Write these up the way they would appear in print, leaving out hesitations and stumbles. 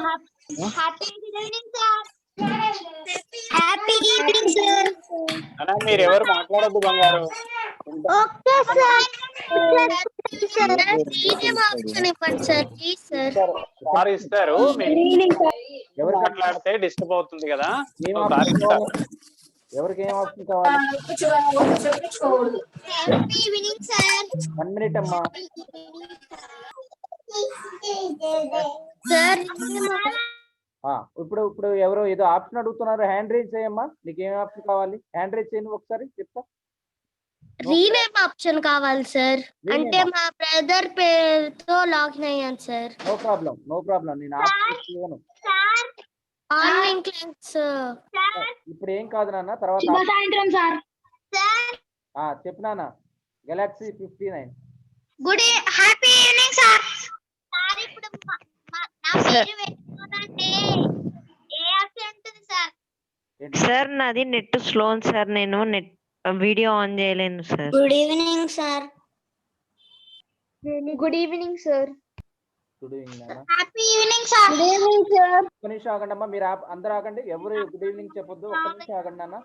Happy evening sir. Happy evening sir. అన్నా మీరు ఎవరు మాట్లాడద్దు బంగారు. Okay sir. సార్ ఇస్తారు. ఎవరు మాట్లాడితే డిస్టర్బ్ అవుతుంది కదా. ఎవరికి ఏం ఆప్షన్ కావాలి? Happy evening sir. 1 minute అమ్మా. సార్ ఇప్పుడు ఎవరో ఏదో ఆప్షన్ అడుగుతున్నారు. హ్యాండ్ రైజ్ చేయమ్మా. నీకు ఏం ఆప్షన్ కావాలి? హ్యాండ్ రైజ్ చేయండి ఒకసారి చెప్తా. రీనేమ్ ఆప్షన్ కావాలి సార్. అంటే మా బ్రదర్ పేరుతో లాగిన్ అయ్యాను సార్. నో ప్రాబ్లం నేను ఆప్షన్ ఇవ్వను. ఆన్లైన్ క్లాస్ ఇప్పుడు ఏం కాదు నాన్న, తర్వాత సాయంత్రం సార్. చెప్పు నాన్న. Galaxy 59. Good happy evening sir. Sir ఇప్పుడు నా పేరు పెట్టుకోనంటే ఏ ఆప్షన్ ఉంటుంది సార్? సార్ నాది నెట్ స్లో సార్. నేను నెట్ వీడియో ఆన్ చేయలేను సార్. Good evening sir. Good evening sir. Good evening నాన్న. Happy evening sir. Good evening sir. ఒక్క నిమిషం ఆగండి అమ్మా. మీరు అందరూ ఆగండి. ఎవరు గుడ్ ఈవినింగ్ చెప్పొద్దు. ఒక్క నిమిషం ఆగండి నాన్న.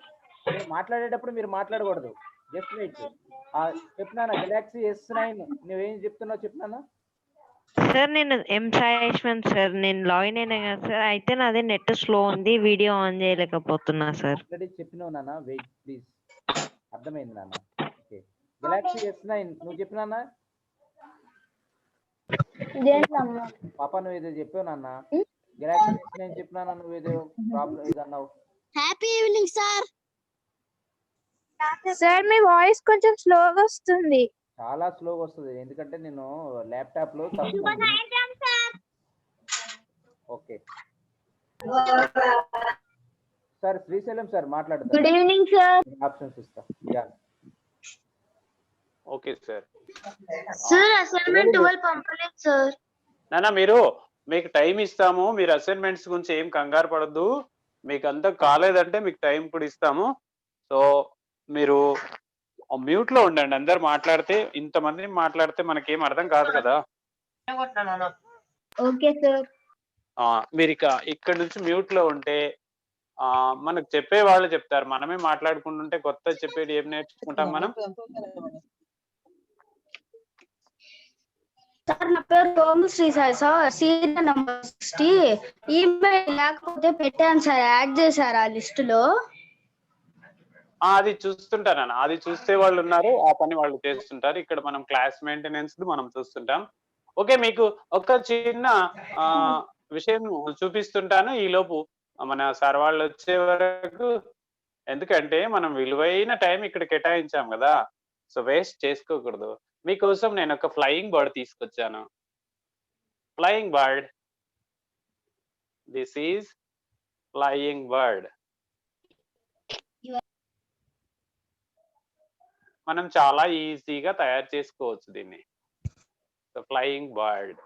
మీరు మాట్లాడేటప్పుడు మీరు మాట్లాడకూడదు. Just wait. చెప్తున్నానా గెలాక్సీ S9 నువ్వేం చెప్తున్నావు చెప్తున్నానా? సార్ నేను ఎం సాయేశ్వన్ సార్. నేను లాగిన్ అయినా కదా సార్. అయితే నాది నెట్ స్లో ఉంది, వీడియో ఆన్ చేయలేకపోతున్నా సార్. ఆల్రెడీ చెప్పినావు నాన్న. Wait please. అర్థమైంది నాన్న. ఓకే. గెలాక్సీ S9 నువ్వు చెప్పినానా? పాప నువ్వు ఏదో చెప్పావు నాన్న. గెలాక్సీ S9 చెప్పినానా? నువ్వు ఏదో ప్రాబ్లం ఏదన్నావు. Happy evening sir. సార్ మీ వాయిస్ కొంచెం స్లోగా వస్తుంది. చాలా స్లోగా వస్తుంది ఎందుకంటే నేను ల్యాప్టాప్ లో. Okay sir. శ్రీశైలం సార్ మాట్లాడతారు. Good evening sir. ఆప్షన్స్ ఇస్తా. Okay sir. సార్ అసైన్మెంట్ 12 పంపలేదు సార్. నాన్న మీకు టైం ఇస్తాము. మీరు అసైన్మెంట్స్ గురించి ఏం కంగారు పడద్దు. మీకు అంతా కాలేదంటే మీకు టైం కూడా ఇస్తాము. సో మీరు మ్యూట్ లో ఉండండి. అందరు మాట్లాడితే ఇంతమంది మాట్లాడితే మనకేం అర్థం కాదు కదా. Okay sir. మీరు ఇక్కడ నుంచి మ్యూట్ లో ఉంటే మనకు చెప్పే వాళ్ళు చెప్తారు. మనమే మాట్లాడుకుంటుంటే కొత్త చెప్పేది ఏం నేర్చుకుంటాం మనం. సార్ నా పేరు సోమశ్రీ సార్. Serial number 60. ఈమెయిల్ లేకపోతే పెట్టాను సార్. యాడ్ చేశారు ఆ లిస్ట్ లో. అది చూస్తుంటాను. అది చూస్తే వాళ్ళు ఉన్నారు. ఆ పని వాళ్ళు చేస్తుంటారు. ఇక్కడ మనం క్లాస్ మెయింటెనెన్స్ మనం చూస్తుంటాం. ఓకే మీకు ఒక చిన్న విషయం చూపిస్తుంటాను ఈ లోపు మన సార్ వాళ్ళు వచ్చే వరకు. ఎందుకంటే మనం విలువైన టైం ఇక్కడ కేటాయించాం కదా. సో వేస్ట్ చేసుకోకూడదు. మీకోసం నేను ఒక ఫ్లయింగ్ బర్డ్ తీసుకొచ్చాను. Flying bird. This is flying bird. మనం చాలా ఈజీగా తయారు చేసుకోవచ్చు దీన్ని. So flying bird.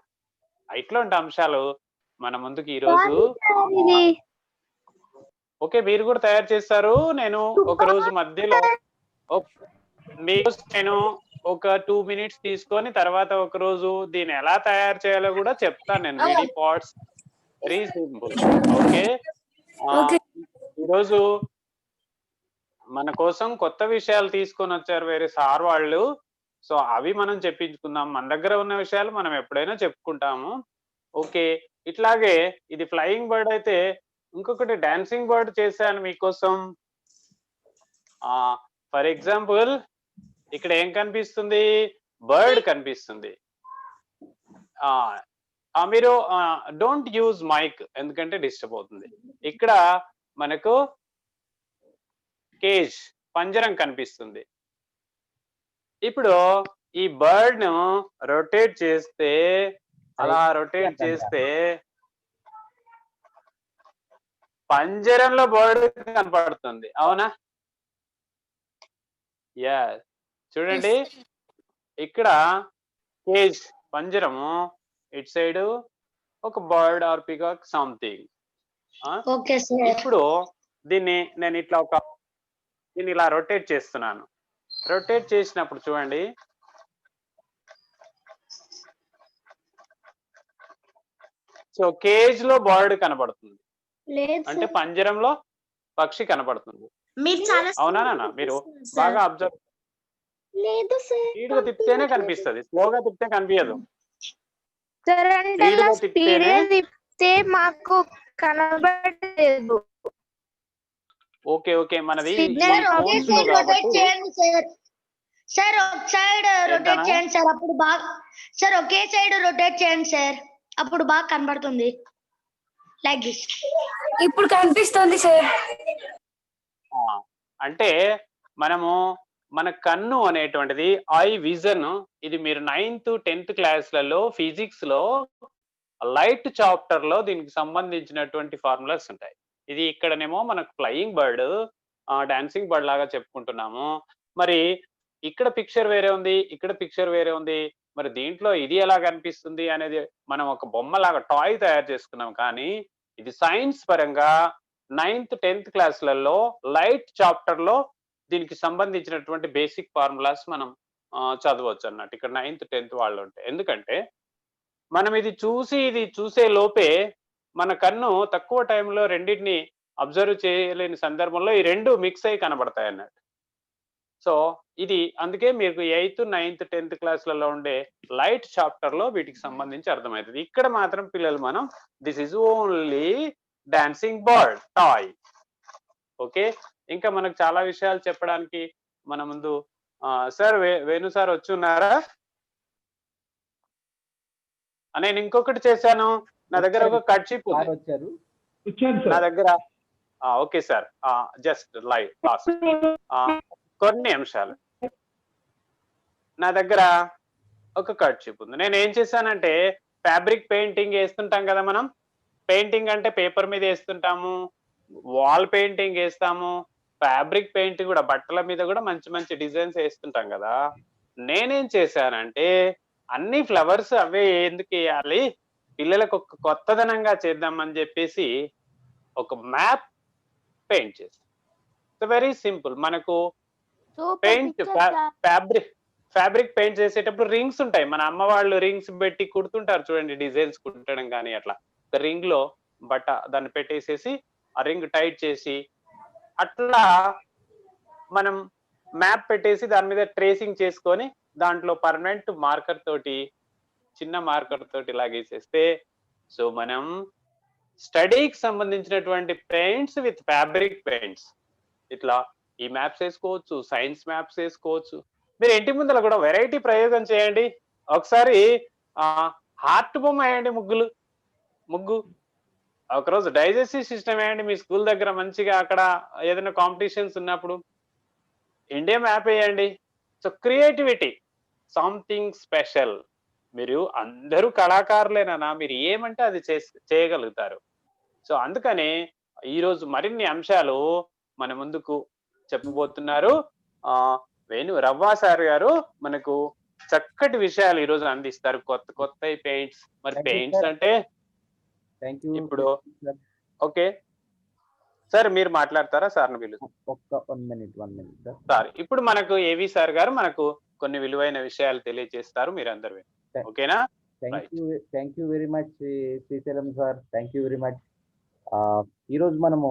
ఇట్లాంటి అంశాలు మన ముందుకు ఈరోజు. ఓకే మీరు కూడా తయారు చేస్తారు. నేను ఒక రోజు మధ్యలో నేను ఒక 2 minutes తీసుకొని తర్వాత ఒక రోజు దీన్ని ఎలా తయారు చేయాలో కూడా చెప్తాను నేను. విడి పాట్స్ వెరీ సింపుల్. ఓకే ఈరోజు మన కోసం కొత్త విషయాలు తీసుకొని వచ్చారు వేరే సార్ వాళ్ళు. సో అవి మనం చెప్పించుకుందాం. మన దగ్గర ఉన్న విషయాలు మనం ఎప్పుడైనా చెప్పుకుంటాము. ఓకే ఇట్లాగే ఇది ఫ్లయింగ్ బర్డ్ అయితే ఇంకొకటి డాన్సింగ్ బర్డ్ చేశాను మీకోసం. ఫర్ ఎగ్జాంపుల్ ఇక్కడ ఏం కనిపిస్తుంది? బర్డ్ కనిపిస్తుంది. మీరు డోంట్ యూజ్ మైక్ ఎందుకంటే డిస్టర్బ్ అవుతుంది. ఇక్కడ మనకు కేజ్ పంజరం కనిపిస్తుంది. ఇప్పుడు ఈ బర్డ్ ను రొటేట్ చేస్తే అలా రొటేట్ చేస్తే పంజరంలో బర్డ్ కనపడుతుంది. అవునా? యస్ చూడండి ఇక్కడ కేజ్ పంజరము ఇట్ సైడ్ ఒక బర్డ్ ఆర్ పికాక్ సంథింగ్. ఇప్పుడు దీన్ని నేను దీన్ని ఇలా రొటేట్ చేస్తున్నాను. రొటేట్ చేసినప్పుడు చూడండి సో కేజ్ లో బర్డ్ కనబడుతుంది, లేదు అంటే పంజరంలో పక్షి కనబడుతుంది. మీరు చాలా అవునా నాన్న? మీరు బాగా అబ్జర్వ్, లేదు స్పీడ్ గా తిప్పితేనే కనిపిస్తుంది, స్లోగా తిప్పితే కనిపించదు. సార్ అంటే స్పీడ్ గా తిప్పితేనే. తిప్పితే మాకు కనబడలేదు. ఓకే ఓకే, మనది సిగ్నల్ ఒకే ఫోన్స్ లో సైడ్ రొటేట్ కాబట్టి. చేయండి సార్. సార్ ఒక సైడ్ రొటేట్ ఏంటన్నా? చేయండి సార్, అప్పుడు బాగా. సార్ ఒకే సైడ్ రొటేట్ చేయండి సార్, అప్పుడు బాగా కనబడుతుంది. Like this. ఇప్పుడు కనిపిస్తుంది సార్. ఆ, అంటే మనము మన కన్ను అనేటువంటిది ఐ విజన్, ఇది మీరు 9th 10th క్లాస్లలో ఫిజిక్స్ లో లైట్ చాప్టర్ లో దీనికి సంబంధించినటువంటి ఫార్ములాస్ ఉంటాయి. ఇది ఇక్కడనేమో మనకు ఫ్లయింగ్ బర్డ్, డాన్సింగ్ బర్డ్ లాగా చెప్పుకుంటున్నాము. మరి ఇక్కడ పిక్చర్ వేరే ఉంది, ఇక్కడ పిక్చర్ వేరే ఉంది. మరి దీంట్లో ఇది ఎలా కనిపిస్తుంది అనేది మనం ఒక బొమ్మలాగా టాయ్ తయారు చేసుకున్నాం. కానీ ఇది సైన్స్ పరంగా 9th 10th క్లాసులలో లైట్ చాప్టర్ లో దీనికి సంబంధించినటువంటి బేసిక్ ఫార్ములాస్ మనం చదవచ్చు అన్నట్టు ఇక్కడ 9th 10th వాళ్ళు ఉంటే. ఎందుకంటే మనం ఇది చూసే లోపే మన కన్ను తక్కువ టైంలో రెండింటిని అబ్జర్వ్ చేయలేని సందర్భంలో ఈ రెండు మిక్స్ అయి కనబడతాయి అన్నట్టు. సో ఇది అందుకే మీకు 8th 9th 10th క్లాసులలో ఉండే లైట్ చాప్టర్ లో వీటికి సంబంధించి అర్థమవుతుంది. ఇక్కడ మాత్రం పిల్లలు మనం this is only dancing bird toy. Okay, ఇంకా మనకు చాలా విషయాలు చెప్పడానికి మన ముందు సార్ వేణు సార్ వచ్చి ఉన్నారా? నేను ఇంకొకటి చేశాను, నా దగ్గర ఒక కర్చీప్ ఉంది వచ్చారు నా దగ్గర. Okay sir, just live last కొన్ని అంశాలు. నా దగ్గర ఒక కర్చీప్ ఉంది. నేను ఏం చేశానంటే ఫ్యాబ్రిక్ పెయింటింగ్ వేస్తుంటాం కదా మనం. పెయింటింగ్ అంటే పేపర్ మీద వేస్తుంటాము, వాల్ పెయింటింగ్ వేస్తాము, ఫ్యాబ్రిక్ పెయింట్ కూడా బట్టల మీద కూడా మంచి మంచి డిజైన్స్ వేస్తుంటాం కదా. నేనేం చేశానంటే అన్ని ఫ్లవర్స్ అవే ఎందుకు వేయాలి, పిల్లలకు ఒక కొత్తదనంగా చేద్దామని చెప్పేసి ఒక మ్యాప్ పెయింట్ చేశాను. Very simple. మనకు పెయింట్ ఫ్యాబ్రిక్ పెయింట్ చేసేటప్పుడు రింగ్స్ ఉంటాయి. మన అమ్మ వాళ్ళు రింగ్స్ పెట్టి కుడుతుంటారు చూడండి, డిజైన్స్ కుట్టడం కానీ అట్లా. రింగ్ లో దాన్ని పెట్టేసేసి ఆ రింగ్ టైట్ చేసి అట్లా మనం మ్యాప్ పెట్టేసి దాని మీద ట్రేసింగ్ చేసుకొని దాంట్లో పర్మనెంట్ మార్కర్ తోటి, చిన్న మార్కర్ తోటి లాగేసేస్తే సో మనం స్టడీకి సంబంధించినటువంటి పెయింట్స్ విత్ ఫ్యాబ్రిక్ పెయింట్స్ ఇట్లా ఈ మ్యాప్స్ వేసుకోవచ్చు, సైన్స్ మ్యాప్స్ వేసుకోవచ్చు. మీరు ఇంటి ముందర కూడా వెరైటీ ప్రయోగం చేయండి. ఒకసారి హార్ట్ బొమ్మ వేయండి, ముగ్గు. ఒకరోజు డైజెస్టివ్ సిస్టమ్ వేయండి మీ స్కూల్ దగ్గర మంచిగా. అక్కడ ఏదైనా కాంపిటీషన్స్ ఉన్నప్పుడు ఇండియా మ్యాప్ వేయండి. So creativity something special. మీరు అందరూ కళాకారులేనా, మీరు ఏమంటే అది చేయగలుగుతారు. సో అందుకనే ఈరోజు మరిన్ని అంశాలు మన ముందుకు చెప్పబోతున్నారు వేణు రవ్వ సార్ గారు. మనకు చక్కటి విషయాలు ఈరోజు అందిస్తారు, కొత్త పెయింట్స్. మరి పెయింట్స్ అంటే ఇప్పుడు ఓకే సార్ మీరు మాట్లాడతారా? సార్ ఒక్క 1 minute సార్. ఇప్పుడు మనకు ఏవి సార్ గారు మనకు కొన్ని విలువైన విషయాలు తెలియజేస్తారు, మీరు అందరు. ఓకేనా? Thank you very much Srisailam sir, thank you very much. ఈరోజు మనము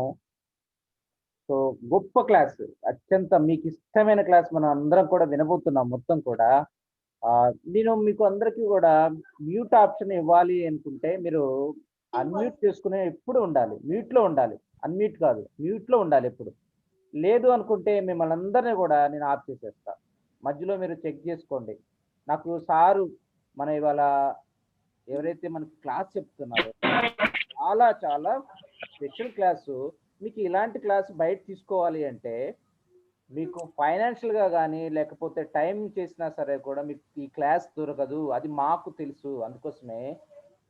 సో గొప్ప క్లాస్, అత్యంత మీకు ఇష్టమైన క్లాస్ మనం అందరం కూడా వినబోతున్నాం మొత్తం కూడా. నేను మీకు అందరికీ కూడా మ్యూట్ ఆప్షన్ ఇవ్వాలి అనుకుంటే మీరు అన్మ్యూట్ చేసుకునే ఎప్పుడు ఉండాలి, మ్యూట్లో ఉండాలి, అన్మ్యూట్ కాదు, మ్యూట్లో ఉండాలి ఎప్పుడు. లేదు అనుకుంటే మిమ్మల్ని అందరినీ కూడా నేను ఆఫ్ చేసేస్తా. మధ్యలో మీరు చెక్ చేసుకోండి. నాకు సారు మన ఇవాళ ఎవరైతే మనకు క్లాస్ చెప్తున్నారో చాలా చాలా స్పెషల్ క్లాసు. మీకు ఇలాంటి క్లాస్ బయట తీసుకోవాలి అంటే మీకు ఫైనాన్షియల్గా కానీ లేకపోతే టైం చేసినా సరే కూడా మీకు ఈ క్లాస్ దొరకదు, అది మాకు తెలుసు. అందుకోసమే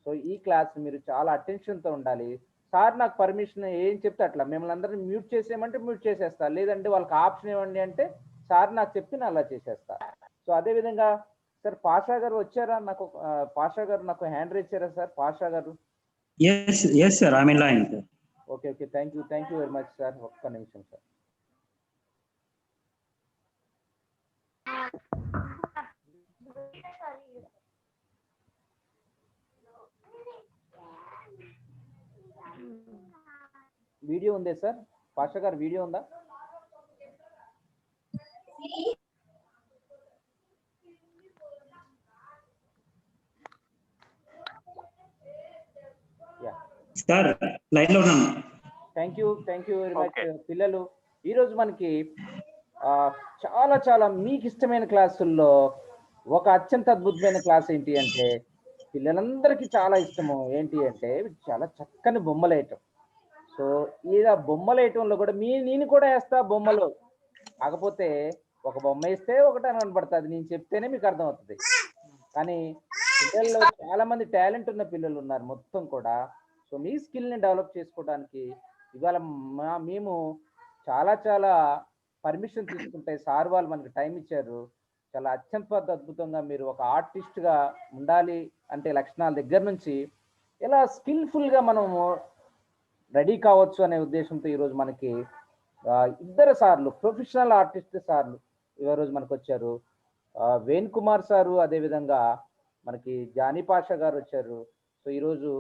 సో ఈ క్లాస్ మీరు చాలా అటెన్షన్తో ఉండాలి. సార్ నాకు పర్మిషన్ ఏం చెప్తే అట్లా మిమ్మల్ని అందరినీ మ్యూట్ చేసేయమంటే మ్యూట్ చేసేస్తా, లేదంటే వాళ్ళకి ఆప్షన్ ఇవ్వండి అంటే సార్ నాకు చెప్తే అలా చేసేస్తా. సో అదేవిధంగా సార్ పాషా గారు వచ్చారా? నాకు పాషా గారు నాకు హ్యాండ్ రైజ్ చేశారా సార్? పాషా గారు yes sir, I'm in line sir. Okay thank you very much sir. ఒక్క నిమిషం సార్. వీడియో ఉందే సార్? పాష గారు వీడియో ఉందా? సార్ లైన్ లో ఉన్నాను. Thank you very much. పిల్లలు ఈరోజు మనకి చాలా చాలా మీకు ఇష్టమైన క్లాసుల్లో ఒక అత్యంత అద్భుతమైన క్లాస్ ఏంటి అంటే పిల్లలందరికీ చాలా ఇష్టము ఏంటి అంటే చాలా చక్కని బొమ్మలు వేయటం. సో ఇలా బొమ్మలు వేయటంలో కూడా నేను కూడా వేస్తా బొమ్మలు, కాకపోతే ఒక బొమ్మ వేస్తే ఒకటి కనబడుతుంది, నేను చెప్తేనే మీకు అర్థమవుతుంది. కానీ పిల్లల్లో చాలా మంది టాలెంట్ ఉన్న పిల్లలు ఉన్నారు మొత్తం కూడా. సో మీ స్కిల్ని డెవలప్ చేసుకోవడానికి ఇవాళ మేము చాలా చాలా పర్మిషన్ తీసుకుంటే సార్ వాళ్ళు మనకి టైం ఇచ్చారు. చాలా అత్యంత అద్భుతంగా మీరు ఒక ఆర్టిస్ట్గా ఉండాలి అంటే లక్షణాల దగ్గర నుంచి ఇలా స్కిల్ఫుల్గా మనము రెడీ కావచ్చు అనే ఉద్దేశంతో ఈరోజు మనకి ఇద్దరు సార్లు ప్రొఫెషనల్ ఆర్టిస్ట్ సార్లు ఈరోజు మనకు వచ్చారు. వేణు కుమార్ సారు, అదేవిధంగా మనకి జానీ పాషా గారు వచ్చారు. సో ఈరోజు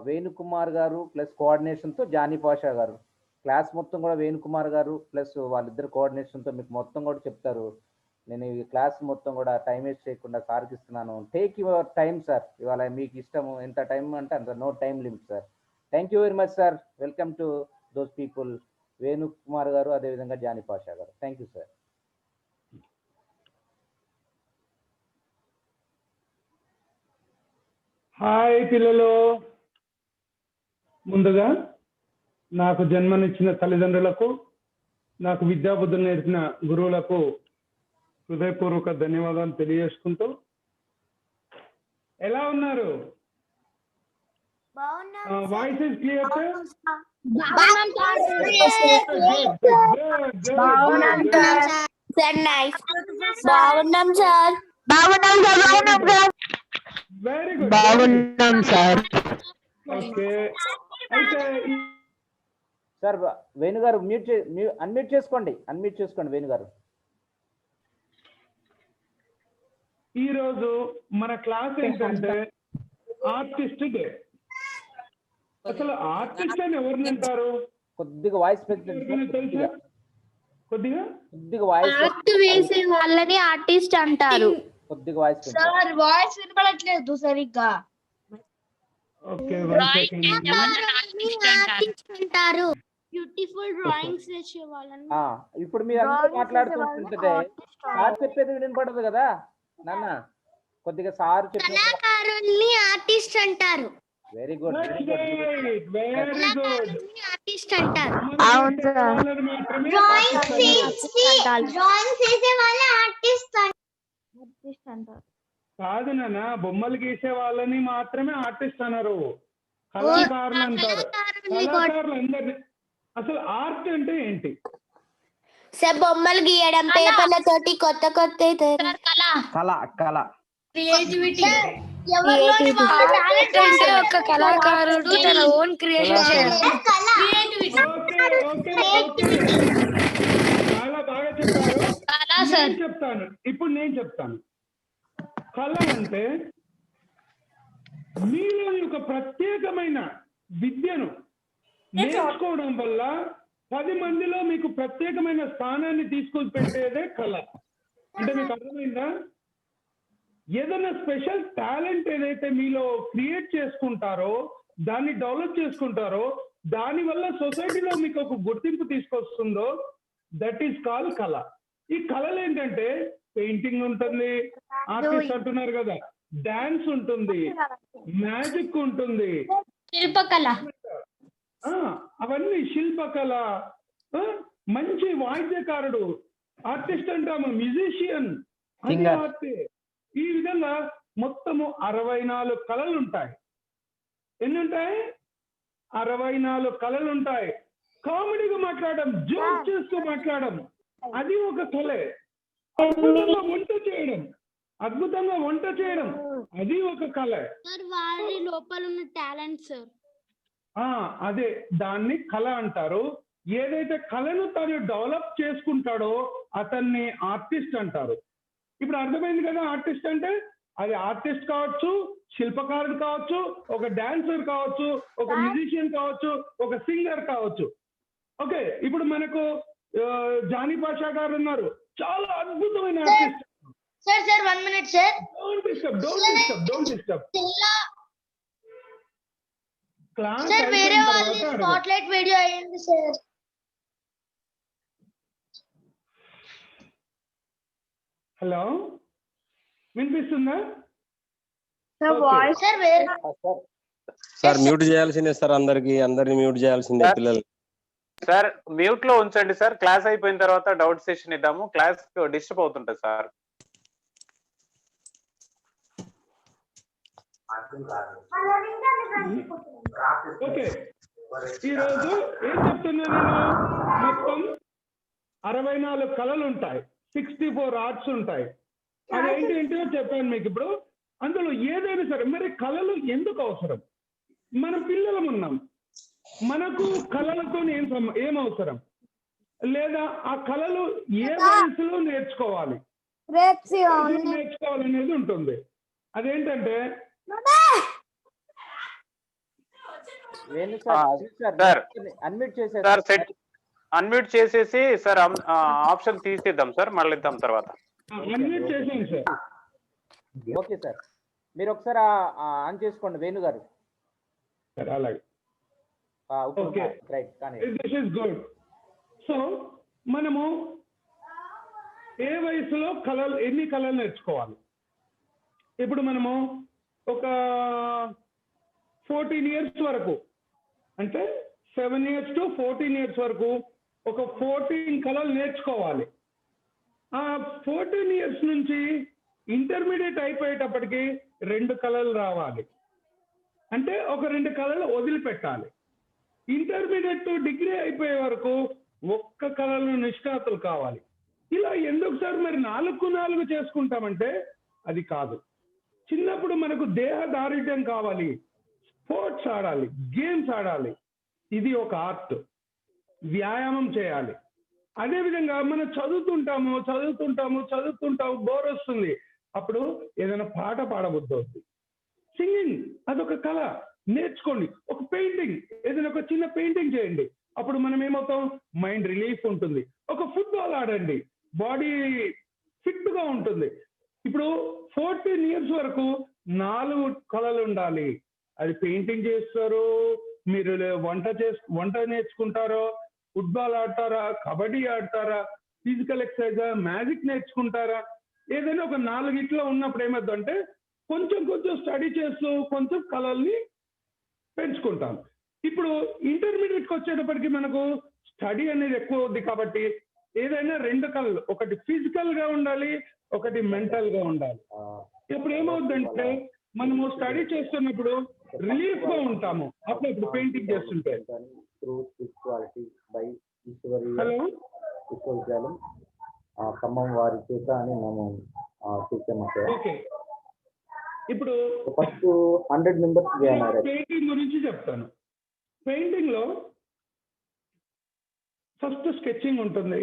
వేణు కుమార్ గారు ప్లస్ కోఆర్డినేషన్తో జానీ పాషా గారు, క్లాస్ మొత్తం కూడా వేణు కుమార్ గారు ప్లస్ వాళ్ళిద్దరు కోఆర్డినేషన్తో మీకు మొత్తం కూడా చెప్తారు. నేను ఈ క్లాస్ మొత్తం కూడా టైం వేస్ట్ చేయకుండా సార్కి ఇస్తున్నాను. Take your time sir. ఇవాళ మీకు ఇష్టము ఎంత టైం అంటే అంత, no time limit sir. Thank you very much sir. Welcome to those people, Venu Kumar garu అదేవిధంగా జానీ పాషా గారు. Thank you sir. హాయ్ పిల్లలు, ముందుగా నాకు జన్మనిచ్చిన తల్లిదండ్రులకు, నాకు విద్యాబుద్ధులు నేర్పిన గురువులకు హృదయపూర్వక ధన్యవాదాలు తెలియజేసుకుంటూ, ఎలా ఉన్నారు? Voice is clear sir? Very good. బాగున్నాం సార్. ఓకే, అయితే సార్ వేణు గారు అన్మ్యూట్ చేసుకోండి వేణు గారు. ఈరోజు మన క్లాస్ ఏంటంటే ఆర్టిస్ట్ డే. అసలు ఆర్టిస్ట్ అని ఎవరిని అంటారు? కొద్దిగా వాయిస్ తెలుసా? కొద్దిగా వాయిస్ వేసే వాళ్ళని ఆర్టిస్ట్ అంటారు. కొద్దిగా వాయిస్ సార్ వాయిస్ వినపడట్లేదు సరిగ్గా. ఓకే, అంటారు. బ్యూటిఫుల్ డ్రాయింగ్స్ వేసే వాళ్ళని. ఇప్పుడు మీరు అందరూ మాట్లాడుతుంటుంటే సార్ చెప్పేది వినపడదు కదా నాన్న. కొద్దిగా సార్ చెప్పేది కళాకారుల్ని ఆర్టిస్ట్ అంటారు. వెరీ గుడ్ ఆర్టిస్ట్ అంటారు. అవును సార్. డ్రాయింగ్స్ వేసే వాళ్ళ ఆర్టిస్ట్ అంటారు. కాదు నాన్న, బొమ్మలు గీసే వాళ్ళని మాత్రమే ఆర్టిస్ట్ అన్నారు, కళాకారులు అంటారు. కళాకారులు అందరినీ. అసలు ఆర్ట్ అంటే ఏంటి? సార్ బొమ్మలు గీయడం, పేపర్లతోటి కొత్త కళ క్రియేటివిటీ. ఒక కళాకారుడు తన ఓన్ క్రియేషన్ చేయడం. చాలా బాగా చెప్పారు. నేను చెప్తాను. కళ అంటే మీలో ఒక ప్రత్యేకమైన విద్యను నేర్చుకోవడం వల్ల 10 మందిలో మీకు ప్రత్యేకమైన స్థానాన్ని తీసుకొని పెట్టేదే కళ. అంటే మీకు అర్థమైందా? ఏదైనా స్పెషల్ టాలెంట్ ఏదైతే మీలో క్రియేట్ చేసుకుంటారో, దాన్ని డెవలప్ చేసుకుంటారో, దాని వల్ల సొసైటీలో మీకు ఒక గుర్తింపు తీసుకొస్తుందో, దట్ ఈస్ కాల్ కళ. ఈ కళలు ఏంటంటే పెయింటింగ్ ఉంటుంది, ఆర్టిస్ట్ అంటున్నారు కదా, డాన్స్ ఉంటుంది, మ్యాజిక్ ఉంటుంది, శిల్పకళ, అవన్నీ శిల్పకళ. మంచి వాయిద్యకారుడు ఆర్టిస్ట్ అంటాము, మ్యూజిషియన్ ఆర్ట్. ఈ విధంగా మొత్తము 64 కళలు ఉంటాయి. ఎన్ని ఉంటాయి? 64 కళలు ఉంటాయి. కామెడీగా మాట్లాడడం, జోక్ చేస్తూ మాట్లాడడం, అది ఒక కళే. అద్భుతంగా వంట చేయడం అది ఒక కళ. వారి లోపల ఉన్న టాలెంట్ సార్, అదే దాన్ని కళ అంటారు. ఏదైతే కళను తను డెవలప్ చేసుకుంటాడో అతన్ని ఆర్టిస్ట్ అంటారు. ఇప్పుడు అర్థమైంది కదా ఆర్టిస్ట్ అంటే? అది ఆర్టిస్ట్ కావచ్చు, శిల్పకారుడు కావచ్చు, ఒక డాన్సర్ కావచ్చు, ఒక మ్యూజిషియన్ కావచ్చు, ఒక సింగర్ కావచ్చు. ఓకే, ఇప్పుడు మనకు జానీ పాషా గారు ఉన్నారు, చాలా అద్భుతమైన artist. Sir 1 minute sir. Don't disturb class sir వేరే అయిపోయిన వాళ్ళ తర్వాత అడగండి. స్పాట్లైట్ వీడియో అయ్యింది సార్. హలో, వినిపిస్తుందా? సార్ వేరే సార్ మ్యూట్ చేయాల్సిందే సార్, అందరిని మ్యూట్ చేయాల్సిందే పిల్లలు. సార్ మ్యూట్ లో ఉంచండి సార్. క్లాస్ అయిపోయిన తర్వాత డౌట్ సెషన్ ఇద్దాము. క్లాస్ డిస్టర్బ్ అవుతుంటది సార్. ఓకే, ఈరోజు ఏం చెప్తున్నా నేను, మొత్తం 64 కళలు ఉంటాయి, 64 ఆర్ట్స్ ఉంటాయి. అదేంటి ఏంటో చెప్పాను మీకు ఇప్పుడు. అందులో ఏదైనా సరే, మరి కళలు ఎందుకు అవసరం? మన పిల్లలం ఉన్నాం, మనకు కళలతో ఏం అవసరం? లేదా ఆ కళలు ఏ వయసులో నేర్చుకోవాలి నేర్చుకోవాలనేది ఉంటుంది. అదేంటంటే అన్మ్యూట్ చేసేసి సార్ ఆప్షన్ తీసేద్దాం సార్, మళ్ళీ ఇద్దాం తర్వాత. అన్మ్యూట్ చేసేయండి సార్. ఓకే సార్, మీరు ఒకసారి ఆన్ చేసుకోండి వేణు గారు. అలాగే, ఓకే, రైట్. కానీ దిస్ ఇస్ గుడ్. సో మనము ఏ వయసులో ఎన్ని కళలు నేర్చుకోవాలి? ఇప్పుడు మనము ఒక 14 years వరకు, అంటే 7 years to 14 years వరకు ఒక 14 కళలు నేర్చుకోవాలి. ఆ 14 years నుంచి ఇంటర్మీడియట్ అయిపోయేటప్పటికి 2 కళలు రావాలి, అంటే ఒక 2 కళలు వదిలిపెట్టాలి. ఇంటర్మీడియట్ టు డిగ్రీ అయిపోయే వరకు 1 కళలో నిష్ణాతులు కావాలి. ఇలా ఎందుకు సార్ మరి 4 చేసుకుంటామంటే అది కాదు. చిన్నప్పుడు మనకు దేహ దారిద్ర్యం కావాలి, స్పోర్ట్స్ ఆడాలి, గేమ్స్ ఆడాలి, ఇది ఒక ఆర్ట్, వ్యాయామం చేయాలి. అదేవిధంగా మనం చదువుతుంటాము, బోర్ వస్తుంది, అప్పుడు ఏదైనా పాట పాడబుద్ధి అవుతుంది. సింగింగ్ అదొక కళ, నేర్చుకోండి. ఒక పెయింటింగ్, ఏదైనా ఒక చిన్న పెయింటింగ్ చేయండి, అప్పుడు మనం ఏమవుతాం, మైండ్ రిలీఫ్ ఉంటుంది. ఒక ఫుట్బాల్ ఆడండి, బాడీ ఫిట్ గా ఉంటుంది. ఇప్పుడు 14 years వరకు 4 కళలు ఉండాలి. అది పెయింటింగ్ చేస్తారు, మీరు వంట నేర్చుకుంటారో, ఫుట్బాల్ ఆడతారా, కబడ్డీ ఆడతారా, ఫిజికల్ ఎక్సర్సైజ్, మ్యాజిక్ నేర్చుకుంటారా, ఏదైనా ఒక 4 ఉన్నప్పుడు ఏమవుతుందంటే కొంచెం స్టడీ చేస్తూ కొంచెం కళల్ని పెంచుకుంటాం. ఇప్పుడు ఇంటర్మీడియట్కి వచ్చేటప్పటికి మనకు స్టడీ అనేది ఎక్కువ అవుద్ది కాబట్టి ఏదైనా 2 కళలు, ఒకటి ఫిజికల్ గా ఉండాలి, ఒకటి మెంటల్ గా ఉండాలి. ఇప్పుడు ఏమవుతుందంటే మనము స్టడీ చేస్తున్నప్పుడు రిలీఫ్ గా ఉంటాము, అప్పుడు పెయింటింగ్ చేస్తుంటే. హలో, విశ్వవిద్యాలయం ఖమ్మం వారి చేత అని మేము చూసాము సార్. ఓకే, ఇప్పుడు ఫస్ట్ 100 members పెయింటింగ్ గురించి చెప్తాను. పెయింటింగ్ లో ఫస్ట్ స్కెచింగ్ ఉంటుంది.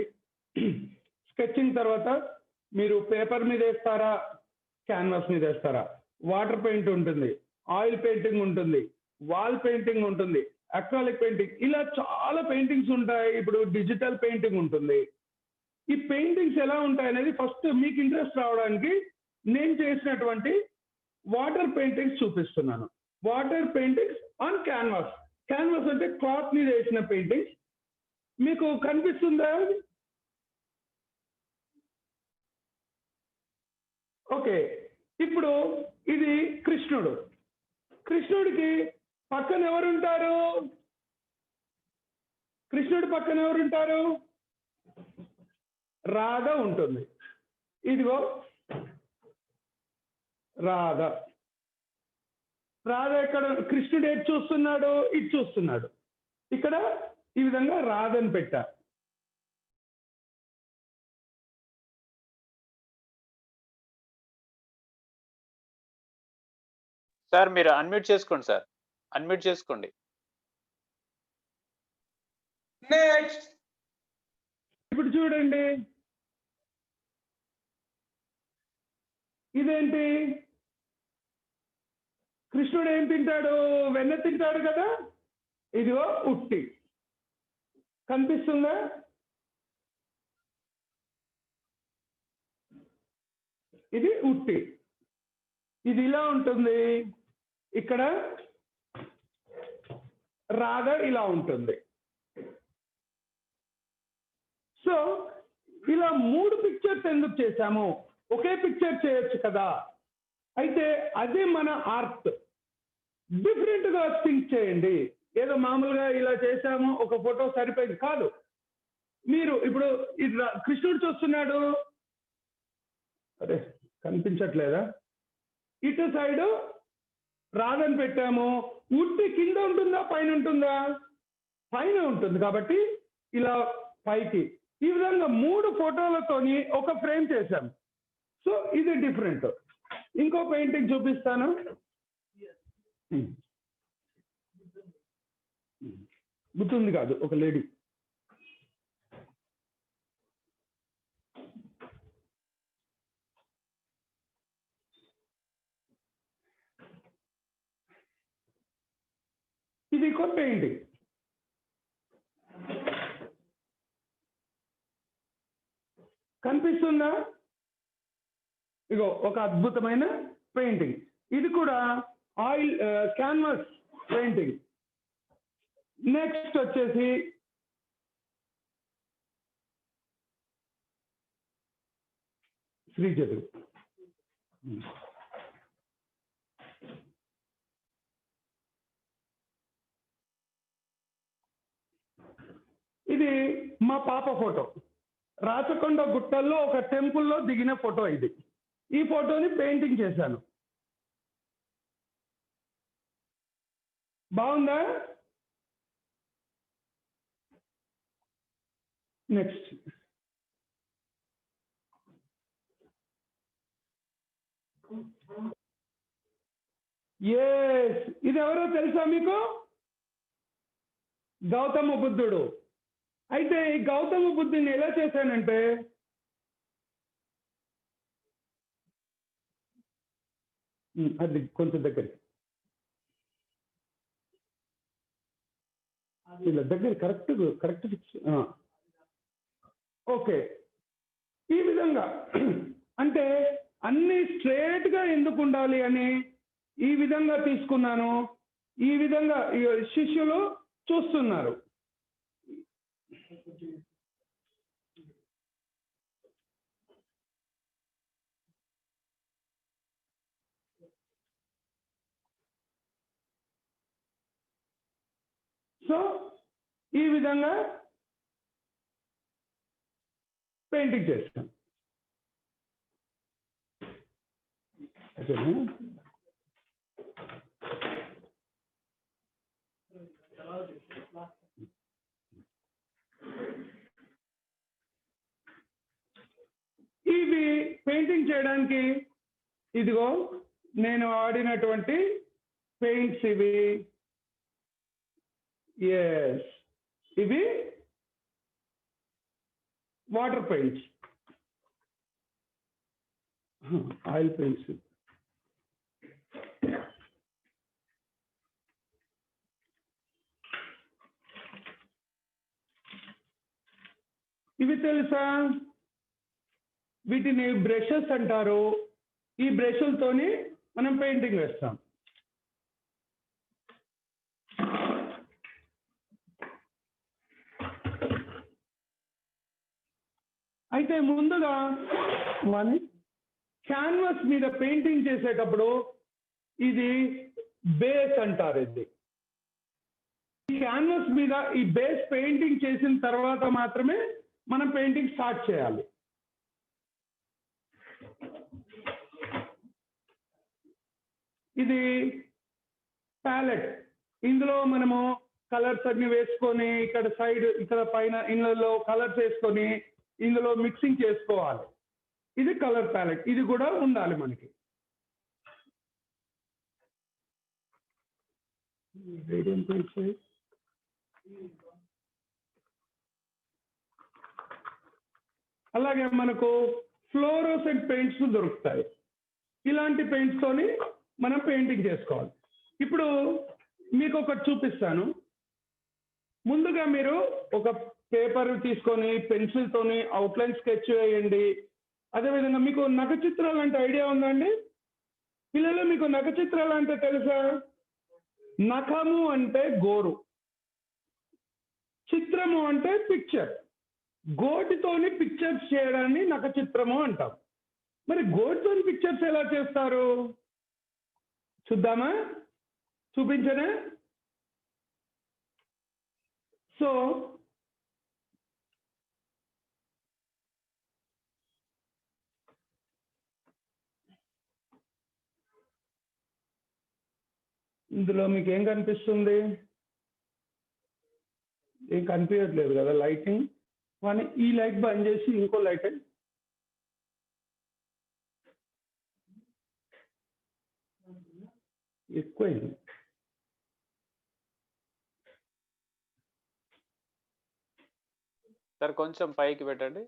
స్కెచింగ్ తర్వాత మీరు పేపర్ మీద వేస్తారా, క్యాన్వాస్ మీద వేస్తారా, వాటర్ పెయింట్ ఉంటుంది, ఆయిల్ పెయింటింగ్ ఉంటుంది, వాల్ పెయింటింగ్ ఉంటుంది, అక్రాలిక్ పెయింటింగ్, ఇలా చాలా పెయింటింగ్స్ ఉంటాయి. ఇప్పుడు డిజిటల్ పెయింటింగ్ ఉంటుంది. ఈ పెయింటింగ్స్ ఎలా ఉంటాయి అనేది ఫస్ట్ మీకు ఇంట్రెస్ట్ రావడానికి నేను చేసినటువంటి వాటర్ పెయింటింగ్స్ చూపిస్తున్నాను. Water paintings on canvas. Canvas అంటే క్లాత్ మీద వేసిన పెయింటింగ్స్. మీకు కనిపిస్తుందా? ఓకే, ఇప్పుడు ఇది కృష్ణుడికి పక్కన ఎవరుంటారు? కృష్ణుడి పక్కన ఎవరుంటారు? రాధ ఉంటుంది. ఇదిగో రాధ ఎక్కడ? కృష్ణుడు ఎటు చూస్తున్నాడు? ఇటు చూస్తున్నాడు. ఇక్కడ ఈ విధంగా రాధని పెట్టా. సార్ మీరు అన్మ్యూట్ చేసుకోండి సార్, అన్మ్యూట్ చేసుకోండి. నెక్స్ట్, ఇప్పుడు చూడండి, ఇదేంటి? కృష్ణుడు ఏం తింటాడు? వెన్న తింటాడు కదా. ఇదిగో ఉట్టి కనిపిస్తుందా? ఇది ఉట్టి. ఇది ఇలా ఉంటుంది. ఇక్కడ రాధ ఇలా ఉంటుంది. సో ఇలా 3 పిక్చర్స్ ఎందుకు చేశాము? ఒకే పిక్చర్ చేయొచ్చు కదా. అయితే అదే మన ఆర్ట్. డిఫరెంట్ గా థింక్ చేయండి. ఏదో మామూలుగా ఇలా చేశాము, ఒక ఫోటో సరిపోయింది కాదు. మీరు ఇప్పుడు కృష్ణుడు చూస్తున్నాడు, అరే కనిపించట్లేదా? ఇటు సైడ్ రాధని పెట్టాము. ఉట్టి కింద ఉంటుందా పైన ఉంటుందా? పైన ఉంటుంది కాబట్టి ఇలా పైకి. ఈ విధంగా 3 ఫోటోలతోని ఒక ఫ్రేమ్ చేశాం. సో ఇది డిఫరెంట్. ఇంకో పెయింటింగ్ చూపిస్తాను. గుర్తుంది కాదు, ఒక లేడీ. ఇది ఒక పెయింటింగ్. కనిపిస్తుందా? ఇగో ఒక అద్భుతమైన పెయింటింగ్. ఇది కూడా ఆయిల్ క్యాన్వాస్ పెయింటింగ్. నెక్స్ట్ వచ్చేసి శ్రీజడు. ఇది మా పాప ఫోటో. రాచకొండ గుట్టల్లో ఒక టెంపుల్లో దిగిన ఫోటో ఇది. ఈ ఫోటోని పెయింటింగ్ చేశాను. బాగుందా? నెక్స్ట్ ఇది ఎవరో తెలుసా మీకు? గౌతమ బుద్ధుడు. అయితే ఈ గౌతమ బుద్ధుని ఎలా చేశానంటే, అది కొంచెం దగ్గర ఇలా దగ్గర కరెక్ట్ ఫిక్స్. ఓకే. ఈ విధంగా అంటే అన్ని స్ట్రేట్ గా ఎందుకు ఉండాలి అని ఈ విధంగా తీసుకున్నాను. ఈ విధంగా శిష్యులు చూస్తున్నారు. సో ఈ విధంగా పెయింటింగ్ చేస్తాం. ఇవి పెయింటింగ్ చేయడానికి ఇదిగో నేను వాడినటువంటి పెయింట్స్ ఇవి. ఇవి వాటర్ పెయింట్స్, ఆయిల్ పెయింట్స్. ఇవి తెలుసా? వీటిని బ్రషెస్ అంటారు. ఈ బ్రష్లతోని మనం పెయింటింగ్ వేస్తాం. అయితే ముందుగా క్యాన్వాస్ మీద పెయింటింగ్ చేసేటప్పుడు ఇది బేస్ అంటారు. ఇది క్యాన్వాస్ మీద ఈ బేస్ పెయింటింగ్ చేసిన తర్వాత మాత్రమే మనం పెయింటింగ్ స్టార్ట్ చేయాలి. ఇది ప్యాలెట్. ఇందులో మనము కలర్స్ అన్ని వేసుకొని ఇక్కడ సైడ్ ఇక్కడ పైన ఇళ్ళలో కలర్స్ వేసుకొని ఇందులో మిక్సింగ్ చేసుకోవాలి. ఇది కలర్ ప్యాలెట్. ఇది కూడా ఉండాలి మనకి. అలాగే మనకు ఫ్లోరోసెంట్ పెయింట్స్ దొరుకుతాయి. ఇలాంటి పెయింట్స్ తోని మనం పెయింటింగ్ చేసుకోవాలి. ఇప్పుడు మీకు ఒకటి చూపిస్తాను. ముందుగా మీరు ఒక పేపర్ తీసుకొని పెన్సిల్ తోని అవుట్లైన్ స్కెచ్ వేయండి. అదేవిధంగా మీకు నఖ చిత్రాలు అంటే ఐడియా ఉందండి పిల్లలు? మీకు నఖ చిత్రాలు అంటే తెలుసా? నఖము అంటే గోరు, చిత్రము అంటే పిక్చర్. గోటితోని పిక్చర్స్ చేయడాన్ని నఖ చిత్రము అంటాం. మరి గోటితోని పిక్చర్స్ ఎలా చేస్తారు చూద్దామా? చూపించనా? సో ఇందులో మీకు ఏం కనిపిస్తుంది? ఏం కనిపించట్లేదు కదా లైటింగ్. కానీ ఈ లైట్ బంద్ చేసి ఇంకో లైట్ ఎక్కువైంది. సార్ కొంచెం పైకి పెట్టండి.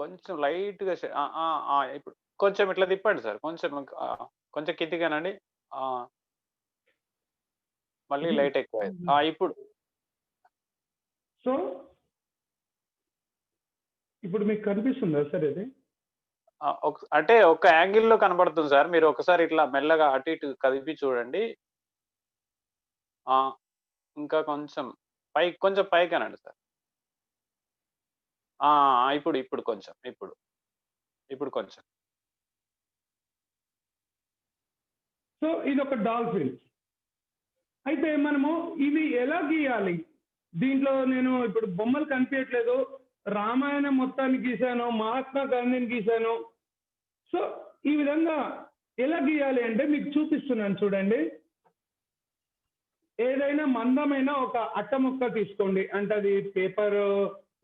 కొంచెం లైట్ గా ఇప్పుడు కొంచెం ఇట్లా తిప్పండి సార్. కొంచెం కొంచెం కిందిగానండి. మళ్ళీ లైట్ ఎక్కువ. ఇప్పుడు సో ఇప్పుడు మీకు కనిపిస్తుందా సార్ ఇది? అంటే ఒక యాంగిల్లో కనబడుతుంది సార్. మీరు ఒకసారి ఇట్లా మెల్లగా అటు ఇటు కదిపి చూడండి. ఇంకా కొంచెం కొంచెం పైకి అనండి సార్. ఇప్పుడు కొంచెం ఇప్పుడు కొంచెం. సో ఇది ఒక డాల్ఫిన్. అయితే మనము ఇవి ఎలా గీయాలి? దీంట్లో నేను ఇప్పుడు బొమ్మలు కనిపించట్లేదు. రామాయణం మొత్తాన్ని గీశాను, మహాత్మా గాంధీని గీశాను. సో ఈ విధంగా ఎలా గీయాలి అంటే మీకు చూపిస్తున్నాను చూడండి. ఏదైనా మందమైన ఒక అట్ట ముక్క తీసుకోండి. అంటే అది పేపర్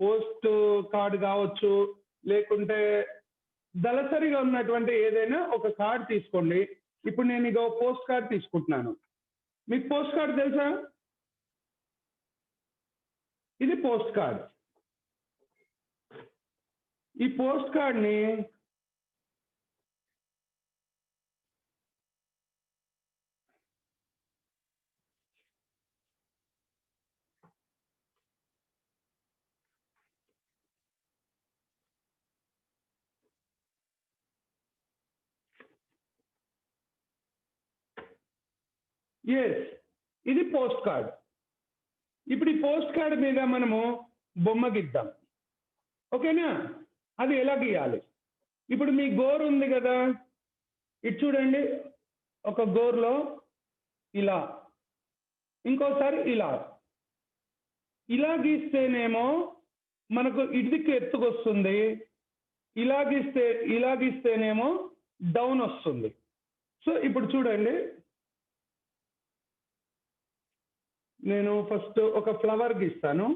పోస్ట్ కార్డ్ కావచ్చు, లేకుంటే దళసరిగా ఉన్నటువంటి ఏదైనా ఒక కార్డ్ తీసుకోండి. ఇప్పుడు నేను ఇక పోస్ట్ కార్డ్ తీసుకుంటున్నాను. మీకు పోస్ట్ కార్డ్ తెలుసా? ఇది పోస్ట్ కార్డ్. ఈ పోస్ట్ కార్డ్ని ఇది పోస్ట్ కార్డ్. ఇప్పుడు ఈ పోస్ట్ కార్డ్ మీద మనము బొమ్మ గీద్దాం. ఓకేనా? అది ఎలా గీయాలి? ఇప్పుడు మీ గోరు ఉంది కదా, ఇటు చూడండి. ఒక గోరులో ఇలా, ఇంకోసారి ఇలా గీస్తేనేమో మనకు ఇటుదిక్కు ఎత్తుకొస్తుంది. ఇలా గీస్తేనేమో డౌన్ వస్తుంది. సో ఇప్పుడు చూడండి, నేను ఫస్ట్ ఒక ఫ్లవర్ గీస్తాను.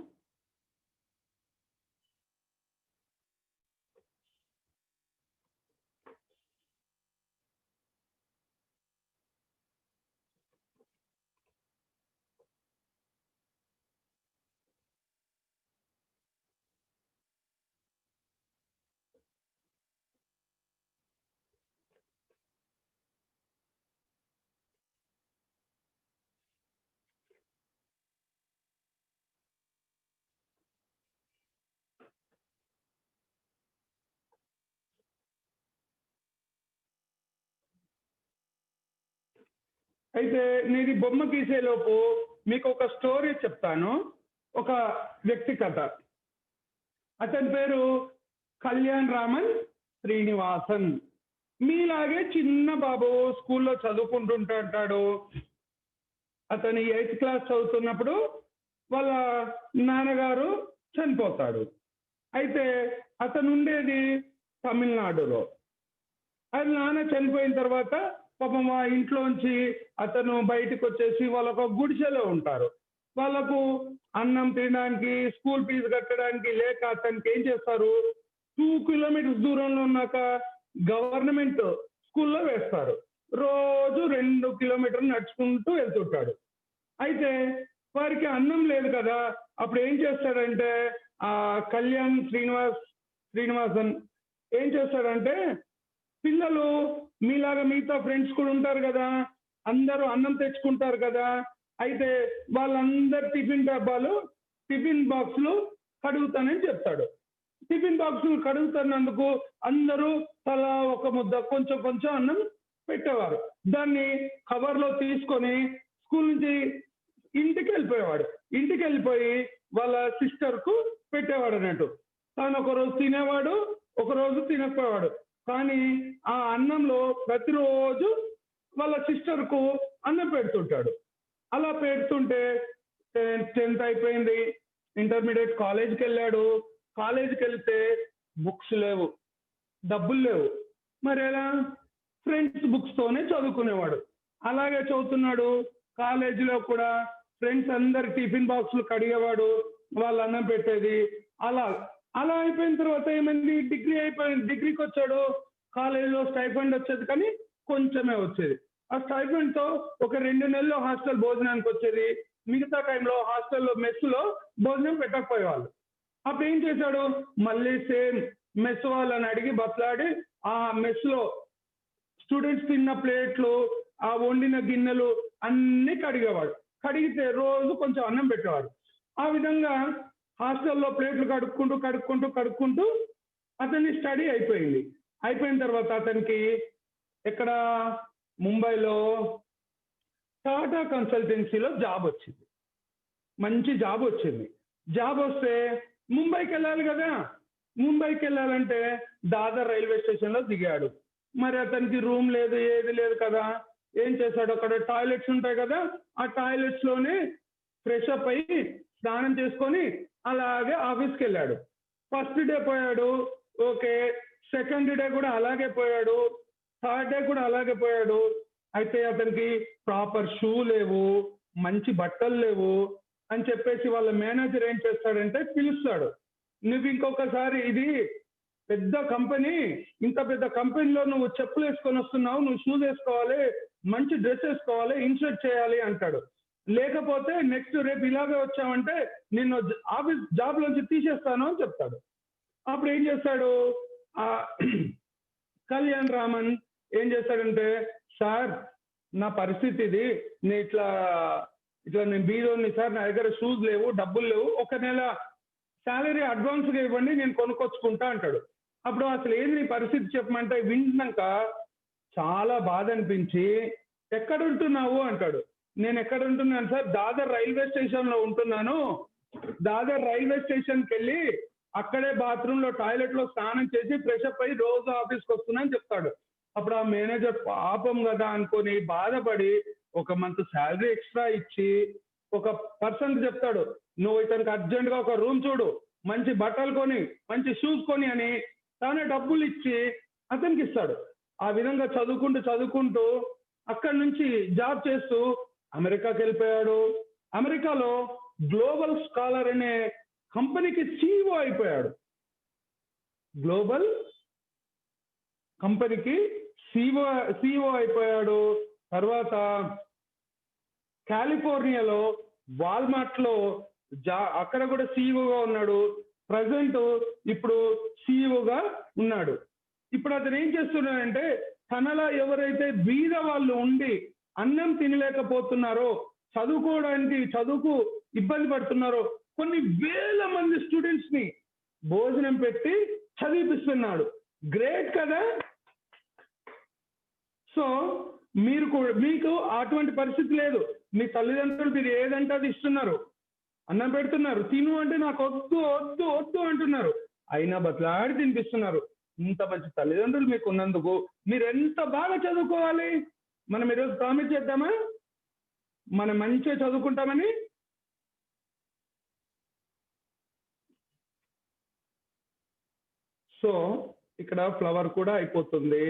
అయితే నేను ఈ బొమ్మ గీసేలోపు మీకు ఒక స్టోరీ చెప్తాను. ఒక వ్యక్తి కథ. అతని పేరు కళ్యాణ్ రామన్ శ్రీనివాసన్. మీలాగే చిన్న బాబు స్కూల్లో చదువుకుంటుంటాడు. అతను 8th క్లాస్ చదువుతున్నప్పుడు వాళ్ళ నాన్నగారు చనిపోతాడు. అయితే అతను ఉండేది తమిళనాడులో. అది నాన్న చనిపోయిన తర్వాత పాపం ఆ ఇంట్లోంచి అతను బయటకు వచ్చేసి వాళ్ళ ఒక గుడిసెలో ఉంటారు. వాళ్ళకు అన్నం తినడానికి, స్కూల్ ఫీజు కట్టడానికి లేక అతనికి ఏం చేస్తారు, 2 kilometers దూరంలో ఉన్నాక గవర్నమెంట్ స్కూల్లో వేస్తారు. రోజు 2 kilometers నడుచుకుంటూ వెళ్తుంటాడు. అయితే వారికి అన్నం లేదు కదా, అప్పుడు ఏం చేస్తాడంటే ఆ కళ్యాణ్ శ్రీనివాసన్ ఏం చేస్తాడంటే పిల్లలు మీలాగా మిగతా ఫ్రెండ్స్ కూడా ఉంటారు కదా, అందరూ అన్నం తెచ్చుకుంటారు కదా, అయితే వాళ్ళందరు టిఫిన్ బాక్సులు కడుగుతానని చెప్తాడు. టిఫిన్ బాక్సులు కడుగుతున్నందుకు అందరూ తలా ఒక ముద్ద కొంచెం కొంచెం అన్నం పెట్టేవారు. దాన్ని కవర్లో తీసుకొని స్కూల్ నుంచి ఇంటికి వెళ్ళిపోయేవాడు. ఇంటికి వెళ్ళిపోయి వాళ్ళ సిస్టర్ కు పెట్టేవాడు అన్నట్టు. తాను ఒకరోజు తినేవాడు, ఒకరోజు తినకపోయేవాడు. కానీ ఆ అన్నంలో ప్రతిరోజు వాళ్ళ సిస్టర్ కు అన్నం పెడుతుంటాడు. అలా పెడుతుంటే 10th అయిపోయింది, ఇంటర్మీడియట్ కాలేజ్కి వెళ్ళాడు. కాలేజ్కి వెళ్తే బుక్స్ లేవు, డబ్బులు లేవు. మరి ఎలా? ఫ్రెండ్స్ బుక్స్ తోనే చదువుకునేవాడు. అలాగే చదువుతున్నాడు. కాలేజీలో కూడా ఫ్రెండ్స్ అందరు టిఫిన్ బాక్సులు కడిగేవాడు, వాళ్ళు అన్నం పెట్టేది. అలా అలా అయిపోయిన తర్వాత ఏమైంది? డిగ్రీ అయిపోయింది. డిగ్రీకి వచ్చాడు. కాలేజీలో స్టైఫండ్ వచ్చేది కానీ కొంచెమే వచ్చేది. ఆ స్టైఫండ్ తో ఒక 2 నెలలు హాస్టల్ భోజనానికి వచ్చేది. మిగతా టైంలో హాస్టల్లో మెస్సులో భోజనం పెట్టకపోయేవాళ్ళు. అప్పుడు ఏం చేశాడు? మళ్ళీ సేమ్ మెస్ వాళ్ళని అడిగి బతలాడి ఆ మెస్ లో స్టూడెంట్స్ తిన్న ప్లేట్లు, ఆ వండిన గిన్నెలు అన్ని కడిగేవాడు. కడిగితే రోజు కొంచెం అన్నం పెట్టేవాడు. ఆ విధంగా హాస్టల్లో ప్లేట్లు కడుక్కుంటూ అతని స్టడీ అయిపోయింది. అయిపోయిన తర్వాత అతనికి ఇక్కడ ముంబైలో టాటా కన్సల్టెన్సీలో జాబ్ వచ్చింది. మంచి జాబ్ వచ్చింది. జాబ్ వస్తే ముంబైకి వెళ్ళాలి కదా. ముంబైకి వెళ్ళాలంటే దాదర్ రైల్వే స్టేషన్లో దిగాడు. మరి అతనికి రూమ్ లేదు, ఏది లేదు కదా. ఏం చేశాడు? అక్కడ టాయిలెట్స్ ఉంటాయి కదా, ఆ టాయిలెట్స్ లోనే ఫ్రెష్ అప్ అయ్యి స్నానం చేసుకొని అలాగే ఆఫీస్కి వెళ్ళాడు. ఫస్ట్ డే పోయాడు, ఓకే. సెకండ్ డే కూడా అలాగే పోయాడు, థర్డ్ డే కూడా అలాగే పోయాడు. అయితే అతనికి ప్రాపర్ షూ లేవు, మంచి బట్టలు లేవు అని చెప్పేసి వాళ్ళ మేనేజర్ ఏం చేస్తాడంటే పిలుస్తాడు. నువ్వు ఇంకొకసారి, ఇది పెద్ద కంపెనీ, ఇంత పెద్ద కంపెనీలో నువ్వు చెప్పులు వేసుకొని వస్తున్నావు, నువ్వు షూస్ వేసుకోవాలి, మంచి డ్రెస్ వేసుకోవాలి, ఇన్షర్ట్ చేయాలి అంటాడు. లేకపోతే నెక్స్ట్ రేపు ఇలాగే వచ్చావంటే నిన్ను ఆఫీస్ జాబ్ నుంచి తీసేస్తాను అని చెప్తాడు. అప్పుడు ఏం చేస్తాడు? కళ్యాణ్ రామన్ ఏం చేస్తాడంటే, సార్ నా పరిస్థితి ఇది, నేను ఇట్లా నేను బీదోని సార్, నా దగ్గర షూస్ లేవు, డబ్బులు లేవు, 1 నెల శాలరీ అడ్వాన్స్గా ఇవ్వండి, నేను కొనుక్కొచ్చుకుంటా అంటాడు. అప్పుడు అసలు ఏంది నీ పరిస్థితి చెప్పమంటే వింటున్నాక చాలా బాధ అనిపించి, ఎక్కడ ఉంటున్నావు అంటాడు. నేను ఎక్కడ ఉంటున్నాను సార్, దాదర్ రైల్వే స్టేషన్లో ఉంటున్నాను. దాదర్ రైల్వే స్టేషన్కి వెళ్ళి అక్కడే బాత్రూంలో టాయిలెట్లో స్నానం చేసి ఫ్రెష్ అప్ అయ్యి రోజు ఆఫీస్కి వస్తున్నాను చెప్తాడు. అప్పుడు ఆ మేనేజర్ పాపం కదా అనుకొని బాధపడి 1 మంత్ శాలరీ ఎక్స్ట్రా ఇచ్చి ఒక పర్సన్ చెప్తాడు, నువ్వు ఇతనికి అర్జెంట్గా ఒక రూమ్ చూడు, మంచి బట్టలు కొని, మంచి షూస్ కొని అని తానే డబ్బులు ఇచ్చి అతనికి ఇస్తాడు. ఆ విధంగా చదువుకుంటూ అక్కడి నుంచి జాబ్ చేస్తూ అమెరికాకి వెళ్ళిపోయాడు. అమెరికాలో గ్లోబల్ స్కాలర్ అనే కంపెనీకి CEO అయిపోయాడు. గ్లోబల్ కంపెనీకి CEO అయిపోయాడు. తర్వాత కాలిఫోర్నియాలో వాల్మార్ట్ లో అక్కడ కూడా CEOగా ఉన్నాడు. ప్రజెంట్ ఇప్పుడు CEOగా ఉన్నాడు. ఇప్పుడు అతను ఏం చేస్తున్నాడంటే, తనలా ఎవరైతే బీద వాళ్ళు ఉండి అన్నం తినలేకపోతున్నారో, చదువుకు ఇబ్బంది పడుతున్నారో కొన్ని వేల మంది స్టూడెంట్స్ ని భోజనం పెట్టి చదివిపిస్తున్నాడు. గ్రేట్ కదా. సో మీకు అటువంటి పరిస్థితి లేదు. మీ తల్లిదండ్రులు మీరు ఏదంటే అది ఇస్తున్నారు, అన్నం పెడుతున్నారు, తిను అంటే నాకు వద్దు అంటున్నారు, అయినా బతలాడి తినిపిస్తున్నారు. ఇంత మంచి తల్లిదండ్రులు మీకు ఉన్నందుకు మీరు ఎంత బాగా చదువుకోవాలి. మనం ఈరోజు ప్రామిస్ చేద్దామా మనం మంచిగా చదువుకుంటామని? సో ఇక్కడ ఫ్లవర్ కూడా అయిపోతుంది.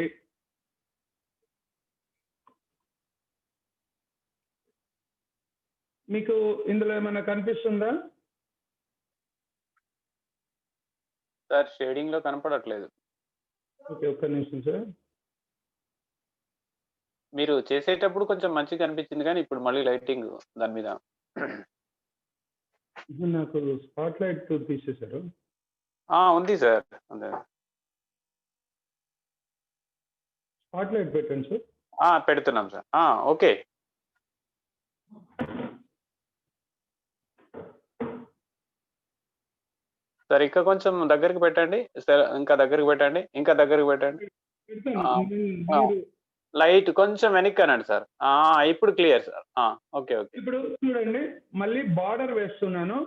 మీకు ఇందులో ఏమైనా కనిపిస్తుందా? సార్ షేడింగ్ లో కనపడట్లేదు. ఓకే, ఒక్క నిమిషం సార్. మీరు చేసేటప్పుడు కొంచెం మంచిగా కనిపించింది కానీ ఇప్పుడు మళ్ళీ లైటింగ్ దాని మీద. నాకు స్పాట్ లైట్ తీసేశారు. ఉంది సార్. అదే స్పాట్లైట్ పెట్టండి సార్. పెడుతున్నాం సార్. ఓకే. సార్ ఇంకా కొంచెం దగ్గరికి పెట్టండి సార్, ఇంకా దగ్గరికి పెట్టండి, ఇంకా దగ్గరికి పెట్టండి. లైట్ కొంచెం వెనక్కి అనండి సార్. ఇప్పుడు క్లియర్ సార్. Okay okay. ఇప్పుడు చూడండి, మళ్ళీ బార్డర్ వేస్తున్నాను.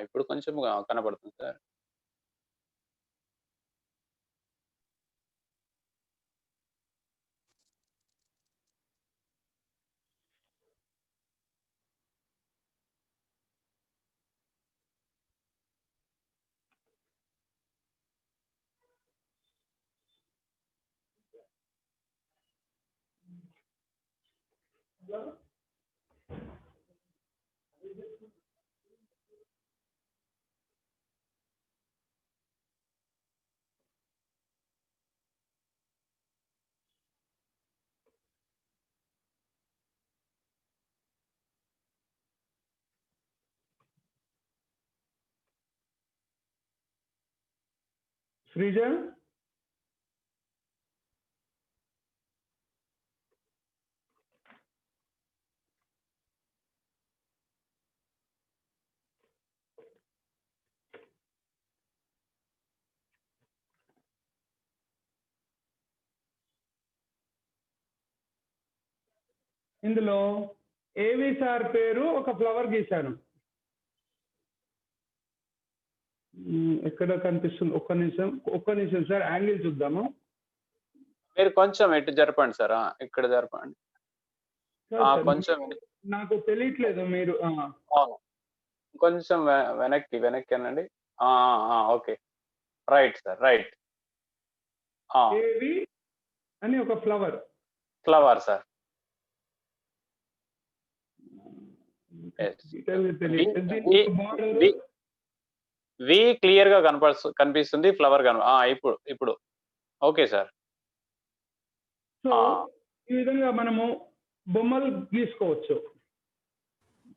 ఇప్పుడు కొంచెం కనబడుతుంది సార్. శ్రీజ, ఇందులో ఏవి సార్ పేరు ఒక ఫ్లవర్ గీశాను. ఎక్కడ కనిపిస్తుంది? ఒక్క నిమిషం సార్, యాంగిల్ చూద్దాము. మీరు కొంచెం ఎటు జరపండి సార్. ఇక్కడ జరపండి. కొంచెం నాకు తెలియట్లేదు మీరు. కొంచెం వెనక్కి అనండి. Okay, right sir, right. ఏవి అని ఒక ఫ్లవర్ సార్. వి క్లియర్ గా కనిపిస్తుంది, ఫ్లవర్ ఇప్పుడు ఓకే సార్. సో ఈ విధంగా మనము బొమ్మలు గీసుకోవచ్చు.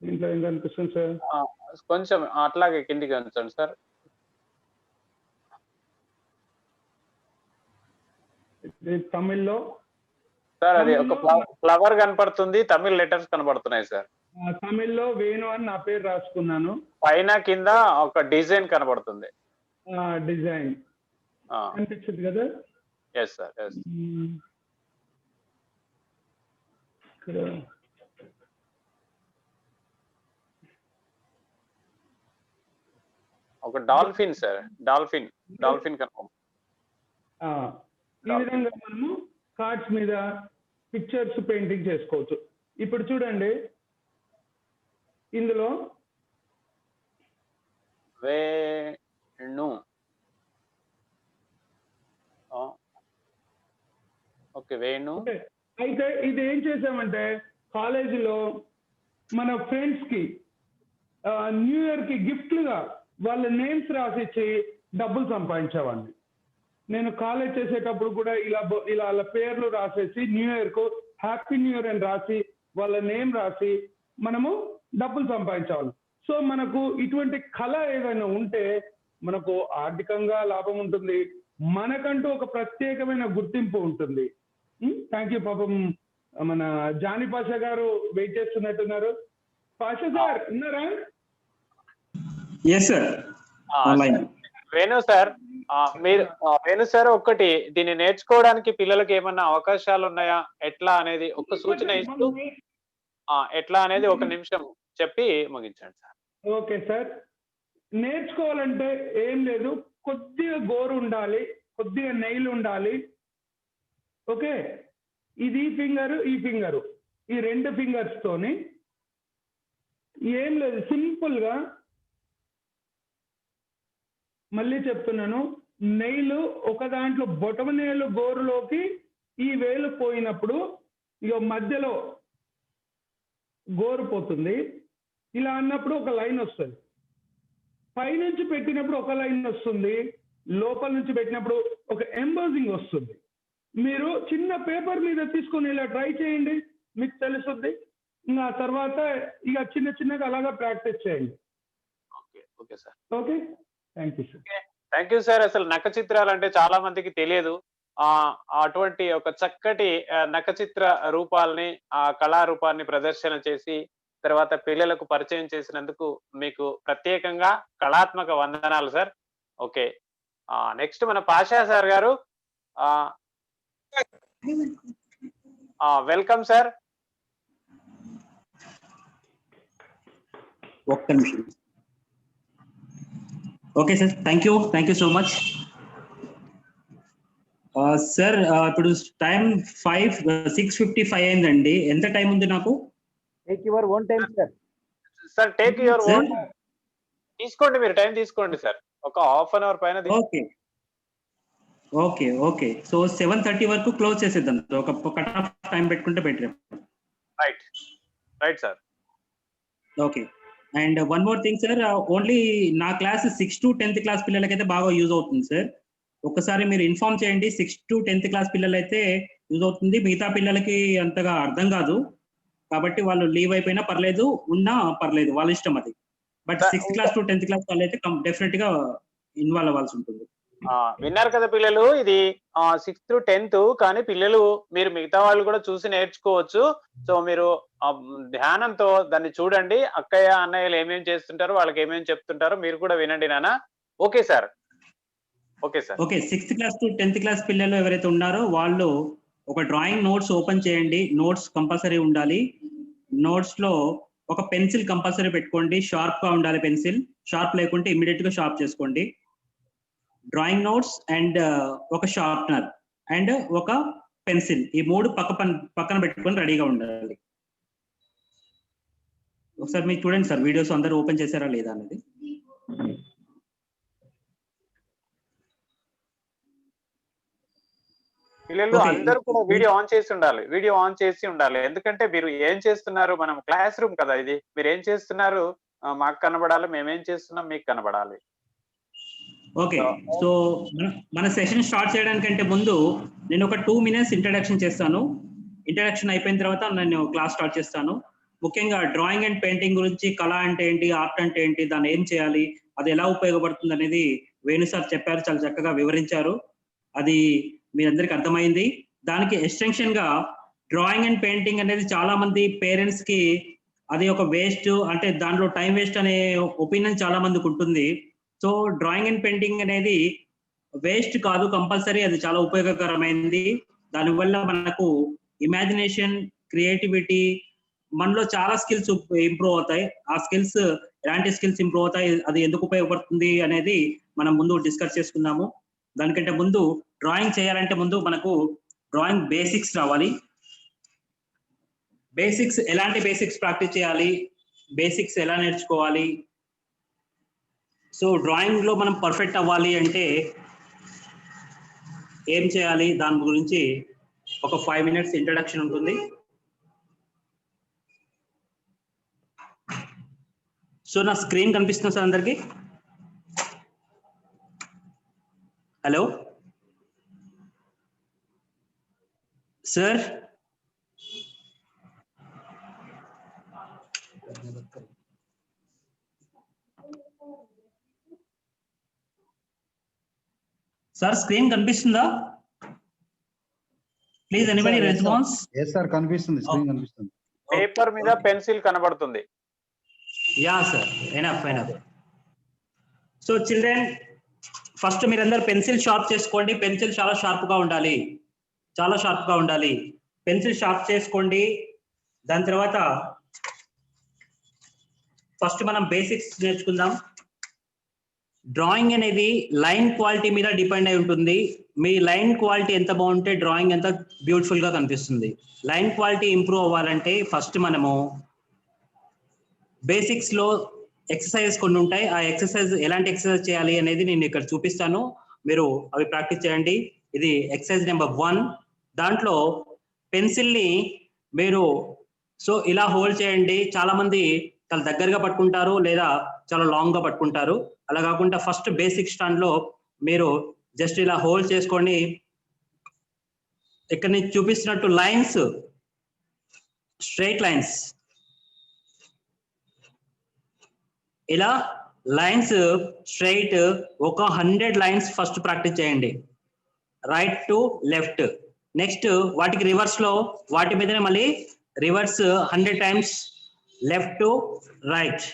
దీంట్లో ఏం కనిపిస్తుంది సార్? కొంచెం అట్లాగే కిందికి ఉంచండి సార్. తమిళ్లో సార్ అది ఒక ఫ్లవర్ కనపడుతుంది, తమిళ్ లెటర్స్ కనబడుతున్నాయి సార్. తమిళ్లో వేణు అని నా పేరు రాసుకున్నాను. పైన కింద ఒక డిజైన్ కనబడుతుంది. డిజైన్ కనిపించింది కదా? Yes sir, yes. ఒక డాల్ఫిన్ సార్, డాల్ఫిన్ కనపడుతుంది. ఈ విధంగా మనము కార్డ్స్ మీద పిక్చర్స్ పెయింటింగ్ చేసుకోవచ్చు. ఇప్పుడు చూడండి, ఇందులో వేణు. ఓకే, వేణు. అయితే ఇది ఏం చేసామంటే, కాలేజీలో మన ఫ్రెండ్స్ కి న్యూ ఇయర్ కి గిఫ్ట్లుగా వాళ్ళ నేమ్స్ రాసిచ్చి డబ్బులు సంపాదించేవాడిని. నేను కాలేజ్ చేసేటప్పుడు కూడా ఇలా వాళ్ళ పేర్లు రాసేసి న్యూ ఇయర్ కు హ్యాపీ న్యూ ఇయర్ అని రాసి వాళ్ళ నేమ్ రాసి మనము డబ్బులు సంపాదించేవాళ్ళం. సో మనకు ఇటువంటి కళ ఏదైనా ఉంటే మనకు ఆర్థికంగా లాభం ఉంటుంది, మనకంటూ ఒక ప్రత్యేకమైన గుర్తింపు ఉంటుంది. Thank you. పాపం మన జానీ పాషా గారు వెయిట్ చేస్తున్నట్టున్నారు. పాషా సార్ ఉన్నారా? వేణు సార్, వేణు సార్, ఒక్కటి దీన్ని నేర్చుకోవడానికి పిల్లలకి ఏమన్నా అవకాశాలు ఉన్నాయా, ఎట్లా అనేది ఒక సూచన ఇస్తూ ఎట్లా అనేది ఒక నిమిషం చెప్పి ముగించండి సార్. Okay sir. నేర్చుకోవాలంటే ఏం లేదు, కొద్దిగా గోరు ఉండాలి, కొద్దిగా నెయిల్ ఉండాలి. ఓకే, ఇది ఈ ఫింగరు ఈ రెండు ఫింగర్స్ తోని ఏం లేదు, సింపుల్ గా మళ్ళీ చెప్తున్నాను, నెయిల్ ఒక దాంట్లో బొటమ నేలు గోరులోకి ఈ వేలు పోయినప్పుడు ఇక మధ్యలో గోరు పోతుంది. ఇలా అన్నప్పుడు ఒక లైన్ వస్తుంది. పైనుంచి పెట్టినప్పుడు ఒక లైన్ వస్తుంది, లోపల నుంచి పెట్టినప్పుడు ఒక ఎంబోజింగ్ వస్తుంది. మీరు చిన్న పేపర్ మీద తీసుకొని ఇలా ట్రై చేయండి, మీకు తెలుస్తుంది. ఇంకా తర్వాత ఇక చిన్న చిన్నగా అలాగా ప్రాక్టీస్ చేయండి. Okay sir. Okay, thank you sir. Thank you sir. అసలు నక్క చిత్రాలు అంటే చాలా మందికి తెలియదు. అటువంటి ఒక చక్కటి నక్క చిత్ర రూపాలని, ఆ కళారూపాన్ని ప్రదర్శన చేసి తర్వాత పిల్లలకు పరిచయం చేసినందుకు మీకు ప్రత్యేకంగా కళాత్మక వందనాలు సార్. ఓకే, నెక్స్ట్ మన పాషా సార్ గారు. Welcome sir. ఒక్క నిమిషం. Okay sir, thank you so much sir. ఇప్పుడు టైం 6:55 అయిందండి. ఎంత టైం ఉంది నాకు? Take your own time sir. Sir take your own తీసుకోండి, మీరు టైం తీసుకోండి సార్. ఒక హాఫ్ అన్ అవర్ పైన. ఓకే. సో 7:30 వరకు క్లోజ్ చేసేద్దాం. ఒక కట్ ఆఫ్ టైం పెట్టుకుంటే better. Right sir. Okay. And one more thing sir, only నా class 6th to 10th class పిల్లలకైతే బాగా యూజ్ అవుతుంది సార్. ఒక్కసారి మీరు ఇన్ఫార్మ్ చేయండి. 6th to 10th క్లాస్ పిల్లలైతే యూజ్ అవుతుంది. మిగతా పిల్లలకి అంతగా అర్థం కాదు కాబట్టి వాళ్ళు లీవ్ అయిపోయినా పర్లేదు, ఉన్నా పర్లేదు, వాళ్ళ ఇష్టం అది. But 6th class to 10th class వాళ్ళైతే డెఫినెట్ గా ఇన్వాల్వ్ అవ్వాల్సి ఉంటుంది. విన్నారు కదా పిల్లలు, ఇది 6th to 10th. కానీ పిల్లలు మీరు మిగతా వాళ్ళు కూడా చూసి నేర్చుకోవచ్చు. సో మీరు ధ్యానంతో దాన్ని చూడండి. అక్కయ్య అన్నయ్యలు ఏమేమి చేస్తుంటారో, వాళ్ళకి ఏమేమి చెప్తుంటారో మీరు కూడా వినండి నాన్న. Okay sir. Okay 6th class to 10th class పిల్లలు ఎవరైతే ఉన్నారో వాళ్ళు ఒక డ్రాయింగ్ నోట్స్ ఓపెన్ చేయండి. నోట్స్ కంపల్సరీ ఉండాలి. నోట్స్ లో ఒక పెన్సిల్ కంపల్సరీ పెట్టుకోండి. షార్ప్ గా ఉండాలి పెన్సిల్. షార్ప్ లేకుంటే ఇమ్మీడియట్ గా షార్ప్ చేసుకోండి. డ్రాయింగ్ నోట్స్ అండ్ ఒక షార్ప్నర్ అండ్ ఒక పెన్సిల్, ఈ 3 పక్కన పెట్టుకొని రెడీగా ఉండాలి. ఒకసారి మీరు చూడండి సార్, వీడియోస్ అందరూ ఓపెన్ చేశారా లేదా అనేది. పిల్లలు అందరూ కూడా వీడియో ఆన్ చేసి ఉండాలి. ఎందుకంటే మీరు ఏం చేస్తున్నారు, మనం క్లాస్ రూమ్ కదా ఇది. మీరు ఏం చేస్తున్నారు మాకు కనబడాలి, మేమేం చేస్తున్నాం మీకు కనబడాలి. ఓకే, సో మన సెషన్ స్టార్ట్ చేయడానికంటే ముందు నేను ఒక 2 minutes ఇంట్రడక్షన్ చేస్తాను. ఇంట్రడక్షన్ అయిపోయిన తర్వాత నేను క్లాస్ స్టార్ట్ చేస్తాను. ముఖ్యంగా డ్రాయింగ్ అండ్ పెయింటింగ్ గురించి, కళ అంటే ఏంటి, ఆర్ట్ అంటే ఏంటి, దాన్ని ఏం చేయాలి, అది ఎలా ఉపయోగపడుతుంది అనేది వేణు సార్ చెప్పారు, చాలా చక్కగా వివరించారు. అది మీరందరికి అర్థమైంది. దానికి ఎక్స్టెన్షన్ గా డ్రాయింగ్ అండ్ పెయింటింగ్ అనేది చాలా మంది పేరెంట్స్ కి అది ఒక వేస్ట్, అంటే దాంట్లో టైం వేస్ట్ అనే ఒపీనియన్ చాలా మందికి ఉంటుంది. సో డ్రాయింగ్ అండ్ పెయింటింగ్ అనేది వేస్ట్ కాదు, కంపల్సరీ అది చాలా ఉపయోగకరమైనది. దానివల్ల మనకు ఇమాజినేషన్, క్రియేటివిటీ, మనలో చాలా స్కిల్స్ ఇంప్రూవ్ అవుతాయి. ఆ స్కిల్స్ ఎలాంటి స్కిల్స్ ఇంప్రూవ్ అవుతాయి, అది ఎందుకు ఉపయోగపడుతుంది అనేది మనం ముందు డిస్కస్ చేసుకుందాము. దానికంటే ముందు డ్రాయింగ్ చేయాలంటే ముందు మనకు డ్రాయింగ్ బేసిక్స్ రావాలి. బేసిక్స్, ఎలాంటి బేసిక్స్ ప్రాక్టీస్ చేయాలి, బేసిక్స్ ఎలా నేర్చుకోవాలి. సో డ్రాయింగ్ లో మనం పర్ఫెక్ట్ అవ్వాలి అంటే ఏం చేయాలి, దాని గురించి ఒక 5 minutes ఇంట్రడక్షన్ ఉంటుంది. సో నా స్క్రీన్ కనిపిస్తుంది సార్ అందరికి? హలో సార్, సార్ స్క్రీన్ కనిపిస్తుందా? Please anybody response. yes sir, కనిపిస్తుంది, స్క్రీన్ కనిపిస్తుంది. పేపర్ మీద పెన్సిల్ కనబడుతుంది. Yeah sir, enough. So children, first మీరందరూ పెన్సిల్ షార్ప్ చేసుకోండి. పెన్సిల్ చాలా షార్ప్ గా ఉండాలి, చాలా షార్ప్ గా ఉండాలి. పెన్సిల్ షార్ప్ చేసుకోండి. దాని తర్వాత ఫస్ట్ మనం బేసిక్స్ నేర్చుకుందాం. డ్రాయింగ్ అనేది లైన్ క్వాలిటీ మీద డిపెండ్ అయి ఉంటుంది. మీ లైన్ క్వాలిటీ ఎంత బాగుంటే డ్రాయింగ్ ఎంత బ్యూటిఫుల్ గా కనిపిస్తుంది. లైన్ క్వాలిటీ ఇంప్రూవ్ అవ్వాలంటే ఫస్ట్ మనము బేసిక్స్ లో ఎక్సర్సైజ్ కొన్ని ఉంటాయి. ఆ ఎక్సర్సైజ్ ఎలాంటి ఎక్సర్సైజ్ చేయాలి అనేది నేను ఇక్కడ చూపిస్తాను, మీరు అవి ప్రాక్టీస్ చేయండి. ఇది ఎక్సర్సైజ్ నెంబర్ 1. దాంట్లో పెన్సిల్ ని మీరు సో ఇలా హోల్డ్ చేయండి. చాలా మంది చాలా దగ్గరగా పట్టుకుంటారు లేదా చాలా లాంగ్ గా పట్టుకుంటారు. అలా కాకుండా ఫస్ట్ బేసిక్ స్టాండ్ లో మీరు జస్ట్ ఇలా హోల్డ్ చేసుకొని ఇక్కడ నేను చూపిస్తున్నట్టు లైన్స్, స్ట్రైట్ లైన్స్, ఇలా లైన్స్ స్ట్రైట్ ఒక 100 లైన్స్ ఫస్ట్ ప్రాక్టీస్ చేయండి, రైట్ టు లెఫ్ట్. నెక్స్ట్ వాటికి రివర్స్ లో వాటి మీదనే మళ్ళీ reverse 100 times left to right.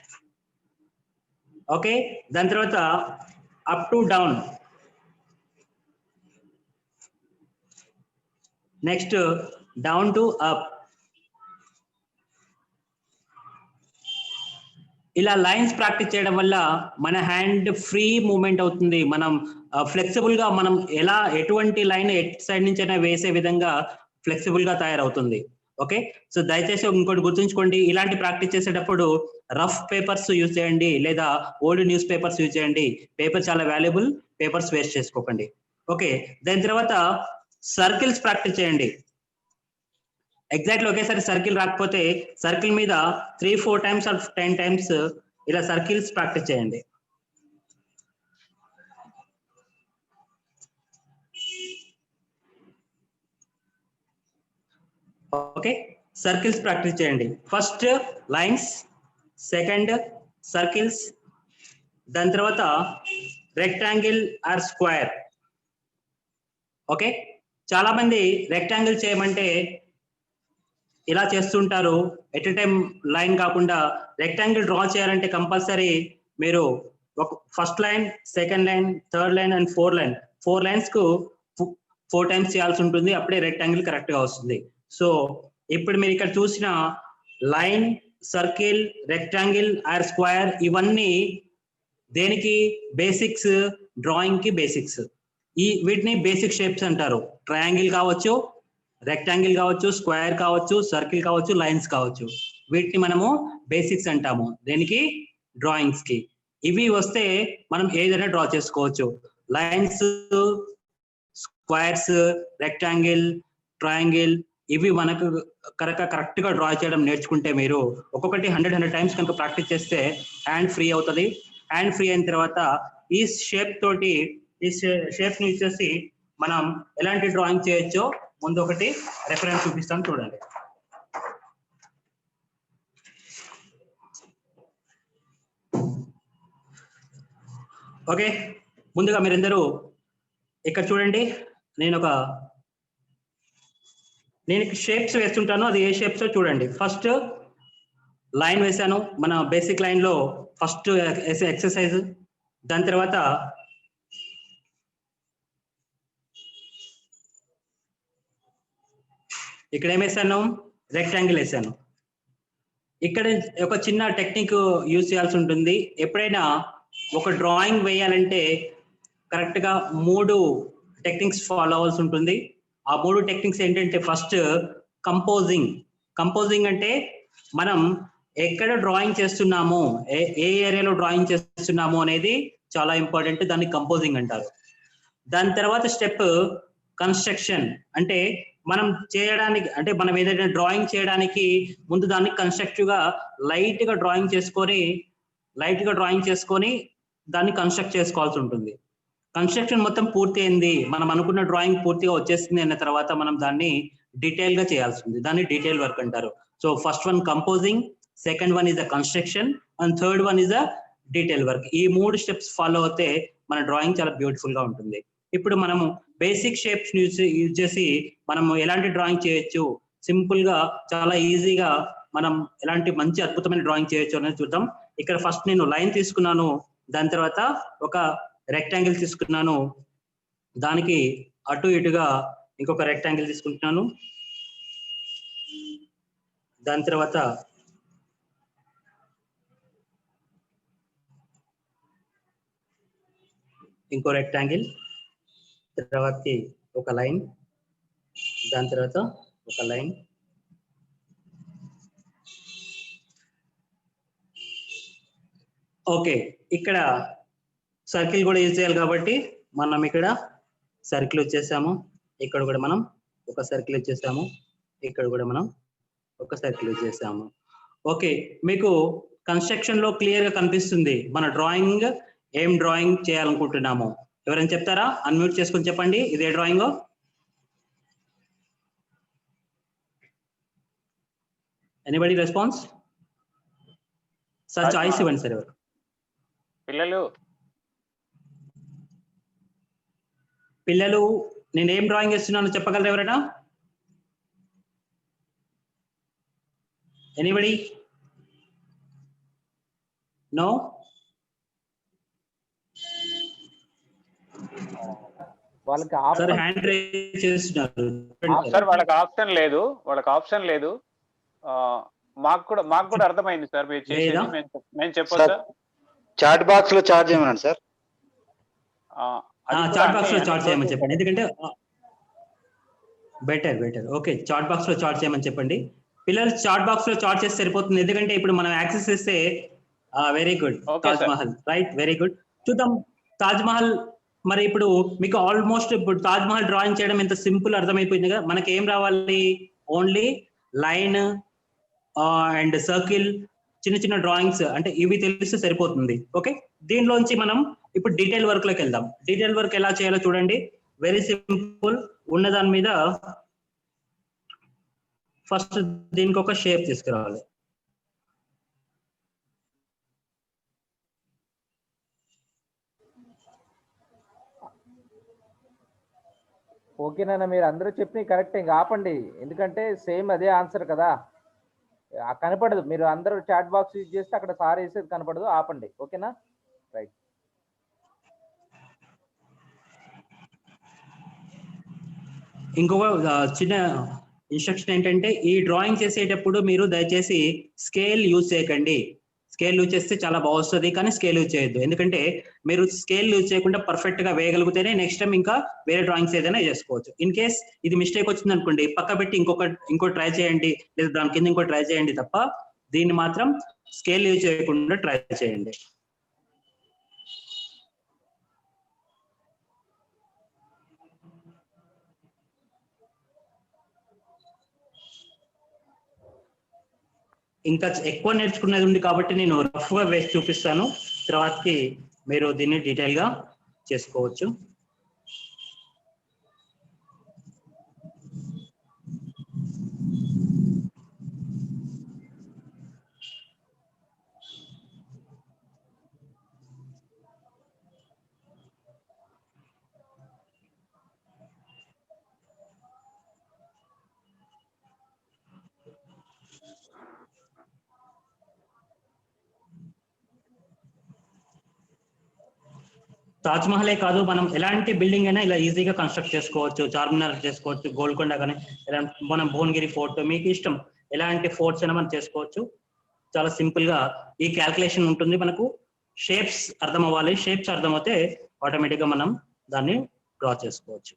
Okay, దాని తర్వాత up to down, next down to up. ఇలా లైన్స్ ప్రాక్టీస్ చేయడం వల్ల మన హ్యాండ్ ఫ్రీ మూవ్మెంట్ అవుతుంది. మనం ఫ్లెక్సిబుల్ గా మనం ఎలా ఎటువంటి లైన్ ఎట్ సైడ్ నుంచి అయినా వేసే విధంగా ఫ్లెక్సిబుల్ గా తయారవుతుంది. ఓకే, సో దయచేసి ఇంకోటి గుర్తుంచుకోండి, ఇలాంటి ప్రాక్టీస్ చేసేటప్పుడు రఫ్ పేపర్స్ యూజ్ చేయండి లేదా ఓల్డ్ న్యూస్ పేపర్స్ యూజ్ చేయండి. పేపర్ చాలా వాల్యుబుల్, పేపర్స్ వేస్ట్ చేసుకోకండి. ఓకే, దాని తర్వాత సర్కిల్స్ ప్రాక్టీస్ చేయండి. ఎగ్జాక్ట్లీ ఒకేసారి సర్కిల్ రాకపోతే సర్కిల్ మీద 3-4 టైమ్స్ ఆర్ 10 టైమ్స్ ఇలా సర్కిల్స్ ప్రాక్టీస్ చేయండి. ఓకే, సర్కిల్స్ ప్రాక్టీస్ చేయండి. ఫస్ట్ లైన్స్, సెకండ్ సర్కిల్స్, దాని తర్వాత రెక్టాంగిల్ ఆర్ స్క్వేర్. ఓకే, చాలా మంది రెక్టాంగిల్ చేయమంటే ఇలా చేస్తుంటారు, ఎట్ ఎ టైం లైన్ కాకుండా. రెక్టాంగిల్ డ్రా చేయాలంటే కంపల్సరీ మీరు ఒక first line, second line, third line and 4 lines కు 4 టైమ్స్ చేయాల్సి ఉంటుంది, అప్పుడే రెక్టాంగిల్ కరెక్ట్ గా వస్తుంది. సో ఇప్పుడు మీరు ఇక్కడ చూసిన line, circle, rectangle or square ఇవన్నీ దేనికి బేసిక్స్, డ్రాయింగ్ కి బేసిక్స్. వీటిని బేసిక్ షేప్స్ అంటారు. ట్రయాంగిల్ కావచ్చు, రెక్టాంగిల్ కావచ్చు, స్క్వేర్ కావచ్చు, సర్కిల్ కావచ్చు, లైన్స్ కావచ్చు, వీటిని మనము బేసిక్స్ అంటాము. దేనికి? డ్రాయింగ్స్ కి. ఇవి వస్తే మనం ఏదైనా డ్రా చేసుకోవచ్చు. లైన్స్, స్క్వేర్స్, రెక్టాంగిల్, ట్రయాంగిల్ ఇవి మనకు కరెక్ట్ గా డ్రా చేయడం నేర్చుకుంటే మీరు ఒక్కొక్కటి 100 టైమ్స్ కనుక ప్రాక్టీస్ చేస్తే హ్యాండ్ ఫ్రీ అవుతుంది. హ్యాండ్ ఫ్రీ అయిన తర్వాత ఈ షేప్ తోటి, ఈ షేప్ ని వచ్చేసి మనం ఎలాంటి డ్రాయింగ్ చేయొచ్చో ముందు ఒకటి రెఫరెన్స్ చూపిస్తాను, చూడండి. ఓకే, ముందుగా మీరందరూ ఇక్కడ చూడండి, నేను షేప్స్ వేస్తుంటాను, అది ఏ షేప్స్ చూడండి. ఫస్ట్ లైన్ వేసాను, మన బేసిక్ లైన్ లో ఫస్ట్ ఎక్సర్సైజ్. దాని తర్వాత ఇక్కడ ఏం వేసాను? రెక్టాంగిల్ వేసాను. ఇక్కడ ఒక చిన్న టెక్నిక్ యూజ్ చేయాల్సి ఉంటుంది. ఎప్పుడైనా ఒక డ్రాయింగ్ వేయాలంటే కరెక్ట్ గా 3 టెక్నిక్స్ ఫాలో అవ్వాల్సి ఉంటుంది. ఆ 3 టెక్నిక్స్ ఏంటంటే, ఫస్ట్ కంపోజింగ్ అంటే మనం ఎక్కడ డ్రాయింగ్ చేస్తున్నామో, ఏ ఏరియాలో డ్రాయింగ్ చేస్తున్నామో అనేది చాలా ఇంపార్టెంట్, దాన్ని కంపోజింగ్ అంటారు. దాని తర్వాత స్టెప్ కన్స్ట్రక్షన్, అంటే మనం చేయడానికి, అంటే మనం ఏదైనా డ్రాయింగ్ చేయడానికి ముందు దాన్ని కన్స్ట్రక్టివ్ గా లైట్ గా డ్రాయింగ్ చేసుకొని దాన్ని కన్స్ట్రక్ట్ చేసుకోవాల్సి ఉంటుంది. కన్స్ట్రక్షన్ మొత్తం పూర్తి అయింది, మనం అనుకున్న డ్రాయింగ్ పూర్తిగా వచ్చేసింది అన్న తర్వాత మనం దాన్ని డీటెయిల్ గా చేయాల్సి ఉంది. దాన్ని డీటెయిల్ వర్క్ అంటారు. So first one composing, second one is the construction and third one is the detail work. ఈ 3 స్టెప్స్ ఫాలో అవుతే మన డ్రాయింగ్ చాలా బ్యూటిఫుల్ గా ఉంటుంది. ఇప్పుడు మనము బేసిక్ షేప్స్ యూజ్ చేసి మనము ఎలాంటి డ్రాయింగ్ చేయొచ్చు, సింపుల్ గా చాలా ఈజీగా మనం ఎలాంటి మంచి అద్భుతమైన డ్రాయింగ్ చేయొచ్చు అనేది చూద్దాం. ఇక్కడ ఫస్ట్ నేను లైన్ తీసుకున్నాను, దాని తర్వాత ఒక రెక్టాంగిల్ తీసుకున్నాను, దానికి అటు ఇటుగా ఇంకొక రెక్టాంగిల్ తీసుకుంటున్నాను, దాని తర్వాత ఇంకో రెక్టాంగిల్, తర్వాత ఒక లైన్, దాని తర్వాత ఒక లైన్, ఓకే, ఇక్కడ సర్కిల్ కూడా యూజ్ చేయాలి కాబట్టి మనం ఇక్కడ సర్కిల్ వచ్చేసాము. ఇక్కడ కూడా మనం ఒక సర్కిల్ వచ్చేసాము. ఇక్కడ కూడా మనం ఒక సర్కిల్ వచ్చేసాము. ఓకే, మీకు కన్స్ట్రక్షన్ లో క్లియర్ గా కనిపిస్తుంది మన డ్రాయింగ్ ఏం డ్రాయింగ్ చేయాలనుకుంటున్నాము. ఎవరైనా చెప్తారా? అన్మ్యూట్ చేసుకొని చెప్పండి, ఇదే drawing. Anybody response? Sir choice ఇవ్వండి సార్. ఎవరు పిల్లలు నేను ఏం డ్రాయింగ్ చేస్తున్నానో చెప్పగలరు ఎవరైనా? ఎనీబడి? నో? వాళ్ళకి సార్ హ్యాండ్ రైజ్ చేస్తున్నారు సార్. వాళ్ళకి ఆప్షన్ లేదు. మాకు కూడా అర్థమైంది సార్ మీరు చేసేది. మేము చెప్పొచ్చా? చాట్ బాక్స్ లో చార్జ్ చేయమనండి సార్. చాట్ బాక్స్ లో చాట్ చేయమని చెప్పండి, ఎందుకంటే బెటర్. ఓకే, చాట్ బాక్స్ లో చాట్ చేయమని చెప్పండి. పిల్లలు చాట్ బాక్స్ లో చాట్ చేస్తే సరిపోతుంది, ఎందుకంటే ఇప్పుడు మనం యాక్సెస్ చేస్తే. Very good, Taj Mahal, right, very good. చూద్దాం తాజ్ మహల్. మరి ఇప్పుడు మీకు ఆల్మోస్ట్ ఇప్పుడు తాజ్ మహల్ డ్రాయింగ్ చేయడం ఎంత సింపుల్ అర్థమైపోయింది కదా. మనకి ఏం రావాలి? ఓన్లీ లైన్ అండ్ సర్కిల్, చిన్న చిన్న డ్రాయింగ్స్, అంటే ఇవి తెలిస్తే సరిపోతుంది. ఓకే, దీనిలోంచి మనం ఇప్పుడు డీటెయిల్ వర్క్ లోకి వెళ్దాం. డీటెయిల్ వర్క్ ఎలా చేయాలో చూడండి, వెరీ సింపుల్. ఉన్న దాని మీద ఫస్ట్ దీనికి ఒక షేప్ తీసుకురావాలి. ఓకేనా? మీరు అందరూ చెప్పి కరెక్ట్, ఇంకా ఆపండి, ఎందుకంటే సేమ్ అదే ఆన్సర్ కదా. కనపడదు, మీరు అందరూ చాట్ బాక్స్ యూజ్ చేస్తే అక్కడ సార్ వేసేది కనపడదు, ఆపండి. ఓకేనా? రైట్. ఇంకొక చిన్న ఇన్స్ట్రక్షన్ ఏంటంటే, ఈ డ్రాయింగ్ చేసేటప్పుడు మీరు దయచేసి స్కేల్ యూజ్ చేయకండి. స్కేల్ యూజ్ చేస్తే చాలా బాగా వస్తుంది, కానీ స్కేల్ యూజ్ చేయొద్దు. ఎందుకంటే మీరు స్కేల్ యూజ్ చేయకుండా పర్ఫెక్ట్ గా వేయగలిగితేనే నెక్స్ట్ టైం ఇంకా వేరే డ్రాయింగ్స్ ఏదైనా చేసుకోవచ్చు. ఇన్ కేస్ ఇది మిస్టేక్ వచ్చింది అనుకోండి, పక్క పెట్టి ఇంకో ట్రై చేయండి, లేదా దాని కింద ఇంకో ట్రై చేయండి తప్ప దీన్ని మాత్రం స్కేల్ యూజ్ చేయకుండా ట్రై చేయండి. ఇంకా ఎక్కువ నేర్చుకునేది ఉంది కాబట్టి నేను రఫ్ గా వేసి చూపిస్తాను, తర్వాతకి మీరు దీన్ని డీటెయిల్ గా చేసుకోవచ్చు. తాజ్ మహలే కాదు, మనం ఎలాంటి బిల్డింగ్ అయినా ఇలా ఈజీగా కన్స్ట్రక్ట్ చేసుకోవచ్చు. చార్మినార్ చేసుకోవచ్చు, గోల్కొండ కానీ, మనం భువనగిరి ఫోర్ట్, మీకు ఇష్టం ఎలాంటి ఫోర్ట్స్ అయినా మనం చేసుకోవచ్చు. చాలా సింపుల్ గా ఈ క్యాల్కులేషన్ ఉంటుంది. మనకు షేప్స్ అర్థం అవ్వాలి, షేప్స్ అర్థమవుతే ఆటోమేటిక్ గా మనం దాన్ని డ్రా చేసుకోవచ్చు.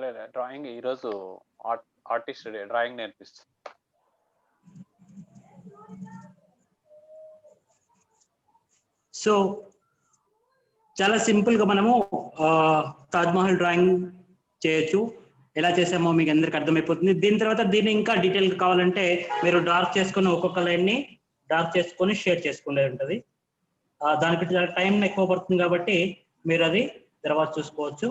లేదా డ్రాయింగ్ ఈరోజు ఆర్టిస్ట్ డే, డ్రాయింగ్ నేర్పిస్తుంది. సో చాలా సింపుల్ గా మనము తాజ్ మహల్ డ్రాయింగ్ చేయొచ్చు. ఎలా చేసామో మీకు అందరికి అర్థమైపోతుంది. దీని తర్వాత దీన్ని ఇంకా డీటెయిల్ కావాలంటే మీరు డార్క్ చేసుకుని ఒక్కొక్క లైన్ ని డార్క్ చేసుకొని షేర్ చేసుకునే ఉంటుంది. దానికి టైం ఎక్కువ పడుతుంది కాబట్టి మీరు అది తర్వాత చూసుకోవచ్చు.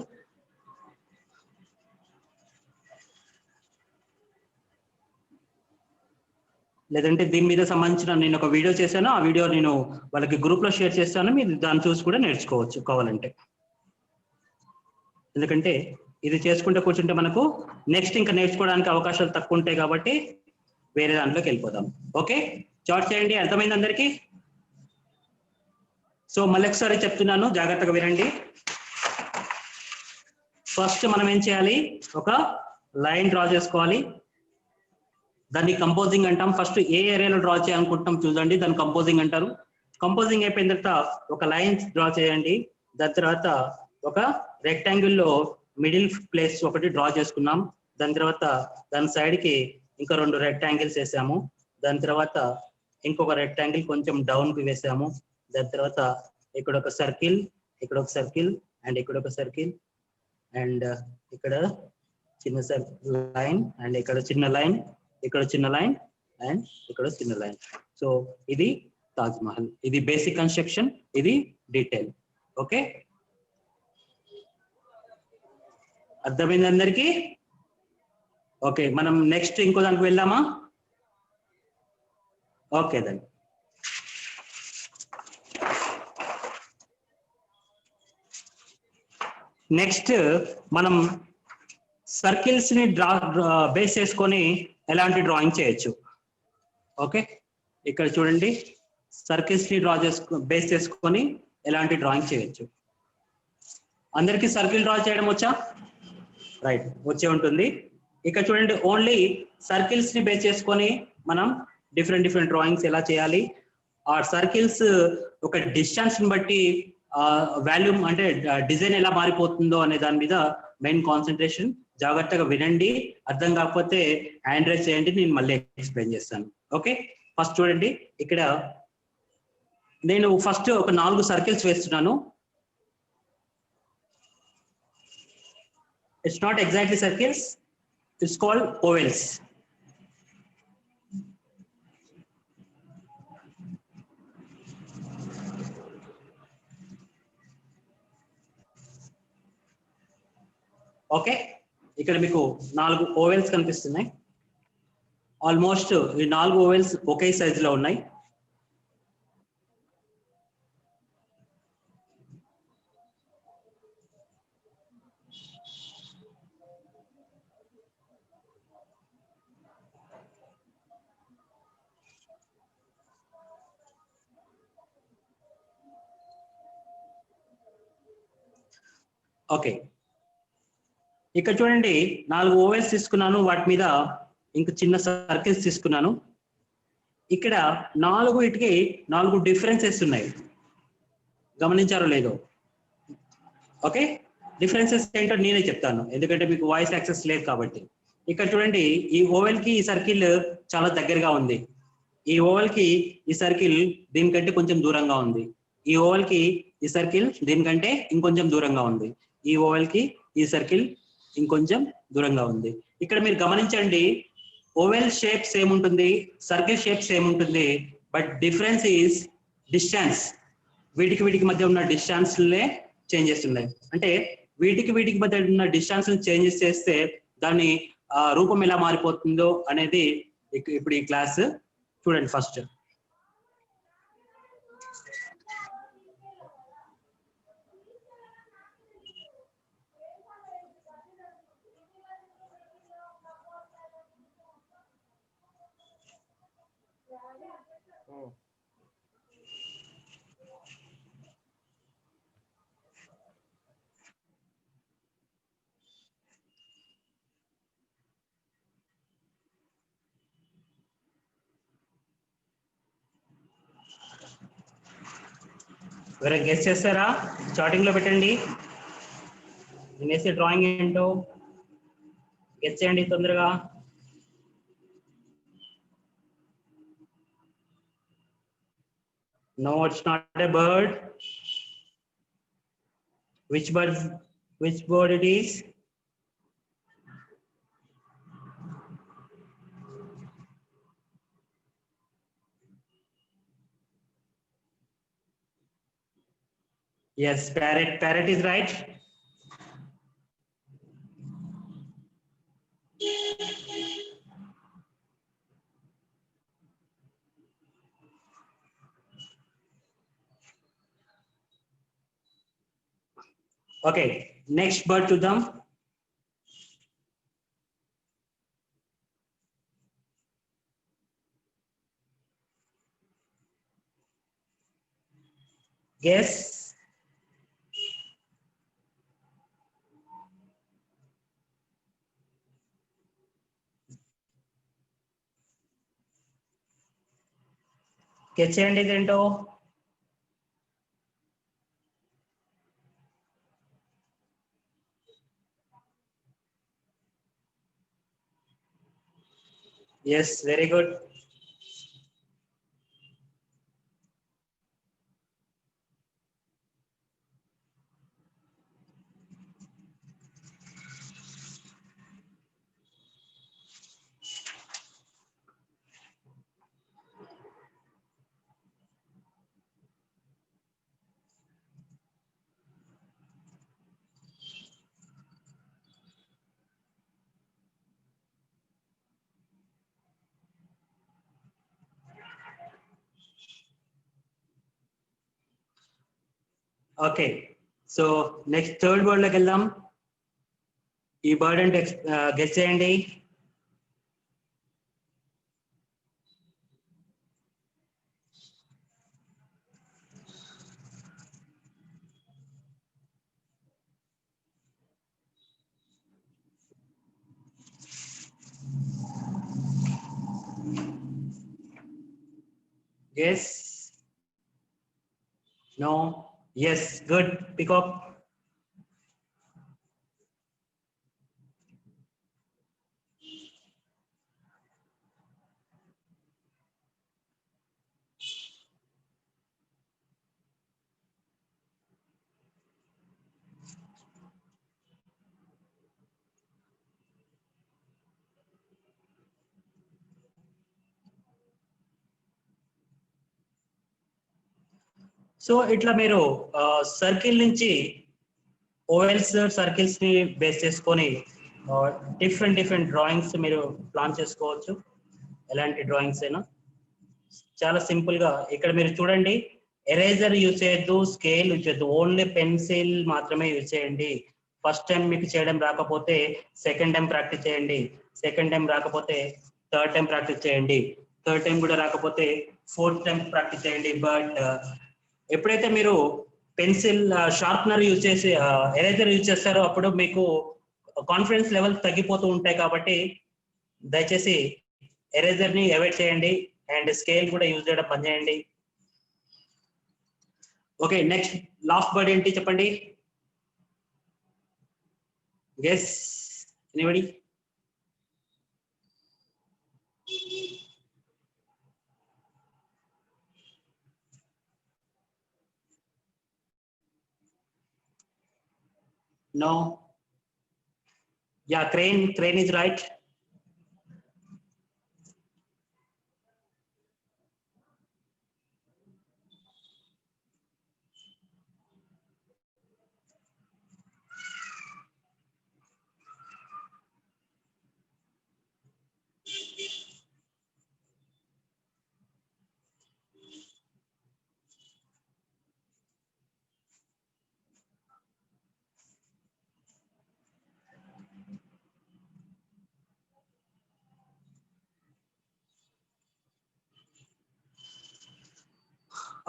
లేదంటే దీని మీద సంబంధించిన నేను ఒక వీడియో చేశాను, ఆ వీడియో నేను వాళ్ళకి గ్రూప్ లో షేర్ చేస్తాను, మీరు దాన్ని చూసి కూడా నేర్చుకోవచ్చు కావాలంటే. ఎందుకంటే ఇది చేసుకుంటే కూర్చుంటే మనకు నెక్స్ట్ ఇంకా నేర్చుకోవడానికి అవకాశాలు తక్కువ ఉంటాయి కాబట్టి వేరే దాంట్లోకి వెళ్ళిపోదాం. ఓకే, చార్ట్ చేయండి. అర్థమైంది అందరికీ? సో మళ్ళీ ఒకసారి చెప్తున్నాను, జాగ్రత్తగా వినండి. ఫస్ట్ మనం ఏం చేయాలి, ఒక లైన్ డ్రా చేసుకోవాలి. దాన్ని కంపోజింగ్ అంటాం. ఫస్ట్ ఏ ఏరియాలో డ్రా చేయాలనుకుంటున్నాం చూడండి, దాన్ని కంపోజింగ్ అంటారు. కంపోజింగ్ అయిపోయిన తర్వాత ఒక లైన్ డ్రా చేయండి. దాని తర్వాత ఒక రెక్టాంగిల్ లో మిడిల్ ప్లేస్ ఒకటి డ్రా చేసుకున్నాం. దాని తర్వాత దాని సైడ్ కి ఇంకా 2 రెక్టాంగిల్స్ వేసాము. దాని తర్వాత ఇంకొక రెక్టాంగిల్ కొంచెం డౌన్ కి వేసాము. దాని తర్వాత ఇక్కడ ఒక సర్కిల్, ఇక్కడ ఒక సర్కిల్, అండ్ ఇక్కడ ఒక సర్కిల్, అండ్ ఇక్కడ చిన్న లైన్, అండ్ ఇక్కడ చిన్న లైన్, ఇక్కడ చిన్న లైన్, అండ్ ఇక్కడ చిన్న లైన్. సో ఇది తాజ్ మహల్. ఇది బేసిక్ కన్స్ట్రక్షన్, ఇది డీటెయిల్. ఓకే, అర్థమైంది అందరికీ? ఓకే, మనం నెక్స్ట్ ఇంకో దానికి వెళ్దామా? Okay then. నెక్స్ట్ మనం సర్కిల్స్ ని బేస్ చేసుకొని ఎలాంటి డ్రాయింగ్ చేయొచ్చు. ఓకే, ఇక్కడ చూడండి, సర్కిల్స్ ని బేస్ చేసుకొని ఎలాంటి డ్రాయింగ్ చేయొచ్చు. అందరికీ సర్కిల్ డ్రా చేయడం వచ్చా? రైట్, వచ్చే ఉంటుంది. ఇక్కడ చూడండి, ఓన్లీ సర్కిల్స్ ని బేస్ చేసుకొని మనం డిఫరెంట్ డ్రాయింగ్స్ ఎలా చేయాలి. ఆ సర్కిల్స్ ఒక డిస్టెన్స్ ని బట్టి వాల్యూమ్ అంటే డిజైన్ ఎలా మారిపోతుందో అనే దాని మీద మెయిన్ కాన్సన్ట్రేషన్. జాగ్రత్తగా వినండి, అర్థం కాకపోతే హ్యాండ్ రైజ్ చేయండి, నేను మళ్ళీ ఎక్స్ప్లెయిన్ చేస్తాను. ఓకే, ఫస్ట్ చూడండి, ఇక్కడ నేను ఫస్ట్ ఒక 4 సర్కిల్స్ వేస్తున్నాను. It's not exactly circles, it's called ovals. Okay, ఇక్కడ మీకు 4 ఓవెల్స్ కనిపిస్తున్నాయి. ఆల్మోస్ట్ ఈ 4 ఓవెల్స్ ఒకే సైజ్ లో ఉన్నాయి. ఓకే, ఇక్కడ చూడండి, 4 ఓవెల్స్ తీసుకున్నాను, వాటి మీద ఇంక చిన్న సర్కిల్స్ తీసుకున్నాను. ఇక్కడ 4 డిఫరెన్సెస్ ఉన్నాయి, గమనించారో లేదో? ఓకే, డిఫరెన్సెస్ ఏంటో నేనే చెప్తాను, ఎందుకంటే మీకు వాయిస్ యాక్సెస్ లేదు కాబట్టి. ఇక్కడ చూడండి, ఈ ఓవెల్ కి ఈ సర్కిల్ చాలా దగ్గరగా ఉంది. ఈ ఓవెల్ కి ఈ సర్కిల్ దీనికంటే కొంచెం దూరంగా ఉంది. ఈ ఓవెల్ కి ఈ సర్కిల్ దీనికంటే ఇంకొంచెం దూరంగా ఉంది. ఈ ఓవెల్ కి ఈ సర్కిల్ ఇంకొంచెం దూరంగా ఉంది. ఇక్కడ మీరు గమనించండి, ఓవెల్ షేప్ సేమ్ ఉంటుంది, సర్కిల్ షేప్ సేమ్ ఉంటుంది, బట్ డిఫరెన్స్ ఈస్ డిస్టెన్స్. వీటికి మధ్య ఉన్న డిస్టెన్స్లే చేంజెస్ ఉన్నాయి. అంటే వీటికి మధ్య ఉన్న డిస్టెన్స్ చేంజెస్ చేస్తే దాని రూపం ఎలా మారిపోతుందో అనేది ఇప్పుడు ఈ క్లాస్ చూడండి. ఫస్ట్ ఎవరైనా గెస్ చేస్తారా? చాటింగ్ లో పెట్టండి, నేను వేసే డ్రాయింగ్ ఏంటో గెస్ చేయండి తొందరగా. No, it's not a bird. Which bird it is? Yes, parrot is right. Okay, next bird to them. Guess. Guess చేయండి ఇదేంటో. Yes, very good. Okay, so next third word లోకి వెళ్దాం. ఈ బర్డ్ అంటే guess చేయండి. Yes. No. Yes. Good. Peacock. So ఇట్లా మీరు circle నుంచి ఓవెల్స్ సర్కిల్స్ ని బేస్ చేసుకొని డిఫరెంట్ డ్రాయింగ్స్ మీరు ప్లాన్ చేసుకోవచ్చు. ఎలాంటి డ్రాయింగ్స్ అయినా చాలా సింపుల్ గా ఇక్కడ మీరు చూడండి, ఎరేజర్ యూజ్ చేయొద్దు, స్కేల్ యూజ్ చేయొద్దు, ఓన్లీ పెన్సిల్ మాత్రమే యూజ్ చేయండి. ఫస్ట్ టైం మీకు చేయడం రాకపోతే సెకండ్ టైం ప్రాక్టీస్ చేయండి, సెకండ్ టైం రాకపోతే థర్డ్ టైం ప్రాక్టీస్ చేయండి, థర్డ్ టైం కూడా రాకపోతే ఫోర్త్ టైం ప్రాక్టీస్ చేయండి. బట్ ఎప్పుడైతే మీరు పెన్సిల్ షార్ప్నర్ యూజ్ చేసి ఎరేజర్ యూజ్ చేస్తారో అప్పుడు మీకు కాన్ఫిడెన్స్ లెవెల్స్ తగ్గిపోతూ ఉంటాయి. కాబట్టి దయచేసి ఎరేజర్ ని అవాయిడ్ చేయండి అండ్ స్కేల్ కూడా యూజ్ చేయడం పని చేయండి. ఓకే, నెక్స్ట్ లాస్ట్ బర్డ్ ఏంటి చెప్పండి. Guess anybody? No. Yeah, crane is right.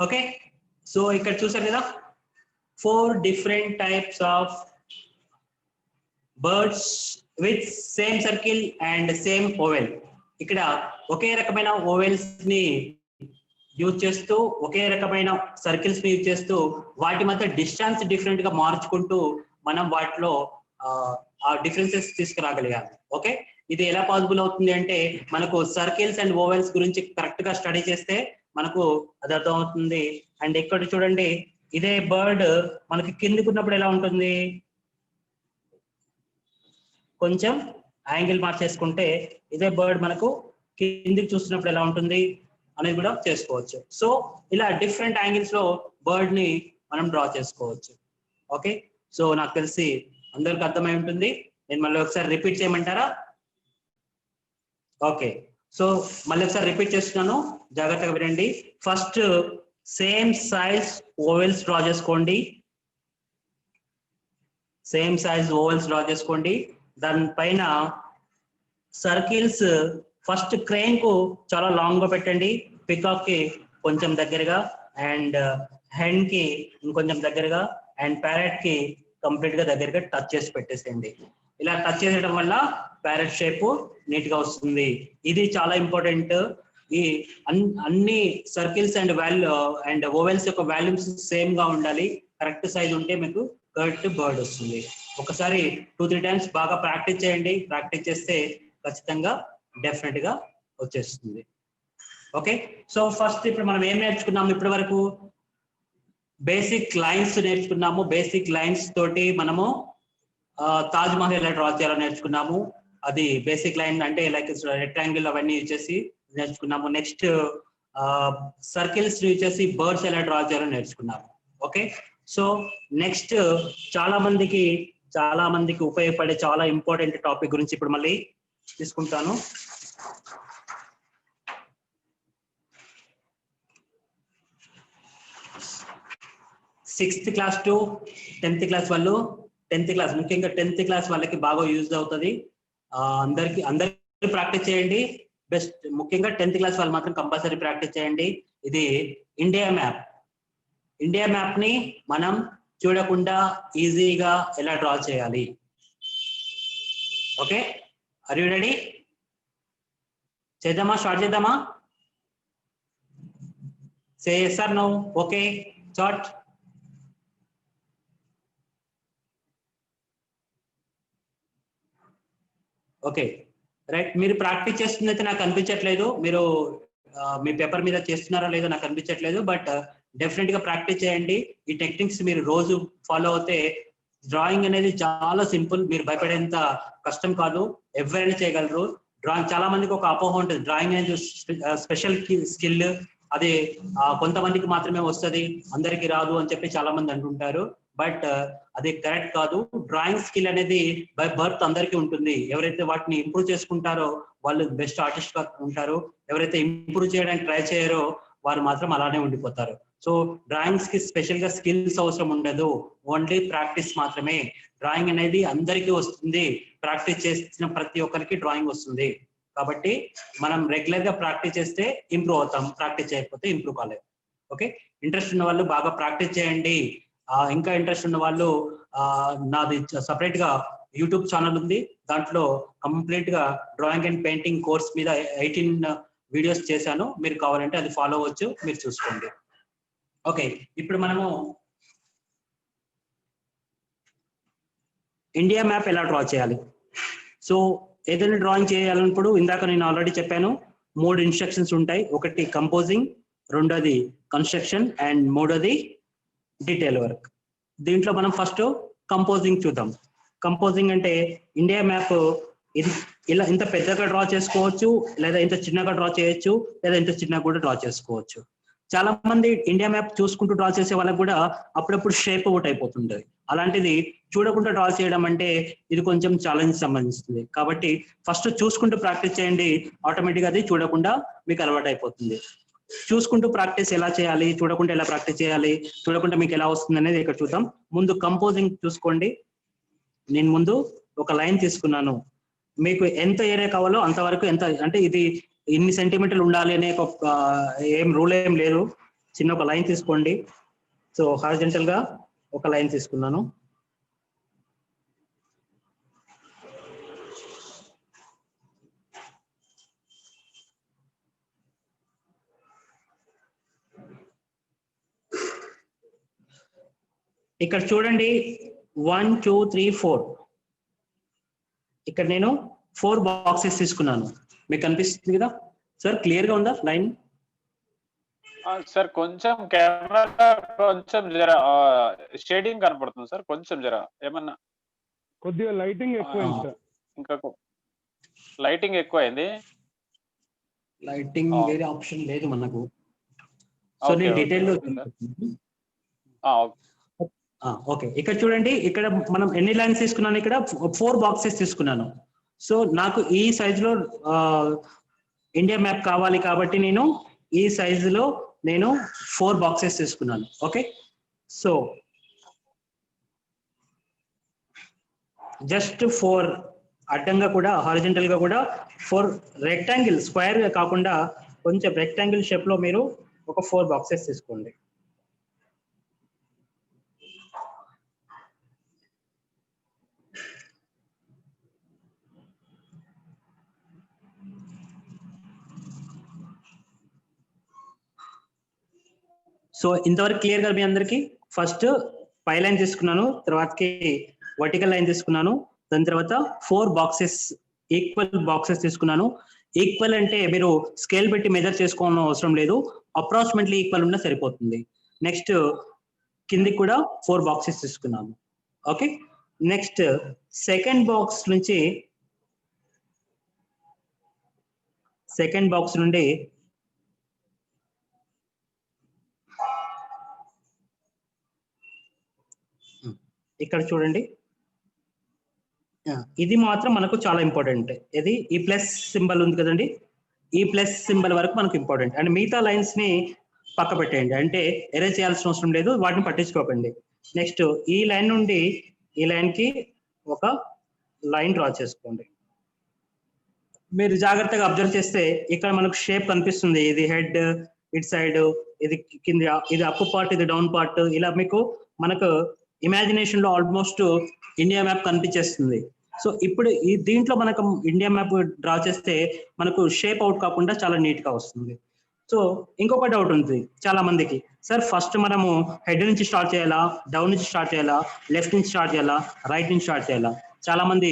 Okay, so ఇక్కడ చూసారు కదా 4 different types of birds with same circle and same oval. ఇక్కడ ఒకే రకమైన ఓవెల్స్ ని యూజ్ చేస్తూ ఒకే రకమైన సర్కిల్స్ ని యూజ్ చేస్తూ వాటి మధ్య డిస్టెన్స్ డిఫరెంట్ గా మార్చుకుంటూ మనం వాటిలో ఆ డిఫరెన్సెస్ తీసుకురాగలిగాం. ఓకే, ఇది ఎలా పాసిబుల్ అవుతుంది అంటే మనకు సర్కిల్స్ అండ్ ఓవెల్స్ గురించి కరెక్ట్ గా స్టడీ చేస్తే మనకు అది అర్థం అవుతుంది. అండ్ ఇక్కడ చూడండి, ఇదే బర్డ్ మనకి కిందికి ఉన్నప్పుడు ఎలా ఉంటుంది, కొంచెం యాంగిల్ మార్చేసుకుంటే ఇదే బర్డ్ మనకు కిందికి చూస్తున్నప్పుడు ఎలా ఉంటుంది అనేది కూడా చేసుకోవచ్చు. సో ఇలా డిఫరెంట్ యాంగిల్స్ లో బర్డ్ ని మనం డ్రా చేసుకోవచ్చు. ఓకే, సో నాకు తెలిసి అందరికి అర్థమై ఉంటుంది. నేను మళ్ళీ ఒకసారి రిపీట్ చేయమంటారా? ఓకే, సో మళ్ళీ ఒకసారి రిపీట్ చేస్తున్నాను, జాగ్రత్తగా వినండి. First same size vowels draw చేసుకోండి. సేమ్ సైజ్ ఓవెల్స్ డ్రా చేసుకోండి. దానిపైన సర్కిల్స్ ఫస్ట్ క్రేన్ కు చాలా లాంగ్ గా పెట్టండి, పికాక్ కి కొంచెం దగ్గరగా, అండ్ హెన్ కి ఇంకొంచెం దగ్గరగా, అండ్ ప్యారెట్ కి కంప్లీట్ గా దగ్గరగా టచ్ చేసి పెట్టేసేయండి. ఇలా టచ్ చేసేయడం వల్ల ప్యారెట్ షేప్ నీట్ గా వస్తుంది. ఇది చాలా ఇంపార్టెంట్. ఈ అన్ని సర్కిల్స్ అండ్ ఓవెల్స్ యొక్క వాల్యూమ్స్ సేమ్ గా ఉండాలి. కరెక్ట్ సైజ్ ఉంటే మీకు కరెక్ట్ బర్డ్ వస్తుంది. ఒకసారి 2-3 టైమ్స్ బాగా ప్రాక్టీస్ చేయండి. ప్రాక్టీస్ చేస్తే ఖచ్చితంగా డెఫినెట్ గా వచ్చేస్తుంది. ఓకే, సో ఫస్ట్ ఇప్పుడు మనం ఏం నేర్చుకున్నాము? ఇప్పటి వరకు బేసిక్ లైన్స్ నేర్చుకున్నాము. బేసిక్ లైన్స్ తోటి మనము తాజ్ మహల్ ఎలా డ్రా చేయాలో నేర్చుకున్నాము. అది బేసిక్ లైన్ అంటే లైక్ రెక్టాంగిల్ అవన్నీ యూజ్ చేసి నేర్చుకున్నాము. నెక్స్ట్ సర్కిల్స్ యూజ్ చేసి బర్డ్స్ ఎలా డ్రా చేయాలో నేర్చుకున్నాము. ఓకే, సో నెక్స్ట్ చాలా మందికి ఉపయోగపడే చాలా ఇంపార్టెంట్ టాపిక్ గురించి ఇప్పుడు మళ్ళీ తీసుకుంటాను. Sixth class to 10th class వాళ్ళు, 10th క్లాస్ ముఖ్యంగా 10th క్లాస్ వాళ్ళకి బాగా యూజ్ అవుతుంది. అందరికి ప్రాక్టీస్ చేయండి. బెస్ట్ ముఖ్యంగా 10th క్లాస్ వాళ్ళు మాత్రం కంపల్సరీ ప్రాక్టీస్ చేయండి. ఇది ఇండియా మ్యాప్ ని మనం చూడకుండా ఈజీగా ఎలా డ్రా చేయాలి. Okay, are you ready? చేద్దామా? స్టార్ట్ చేద్దామా? Say yes or no. Okay, start. Okay, right. మీరు ప్రాక్టీస్ చేస్తున్నైతే నాకు అనిపించట్లేదు. మీరు మీ పేపర్ మీద చేస్తున్నారో లేదో నాకు అనిపించట్లేదు. బట్ డెఫినెట్ గా ప్రాక్టీస్ చేయండి. ఈ టెక్నిక్స్ మీరు రోజు ఫాలో అవుతే డ్రాయింగ్ అనేది చాలా సింపుల్. మీరు భయపడేంత కష్టం కాదు, ఎవరైనా చేయగలరు. డ్రాయింగ్ చాలా మందికి ఒక అపోహ ఉంటుంది, డ్రాయింగ్ అనేది స్పెషల్ స్కిల్, అది కొంతమందికి మాత్రమే వస్తుంది, అందరికీ రాదు అని చెప్పి చాలా మంది అంటుంటారు. బట్ అది కరెక్ట్ కాదు. డ్రాయింగ్ స్కిల్ అనేది బై బర్త్ అందరికీ ఉంటుంది. ఎవరైతే వాటిని ఇంప్రూవ్ చేసుకుంటారో వాళ్ళు బెస్ట్ ఆర్టిస్ట్ గా ఉంటారు. ఎవరైతే ఇంప్రూవ్ చేయడానికి ట్రై చేయరో వారు మాత్రం అలానే ఉండిపోతారు. సో డ్రాయింగ్స్ కి స్పెషల్ గా స్కిల్స్ అవసరం ఉండదు, ఓన్లీ ప్రాక్టీస్ మాత్రమే. డ్రాయింగ్ అనేది అందరికీ వస్తుంది. ప్రాక్టీస్ చేసిన ప్రతి ఒక్కరికి డ్రాయింగ్ వస్తుంది. కాబట్టి మనం రెగ్యులర్ గా ప్రాక్టీస్ చేస్తే ఇంప్రూవ్ అవుతాం, ప్రాక్టీస్ చేయకపోతే ఇంప్రూవ్ కాలేదు. ఓకే, ఇంట్రెస్ట్ ఉన్న వాళ్ళు బాగా ప్రాక్టీస్ చేయండి. ఇంకా ఇంట్రెస్ట్ ఉన్న వాళ్ళు నాది సపరేట్ గా యూట్యూబ్ ఛానల్ ఉంది. దాంట్లో కంప్లీట్ గా డ్రాయింగ్ అండ్ పెయింటింగ్ కోర్స్ మీద 18 వీడియోస్ చేశాను. మీరు కావాలంటే అది ఫాలో అవ్వచ్చు, మీరు చూసుకోండి. ఓకే, ఇప్పుడు మనము ఇండియా మ్యాప్ ఎలా డ్రా చేయాలి. సో ఏదైనా డ్రాయింగ్ చేయాలన్నప్పుడు ఇందాక నేను ఆల్రెడీ చెప్పాను, 3 ఇన్స్ట్రక్షన్స్ ఉంటాయి. ఒకటి కంపోజింగ్, రెండోది కన్స్ట్రక్షన్, అండ్ మూడోది డీటెయిల్ వర్క్. దీంట్లో మనం ఫస్ట్ కంపోజింగ్ చూద్దాం. కంపోజింగ్ అంటే ఇండియా మ్యాప్ ఇది ఇలా ఇంత పెద్దగా డ్రా చేసుకోవచ్చు, లేదా ఇంత చిన్నగా డ్రా చేయొచ్చు, లేదా ఇంత చిన్నగా కూడా డ్రా చేసుకోవచ్చు. చాలా మంది ఇండియా మ్యాప్ చూసుకుంటూ డ్రా చేసే వాళ్ళకి కూడా అప్పుడప్పుడు షేప్ అవుట్ అయిపోతుంది. అలాంటిది చూడకుండా డ్రా చేయడం అంటే ఇది కొంచెం ఛాలెంజ్ సంబంధిస్తుంది. కాబట్టి ఫస్ట్ చూసుకుంటూ ప్రాక్టీస్ చేయండి, ఆటోమేటిక్గా అది చూడకుండా మీకు అలవాటు అయిపోతుంది. చూసుకుంటూ ప్రాక్టీస్ ఎలా చేయాలి, చూడకుండా ఎలా ప్రాక్టీస్ చేయాలి, చూడకుండా మీకు ఎలా వస్తుంది అనేది ఇక్కడ చూద్దాం. ముందు కంపోజింగ్ చూసుకోండి. నేను ముందు ఒక లైన్ తీసుకున్నాను. మీకు ఎంత ఏరియా కావాలో అంతవరకు, ఎంత అంటే ఇది ఇన్ని సెంటీమీటర్లు ఉండాలి అనే ఒక ఏం రూల్ ఏం లేదు. చిన్న ఒక లైన్ తీసుకోండి. సో హారిజంటల్ గా ఒక లైన్ తీసుకున్నాను. ఇక్కడ చూడండి 1 2 3 4. ఇక్కడ నేను 4 బాక్సెస్ తీసుకున్నాను. మీకు కనిపిస్తుంది కదా సార్, క్లియర్ గా ఉందా లైన్? సార్ కొంచెం కెమెరా కొంచెం జర షేడింగ్ కనపడుతుంది సార్, కొంచెం జర ఏమన్నా కొద్దిగా లైటింగ్ ఎక్కువైంది సార్. ఇంకా లైటింగ్ ఎక్కువైంది. లైటింగ్ వేరే ఆప్షన్ లేదు మనకు. సో నేను డీటెయిల్ లో ఓకే, ఇక్కడ చూడండి, ఇక్కడ మనం ఎన్ని లైన్స్ తీసుకున్నాను, ఇక్కడ 4 బాక్సెస్ తీసుకున్నాను. సో నాకు ఈ సైజులో ఇండియా మ్యాప్ కావాలి కాబట్టి నేను ఈ సైజులో నేను 4 బాక్సెస్ తీసుకున్నాను. ఓకే, సో జస్ట్ 4 అడ్డంగా కూడా హారిజంటల్ గా కూడా 4 రెక్టాంగిల్, స్క్వేర్ గా కాకుండా కొంచెం రెక్టాంగిల్ షేప్ లో మీరు ఒక 4 బాక్సెస్ తీసుకోండి. సో ఇంతవరకు క్లియర్ గా మీ అందరికి? ఫస్ట్ పై లైన్ తీసుకున్నాను, తర్వాతకి వర్టికల్ లైన్ తీసుకున్నాను, దాని తర్వాత 4 బాక్సెస్, ఈక్వల్ బాక్సెస్ తీసుకున్నాను. ఈక్వల్ అంటే మీరు స్కేల్ పెట్టి మెజర్ చేసుకోవాల్సిన అవసరం లేదు, అప్రాక్సిమేట్లీ ఈక్వల్ ఉన్నా సరిపోతుంది. నెక్స్ట్ కిందికి కూడా 4 బాక్సెస్ తీసుకున్నాను. ఓకే, నెక్స్ట్ సెకండ్ బాక్స్ నుంచి, సెకండ్ బాక్స్ నుండి ఇక్కడ చూడండి, ఇది మాత్రం మనకు చాలా ఇంపార్టెంట్. ఇది ఈ ప్లస్ సింబల్ ఉంది కదండి, ఈ ప్లస్ సింబల్ వరకు మనకు ఇంపార్టెంట్. అండ్ మిగతా లైన్స్ ని పక్క పెట్టేయండి, అంటే ఎరేజ్ చేయాల్సిన అవసరం లేదు, వాటిని పట్టించుకోకండి. నెక్స్ట్ ఈ లైన్ నుండి ఈ లైన్ కి ఒక లైన్ డ్రా చేసుకోండి. మీరు జాగ్రత్తగా అబ్జర్వ్ చేస్తే ఇక్కడ మనకు షేప్ కనిపిస్తుంది, ఇది హెడ్ ఇటు సైడ్, ఇది కింద, ఇది అప్ పార్ట్, ఇది డౌన్ పార్ట్, ఇలా మీకు మనకు ఇమాజినేషన్ లో ఆల్మోస్ట్ ఇండియా మ్యాప్ కనిపించేస్తుంది. సో ఇప్పుడు ఈ దీంట్లో మనకు ఇండియా మ్యాప్ డ్రా చేస్తే మనకు షేప్ అవుట్ కాకుండా చాలా నీట్ గా వస్తుంది. సో ఇంకొక డౌట్ ఉంది చాలా మందికి, సార్ ఫస్ట్ మనము హెడ్ నుంచి స్టార్ట్ చేయాలా, డౌన్ నుంచి స్టార్ట్ చేయాలా, లెఫ్ట్ నుంచి స్టార్ట్ చేయాలా, రైట్ నుంచి స్టార్ట్ చేయాలా? చాలా మంది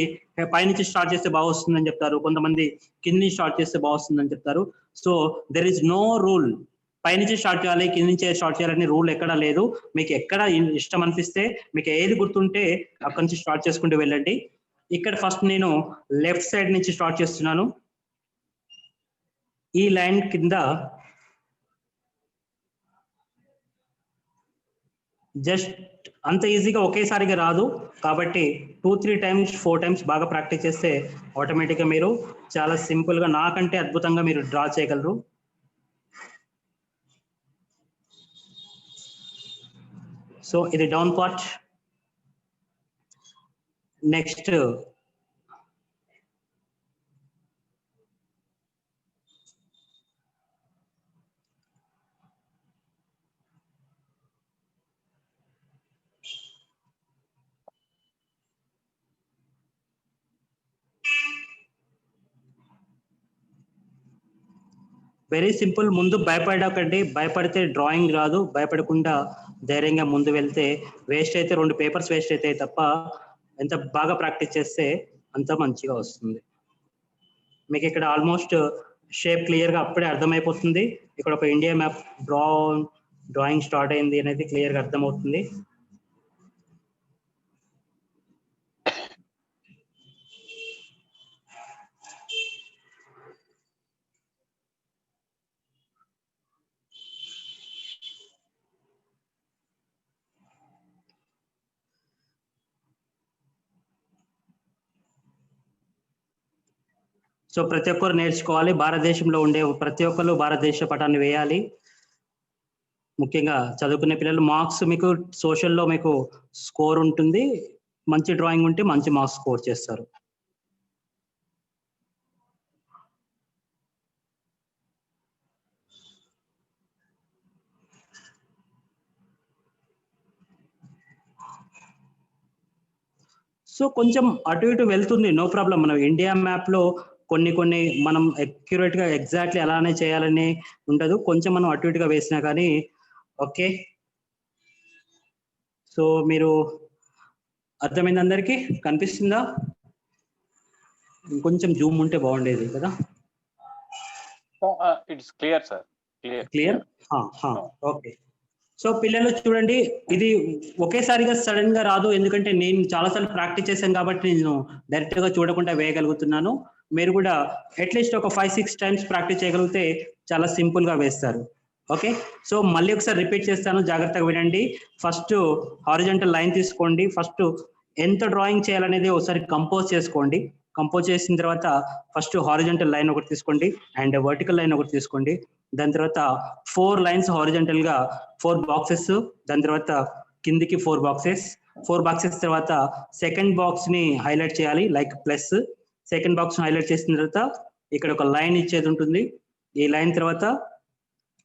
పై నుంచి స్టార్ట్ చేస్తే బాగా వస్తుందని చెప్తారు, కొంతమంది కింద నుంచి స్టార్ట్ చేస్తే బాగా వస్తుందని చెప్తారు. So there is no rule, పైనుంచి స్టార్ట్ చేయాలి కింద నుంచే స్టార్ట్ చేయాలని రూల్ ఎక్కడా లేదు. మీకు ఎక్కడ ఇష్టం అనిపిస్తే, మీకు ఏది గుర్తుంటే అక్కడి నుంచి స్టార్ట్ చేసుకుంటూ వెళ్ళండి. ఇక్కడ ఫస్ట్ నేను లెఫ్ట్ సైడ్ నుంచి స్టార్ట్ చేస్తున్నాను. ఈ లైన్ కింద జస్ట్ అంత ఈజీగా ఒకేసారిగా రాదు, కాబట్టి 2-3 టైమ్స్ 4 టైమ్స్ బాగా ప్రాక్టీస్ చేస్తే ఆటోమేటిక్గా మీరు చాలా సింపుల్ గా, నాకంటే అద్భుతంగా మీరు డ్రా చేయగలరు. సో ఇది down part. Next very simple. ముందు భయపడకండి, భయపడితే డ్రాయింగ్ రాదు. భయపడకుండా ధైర్యంగా ముందు వెళ్తే, వేస్ట్ అయితే 2 పేపర్స్ వేస్ట్ అవుతాయి తప్ప, ఎంత బాగా ప్రాక్టీస్ చేస్తే అంత మంచిగా వస్తుంది. మీకు ఇక్కడ ఆల్మోస్ట్ షేప్ క్లియర్ గా అప్పుడే అర్థమైపోతుంది. ఇక్కడ ఒక ఇండియా మ్యాప్ డ్రాయింగ్ స్టార్ట్ అయింది అనేది క్లియర్ గా అర్థమవుతుంది. సో ప్రతి ఒక్కరు నేర్చుకోవాలి, భారతదేశంలో ఉండే ప్రతి ఒక్కరు భారతదేశ పటాన్ని వేయాలి. ముఖ్యంగా చదువుకునే పిల్లలు. మార్క్స్ మీకు సోషల్లో మీకు స్కోర్ ఉంటుంది, మంచి డ్రాయింగ్ ఉంటే మంచి మార్క్స్ స్కోర్ చేస్తారు. సో కొంచెం అటు ఇటు వెళ్తుంది, నో ప్రాబ్లం. మనం ఇండియా మ్యాప్ లో కొన్ని మనం అక్యురేట్ గా ఎగ్జాక్ట్లీ అలానే చేయాలని ఉండదు, కొంచెం మనం అటు ఇటుగా వేసినా కానీ ఓకే. సో మీరు అర్థమైంది అందరికీ? కనిపిస్తుందా? ఇంకొంచెం జూమ్ ఉంటే బాగుండేది కదా. It's clear sir, clear. Okay. So పిల్లలు చూడండి, ఇది ఒకేసారిగా సడన్ గా రాదు, ఎందుకంటే నేను చాలాసార్లు ప్రాక్టీస్ చేశాను కాబట్టి నేను డైరెక్ట్ గా చూడకుండా వేయగలుగుతున్నాను. మీరు కూడా అట్లీస్ట్ ఒక 5-6 టైమ్స్ ప్రాక్టీస్ చేయగలిగితే చాలా సింపుల్ గా వేస్తారు. ఓకే, సో మళ్ళీ ఒకసారి రిపీట్ చేస్తాను, జాగ్రత్తగా వినండి. ఫస్ట్ హారిజంటల్ లైన్ తీసుకోండి. ఫస్ట్ ఎంత డ్రాయింగ్ చేయాలనేది ఒకసారి కంపోజ్ చేసుకోండి. కంపోజ్ చేసిన తర్వాత ఫస్ట్ హారిజంటల్ లైన్ ఒకటి తీసుకోండి అండ్ వర్టికల్ లైన్ ఒకటి తీసుకోండి. దాని తర్వాత 4 లైన్స్ హారిజంటల్ గా 4 బాక్సెస్, దాని తర్వాత కిందికి 4 బాక్సెస్. 4 బాక్సెస్ తర్వాత సెకండ్ బాక్స్ ని హైలైట్ చేయాలి, like plus. Second box highlight చేసిన తర్వాత ఇక్కడ ఒక లైన్ ఇచ్చేది ఉంటుంది. ఈ లైన్ తర్వాత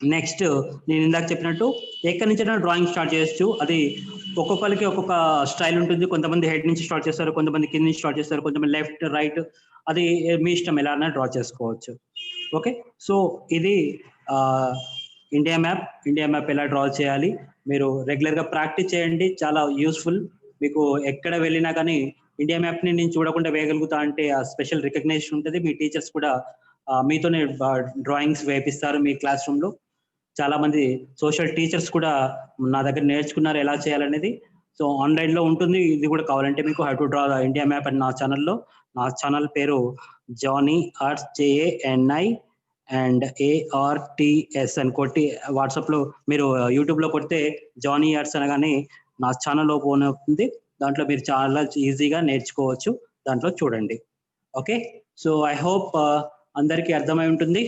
నెక్స్ట్ నేను ఇందాక చెప్పినట్టు ఎక్కడి నుంచి డ్రాయింగ్ స్టార్ట్ చేయొచ్చు. అది ఒక్కొక్కరికి ఒక్కొక్క స్టైల్ ఉంటుంది. కొంతమంది హెడ్ నుంచి స్టార్ట్ చేస్తారు, కొంతమంది కింద నుంచి స్టార్ట్ చేస్తారు, కొంతమంది లెఫ్ట్ రైట్, అది మీ ఇష్టం, ఎలా డ్రా చేసుకోవచ్చు. ఓకే, సో ఇది ఇండియా మ్యాప్ ఎలా డ్రా చేయాలి మీరు రెగ్యులర్ గా ప్రాక్టీస్ చేయండి, చాలా యూస్ఫుల్. మీకు ఎక్కడ వెళ్ళినా కానీ ఇండియా మ్యాప్ ని నేను చూడకుండా వేయగలుగుతా అంటే ఆ స్పెషల్ రికగ్నేషన్ ఉంటుంది. మీ టీచర్స్ కూడా మీతోనే డ్రాయింగ్స్ వేపిస్తారు మీ క్లాస్ రూమ్ లో. చాలా మంది సోషల్ టీచర్స్ కూడా నా దగ్గర నేర్చుకున్నారు ఎలా చేయాలనేది. సో ఆన్లైన్ లో ఉంటుంది, ఇది కూడా కావాలంటే మీకు how to draw India map అని నా ఛానల్లో. నా ఛానల్ పేరు Jani arts, JANI and ARTS అని కొట్టి వాట్సాప్ లో మీరు యూట్యూబ్ లో కొడితే జానీ ఆర్ట్స్ అనగానే నా ఛానల్ ఓపెన్ అవుతుంది. దాంట్లో మీరు చాలా ఈజీగా నేర్చుకోవచ్చు, దాంట్లో చూడండి. ఓకే, సో ఐ హోప్ అందరికీ అర్థమై ఉంటుంది.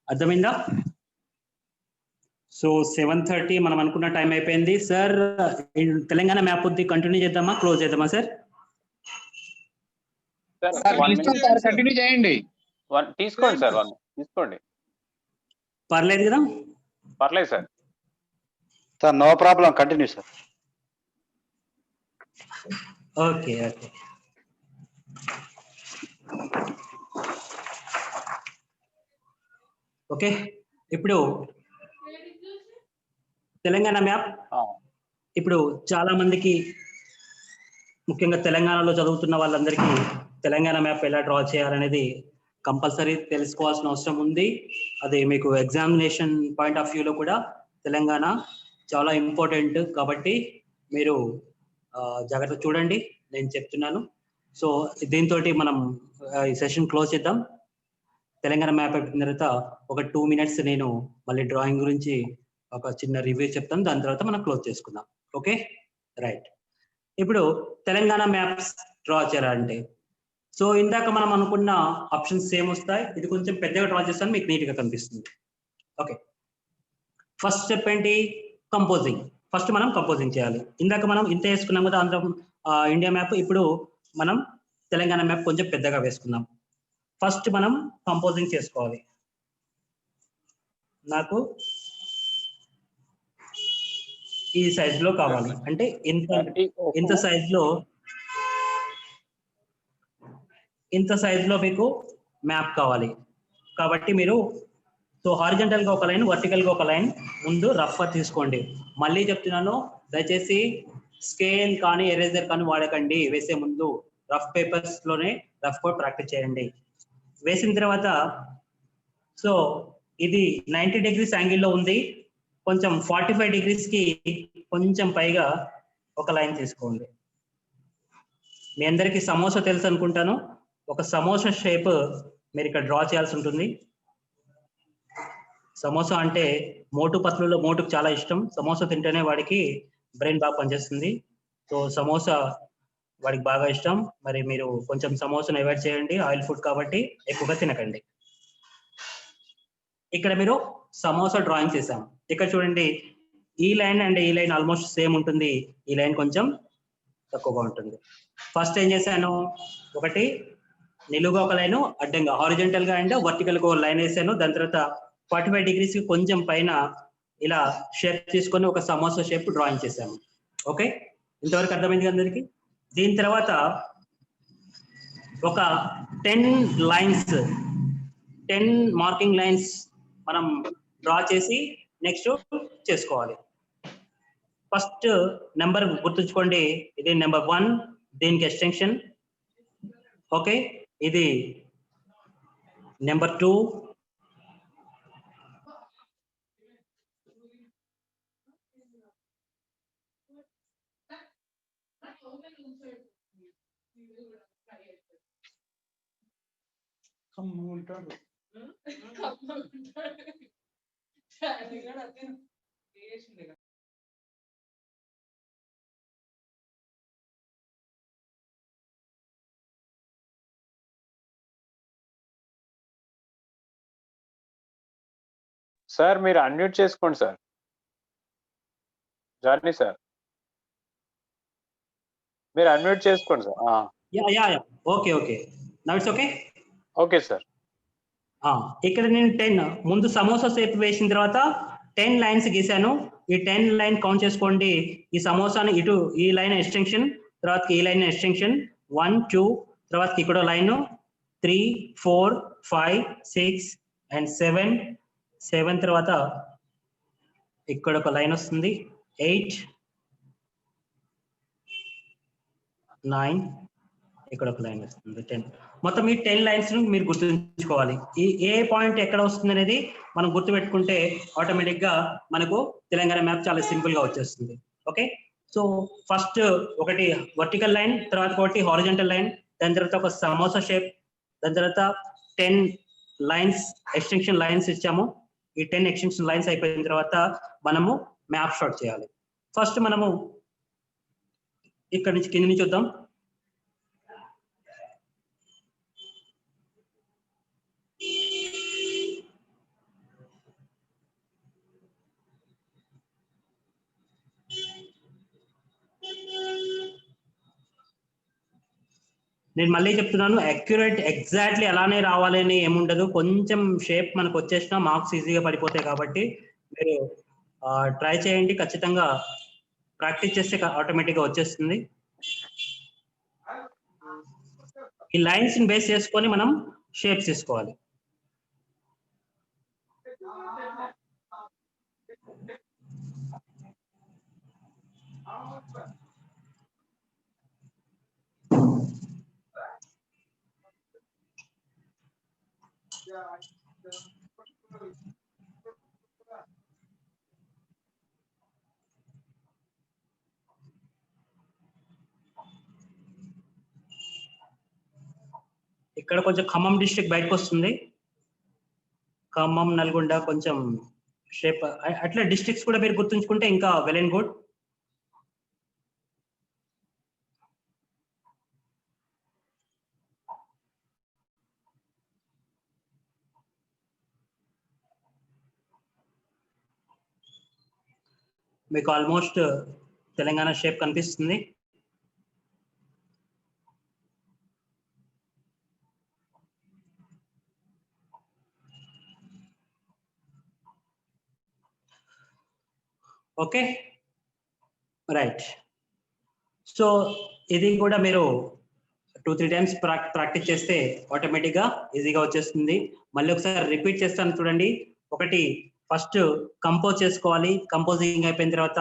అర్థమైందా? సో 7:30 మనం అనుకున్న టైం అయిపోయింది. సార్ తెలంగాణ మ్యాప్ ఉంది, కంటిన్యూ చేద్దామా, క్లోజ్ చేద్దామా సార్? కంటిన్యూ చేయండి. తీసుకోండి సార్, 1 తీసుకోండి, పర్లేదు కదా? పర్లేదు sir. Sir no problem, continue sir. Okay okay, okay. ఇప్పుడు తెలంగాణ మ్యాప్, ఇప్పుడు చాలా మందికి ముఖ్యంగా తెలంగాణలో చదువుతున్న వాళ్ళందరికీ తెలంగాణ మ్యాప్ ఎలా డ్రా చేయాలనేది కంపల్సరీ తెలుసుకోవాల్సిన అవసరం ఉంది. అది మీకు ఎగ్జామినేషన్ పాయింట్ ఆఫ్ వ్యూలో కూడా తెలంగాణ చాలా ఇంపార్టెంట్, కాబట్టి మీరు జాగ్రత్త చూడండి, నేను చెప్తున్నాను. సో దీంతో మనం ఈ సెషన్ క్లోజ్ చేద్దాం. తెలంగాణ మ్యాప్ అయిపోయిన తర్వాత ఒక 2 minutes నేను మళ్ళీ డ్రాయింగ్ గురించి ఒక చిన్న రివ్యూ చెప్తాను, దాని తర్వాత మనం క్లోజ్ చేసుకుందాం. Okay, right. ఇప్పుడు తెలంగాణ మ్యాప్స్ డ్రా చేయాలంటే, సో ఇందాక మనం అనుకున్న ఆప్షన్స్ సేమ్ వస్తాయి. ఇది కొంచెం పెద్దగా డ్రా చేస్తాను, మీకు నీట్గా కనిపిస్తుంది. ఓకే, ఫస్ట్ స్టెప్ ఏంటి? కంపోజింగ్. ఫస్ట్ మనం కంపోజింగ్ చేయాలి. ఇందాక మనం ఇంత వేసుకున్నాం కదా ఆంధ్ర ఇండియా మ్యాప్, ఇప్పుడు మనం తెలంగాణ మ్యాప్ కొంచెం పెద్దగా వేసుకుందాం. ఫస్ట్ మనం కంపోజింగ్ చేసుకోవాలి. నాకు ఈ సైజ్ లో కావాలి, అంటే ఇంత సైజ్ లో మీకు మ్యాప్ కావాలి. కాబట్టి మీరు సో హారిజంటల్ గా ఒక లైన్, వర్టికల్ గా ఒక లైన్ ముందు రఫ్ గా తీసుకోండి. మళ్ళీ చెప్తున్నాను, దయచేసి స్కేల్ కానీ ఎరేజర్ కానీ వాడకండి. వేసే ముందు రఫ్ పేపర్స్ లోనే రఫ్ కోడ్ ప్రాక్టీస్ చేయండి. వేసిన తర్వాత సో ఇది 90 degrees యాంగిల్లో ఉంది, కొంచెం 45 degrees కి కొంచెం పైగా ఒక లైన్ తీసుకోండి. మీ అందరికీ సమోసా తెలుసు అనుకుంటాను. ఒక సమోసా షేప్ మీరు ఇక్కడ డ్రా చేయాల్సి ఉంటుంది. సమోసా అంటే మోటు పత్రులో మోటుకు చాలా ఇష్టం. సమోసా తింటేనే వాడికి బ్రెయిన్ బాగా పనిచేస్తుంది. సో సమోసా వాడికి బాగా ఇష్టం. మరి మీరు కొంచెం సమోసాను అవాయిడ్ చేయండి, ఆయిల్ ఫుడ్ కాబట్టి ఎక్కువగా తినకండి. ఇక్కడ మీరు సమోసా డ్రాయింగ్ చేసాం. ఇక్కడ చూడండి, ఈ లైన్ అండ్ ఈ లైన్ ఆల్మోస్ట్ సేమ్ ఉంటుంది, ఈ లైన్ కొంచెం తక్కువగా ఉంటుంది. ఫస్ట్ ఏం చేశాను, ఒకటి నిలువుగా ఒక లైన్, అడ్డంగా హారిజంటల్ గా అండ్ వర్టికల్ గా ఒక లైన్ వేసాను. దాని తర్వాత 45 degrees కి కొంచెం పైన ఇలా షేప్ తీసుకొని ఒక సమోసా షేప్ డ్రాయింగ్ చేశాను. ఓకే, ఇంతవరకు అర్థమైంది అందరికి? దీని తర్వాత ఒక 10 లైన్స్, 10 మార్కింగ్ లైన్స్ మనం డ్రా చేసి నెక్స్ట్ చేసుకోవాలి. ఫస్ట్ నెంబర్ గుర్తుంచుకోండి, ఇది నెంబర్ 1, దీనికి ఎక్స్టెన్షన్. ఓకే, ఇది నెంబర్ 2, సార్ మీరు అన్మ్యూట్ చేసుకోండి సార్. జానీ సార్ మీరు అన్మ్యూట్ చేసుకోండి sir. Yeah okay now it's okay. Okay sir. ఇక్కడ నేను 10 ముందు సమోసా షేప్ వేసిన తర్వాత 10 లైన్స్ గీసాను. ఈ 10 లైన్ కౌంట్ చేసుకోండి. ఈ సమోసాని ఇటు ఈ లైన్ ఎక్స్టెన్షన్, తర్వాత ఈ లైన్ ఎక్స్టెన్షన్ 1 2, తర్వాత ఇక్కడ లైన్ 3 4 5 6 అండ్ 7 తర్వాత ఇక్కడ ఒక లైన్ వస్తుంది 8 9, ఇక్కడ ఒక లైన్ వస్తుంది 10. మొత్తం ఈ 10 లైన్స్ మీరు గుర్తుంచుకోవాలి. ఈ ఏ పాయింట్ ఎక్కడ వస్తుంది అనేది మనం గుర్తుపెట్టుకుంటే ఆటోమేటిక్ గా మనకు తెలంగాణ మ్యాప్ చాలా సింపుల్ గా వచ్చేస్తుంది. ఓకే, సో ఫస్ట్ ఒకటి వర్టికల్ లైన్, తర్వాత ఒకటి హారిజాంటల్ లైన్, దాని తర్వాత ఒక సమోసా షేప్, దాని తర్వాత 10 లైన్స్ ఎక్స్టెన్షన్ లైన్స్ ఇచ్చాము. ఈ 10 ఎక్స్టెన్షన్ లైన్స్ అయిపోయిన తర్వాత మనము మ్యాప్ షాట్ చేయాలి. ఫస్ట్ మనము ఇక్కడ నుంచి కింద నుంచి చూద్దాం. నేను మళ్ళీ చెప్తున్నాను, అక్యురేట్ ఎగ్జాక్ట్లీ అలానే రావాలని ఏముండదు. కొంచెం షేప్ మనకు వచ్చేసినా మార్క్స్ ఈజీగా పడిపోతాయి. కాబట్టి మీరు ట్రై చేయండి, ఖచ్చితంగా ప్రాక్టీస్ చేస్తే ఆటోమేటిక్ గా వచ్చేస్తుంది. ఈ లైన్స్ ని బేస్ చేసుకొని మనం షేప్స్ తీసుకోవాలి. ఇక్కడ కొంచెం ఖమ్మం డిస్ట్రిక్ట్ బయటకు వస్తుంది. ఖమ్మం, నల్గొండ కొంచెం షేప్ అట్లా డిస్ట్రిక్ట్స్ కూడా మీరు గుర్తుంచుకుంటే ఇంకా వెల్ అండ్ గుడ్. మీకు ఆల్మోస్ట్ తెలంగాణ షేప్ కనిపిస్తుంది. Okay right. సో ఇది కూడా మీరు 2-3 టైమ్స్ ప్రాక్టీస్ చేస్తే ఆటోమేటిక్ గా ఈజీగా వచ్చేస్తుంది. మళ్ళీ ఒకసారి రిపీట్ చేస్తాను చూడండి. ఒకటి ఫస్ట్ కంపోజ్ చేసుకోవాలి. కంపోజింగ్ అయిపోయిన తర్వాత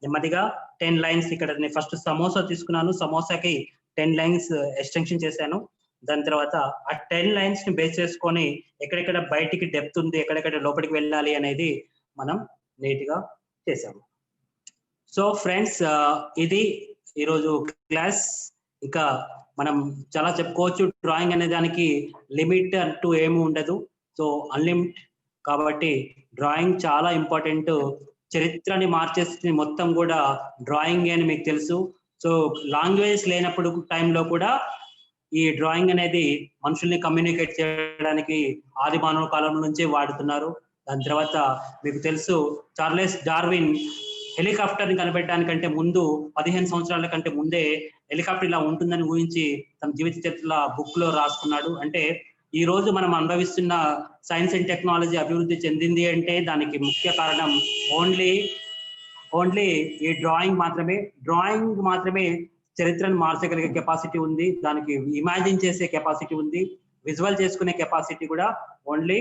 నెమ్మదిగా 10 లైన్స్, ఇక్కడ నేను ఫస్ట్ సమోసా తీసుకున్నాను, సమోసాకి 10 లైన్స్ ఎక్స్టెన్షన్ చేశాను. దాని తర్వాత ఆ 10 లైన్స్ ని బేస్ చేసుకొని ఎక్కడెక్కడ బయటికి డెప్త్ ఉంది, ఎక్కడెక్కడ లోపలికి వెళ్ళాలి అనేది మనం నీట్ గా చేసాము. సో ఫ్రెండ్స్, ఇది ఈరోజు క్లాస్. ఇంకా మనం చాలా చెప్పుకోవచ్చు. డ్రాయింగ్ అనే దానికి లిమిట్ అంటూ ఏమి ఉండదు. సో అన్లిమిట్ కాబట్టి డ్రాయింగ్ చాలా ఇంపార్టెంట్. చరిత్రని మార్చేసి మొత్తం కూడా డ్రాయింగ్ అని మీకు తెలుసు. సో లాంగ్వేజ్ లేనప్పుడు టైంలో కూడా ఈ డ్రాయింగ్ అనేది మనుషుల్ని కమ్యూనికేట్ చేయడానికి ఆది మానవ కాలం నుంచే వాడుతున్నారు. దాని తర్వాత మీకు తెలుసు, చార్లెస్ డార్విన్ హెలికాప్టర్ ని కనిపెట్టడానికంటే ముందు 15 సంవత్సరాల కంటే ముందే హెలికాప్టర్ ఇలా ఉంటుందని ఊహించి తన జీవిత చరిత్ర బుక్ లో రాసుకున్నాడు. అంటే ఈ రోజు మనం అనుభవిస్తున్న సైన్స్ అండ్ టెక్నాలజీ అభివృద్ధి చెందింది అంటే దానికి ముఖ్య కారణం ఓన్లీ ఈ డ్రాయింగ్ మాత్రమే. డ్రాయింగ్ మాత్రమే చరిత్రను మార్చగలిగే కెపాసిటీ ఉంది, దానికి ఇమాజిన్ చేసే కెపాసిటీ ఉంది, విజువల్ చేసుకునే కెపాసిటీ కూడా ఓన్లీ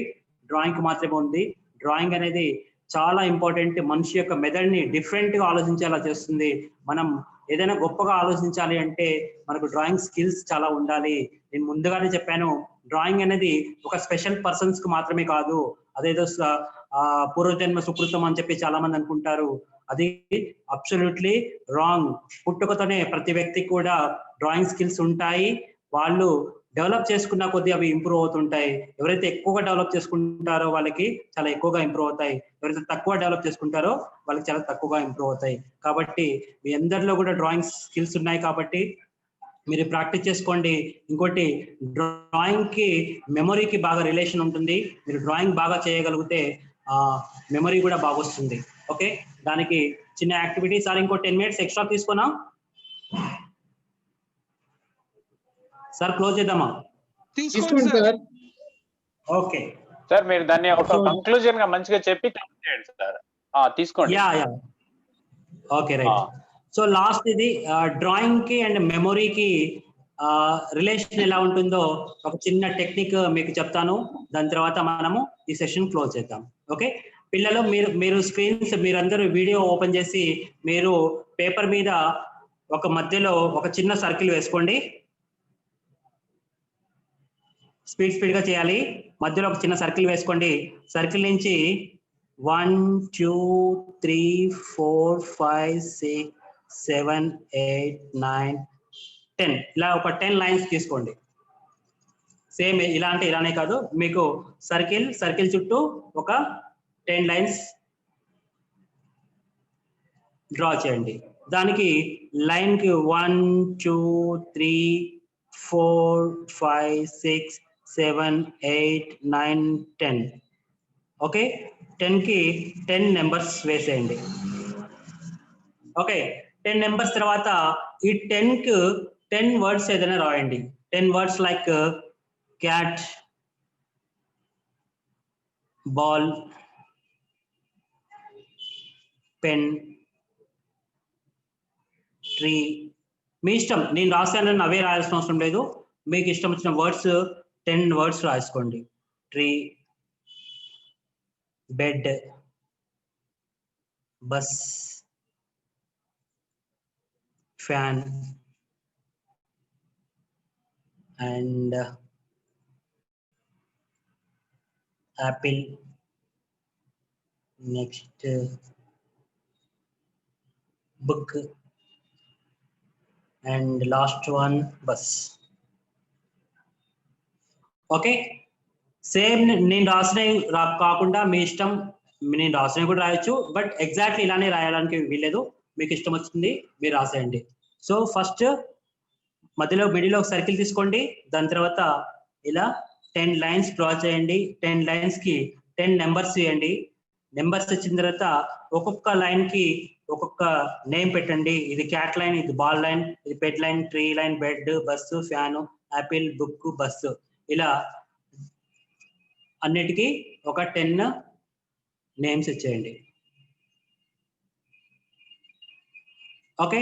డ్రాయింగ్ మాత్రమే ఉంది. డ్రాయింగ్ అనేది చాలా ఇంపార్టెంట్. మనిషి యొక్క మెథడ్ని డిఫరెంట్ గా ఆలోచించేలా చేస్తుంది. మనం ఏదైనా గొప్పగా ఆలోచించాలి అంటే మనకు డ్రాయింగ్ స్కిల్స్ చాలా ఉండాలి. నేను ముందుగానే చెప్పాను, డ్రాయింగ్ అనేది ఒక స్పెషల్ పర్సన్స్ కు మాత్రమే కాదు. అదేదో పూర్వజన్మ సుకృతం అని చెప్పి చాలా మంది అనుకుంటారు. అది అబ్సల్యూట్లీ రాంగ్. పుట్టుకతోనే ప్రతి వ్యక్తికి కూడా డ్రాయింగ్ స్కిల్స్ ఉంటాయి. వాళ్ళు డెవలప్ చేసుకున్న కొద్దీ అవి ఇంప్రూవ్ అవుతుంటాయి. ఎవరైతే ఎక్కువగా డెవలప్ చేసుకుంటారో వాళ్ళకి చాలా ఎక్కువగా ఇంప్రూవ్ అవుతాయి. ఎవరైతే తక్కువ డెవలప్ చేసుకుంటారో వాళ్ళకి చాలా తక్కువగా ఇంప్రూవ్ అవుతాయి. కాబట్టి మీ అందరిలో కూడా డ్రాయింగ్ స్కిల్స్ ఉన్నాయి కాబట్టి మీరు ప్రాక్టీస్ చేసుకోండి. ఇంకోటి, డ్రాయింగ్ కి మెమొరీకి బాగా రిలేషన్ ఉంటుంది. మీరు డ్రాయింగ్ బాగా చేయగలిగితే మెమొరీ కూడా బాగా వస్తుంది. ఓకే, దానికి చిన్న యాక్టివిటీ. సార్ ఇంకో 10 minutes ఎక్స్ట్రా తీసుకున్నా సార్, క్లోజ్ చేద్దామా? తీసుకోండి సార్. ఓకే సార్, మీరు దాన్ని ఒక కంక్లూజన్ గా మంచిగా చెప్పి క్లోజ్ చేయండి సార్. తీసుకోండి. Yeah okay, right. So last ఇది డ్రాయింగ్ కి అండ్ మెమొరీకి రిలేషన్ ఎలా ఉంటుందో ఒక చిన్న టెక్నిక్ మీకు చెప్తాను. దాని తర్వాత మనము ఈ సెషన్ క్లోజ్ చేద్దాం. ఓకే పిల్లలు, మీరు స్క్రీన్స్ మీరందరూ వీడియో ఓపెన్ చేసి మీరు పేపర్ మీద ఒక మధ్యలో ఒక చిన్న సర్కిల్ వేసుకోండి. స్పీడ్ గా చేయాలి. మధ్యలో ఒక చిన్న సర్కిల్ వేసుకోండి. సర్కిల్ నుంచి 1 2 3 4 5 6 7 8 9 10 ఇలా ఒక 10 లైన్స్ తీసుకోండి. సేమ్ ఇలానే కాదు, మీకు సర్కిల్ చుట్టూ ఒక 10 లైన్స్ డ్రా చేయండి. దానికి లైన్ కి 1 2 3 4 5 6 7 8 9 10. ఓకే, 10 కి 10 నెంబర్స్ వేసేయండి. ఓకే, 10 నెంబర్స్ తర్వాత ఈ 10 కి 10 వర్డ్స్ ఏదైనా రాయండి. 10 words like cat, ball, pen, tree. మీ ఇష్టం, నేను రాశానని అవే రాయాల్సిన అవసరం లేదు. మీకు ఇష్టం వచ్చిన వర్డ్స్ 10 వర్డ్స్ రాసుకోండి. Tree, bed, bus, fan and Apple. Next book and last one bus. Okay, same నేను రాసినవి కాకుండా మీ ఇష్టం, నేను రాసినవి కూడా రాయొచ్చు. బట్ ఎగ్జాక్ట్లీ ఇలానే రాయడానికి వీల్లేదు. మీకు ఇష్టం వచ్చింది మీరు రాసేయండి. సో ఫస్ట్ మధ్యలో మిడిల్లో ఒక సర్కిల్ తీసుకోండి. దాని తర్వాత ఇలా 10 లైన్స్ డ్రా చేయండి. 10 లైన్స్ కి 10 నెంబర్స్ ఇవ్వండి. నెంబర్స్ ఇచ్చిన తర్వాత ఒక్కొక్క లైన్ కి ఒక్కొక్క నేమ్ పెట్టండి. ఇది క్యాట్ లైన్, ఇది బాల్ లైన్, ఇది pet line, tree line, bed, bus, fan, apple, book, bus. ఇలా అన్నిటికీ ఒక 10 నేమ్స్ ఇచ్చేయండి. ఓకే,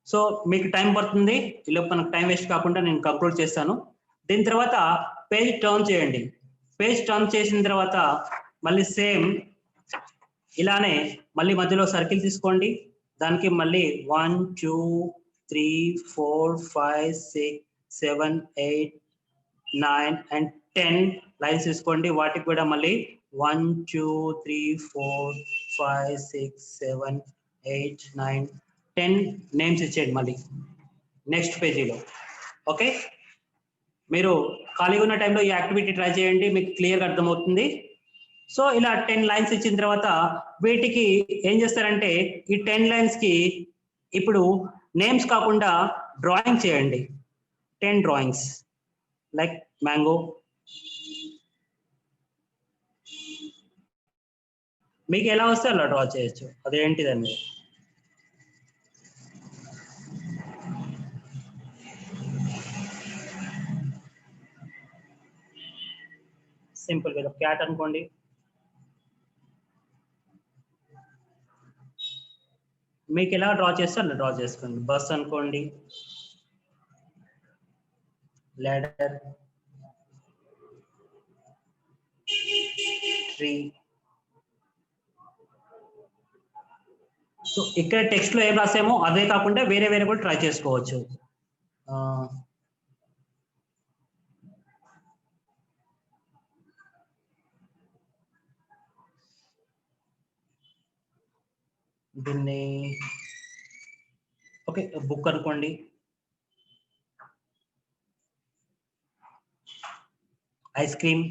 సో మీకు టైం పడుతుంది. ఈలోపు మనకు టైం వేస్ట్ కాకుండా నేను కంక్లూడ్ చేస్తాను. దీని తర్వాత పేజ్ టర్న్ చేయండి. పేజ్ టర్న్ చేసిన తర్వాత మళ్ళీ సేమ్ ఇలానే మళ్ళీ మధ్యలో సర్కిల్ తీసుకోండి. దానికి మళ్ళీ 1 2 3 4 5 6 7 8 9 and 10 లైన్స్ తీసుకోండి. వాటికి కూడా మళ్ళీ 1 2 3 4 5 6 7 8 9 10 నేమ్స్ ఇచ్చేయండి మళ్ళీ నెక్స్ట్ పేజీలో. ఓకే, మీరు ఖాళీగా ఉన్న టైంలో ఈ యాక్టివిటీ ట్రై చేయండి, మీకు క్లియర్గా అర్థమవుతుంది. సో ఇలా 10 లైన్స్ ఇచ్చిన తర్వాత వీటికి ఏం చేస్తారంటే ఈ 10 లైన్స్ కి ఇప్పుడు నేమ్స్ కాకుండా డ్రాయింగ్ చేయండి. 10 డ్రాయింగ్స్ లైక్ మ్యాంగో. మీకు ఎలా వస్తే అలా డ్రా చేయొచ్చు, అదేంటిదండి. సింపుల్ గా క్యాట్ అనుకోండి. మీకు ఎలా డ్రా చేస్తే అలా డ్రా చేసుకోండి. బస్ అనుకోండి, ladder, ట్రీ. సో ఇక్కడ టెక్స్ట్ లో ఏం రాసామో అదే కాకుండా వేరే వేరే కూడా ట్రై చేసుకోవచ్చు. దీన్ని ఓకే బుక్ అనుకోండి. ఐస్ క్రీమ్,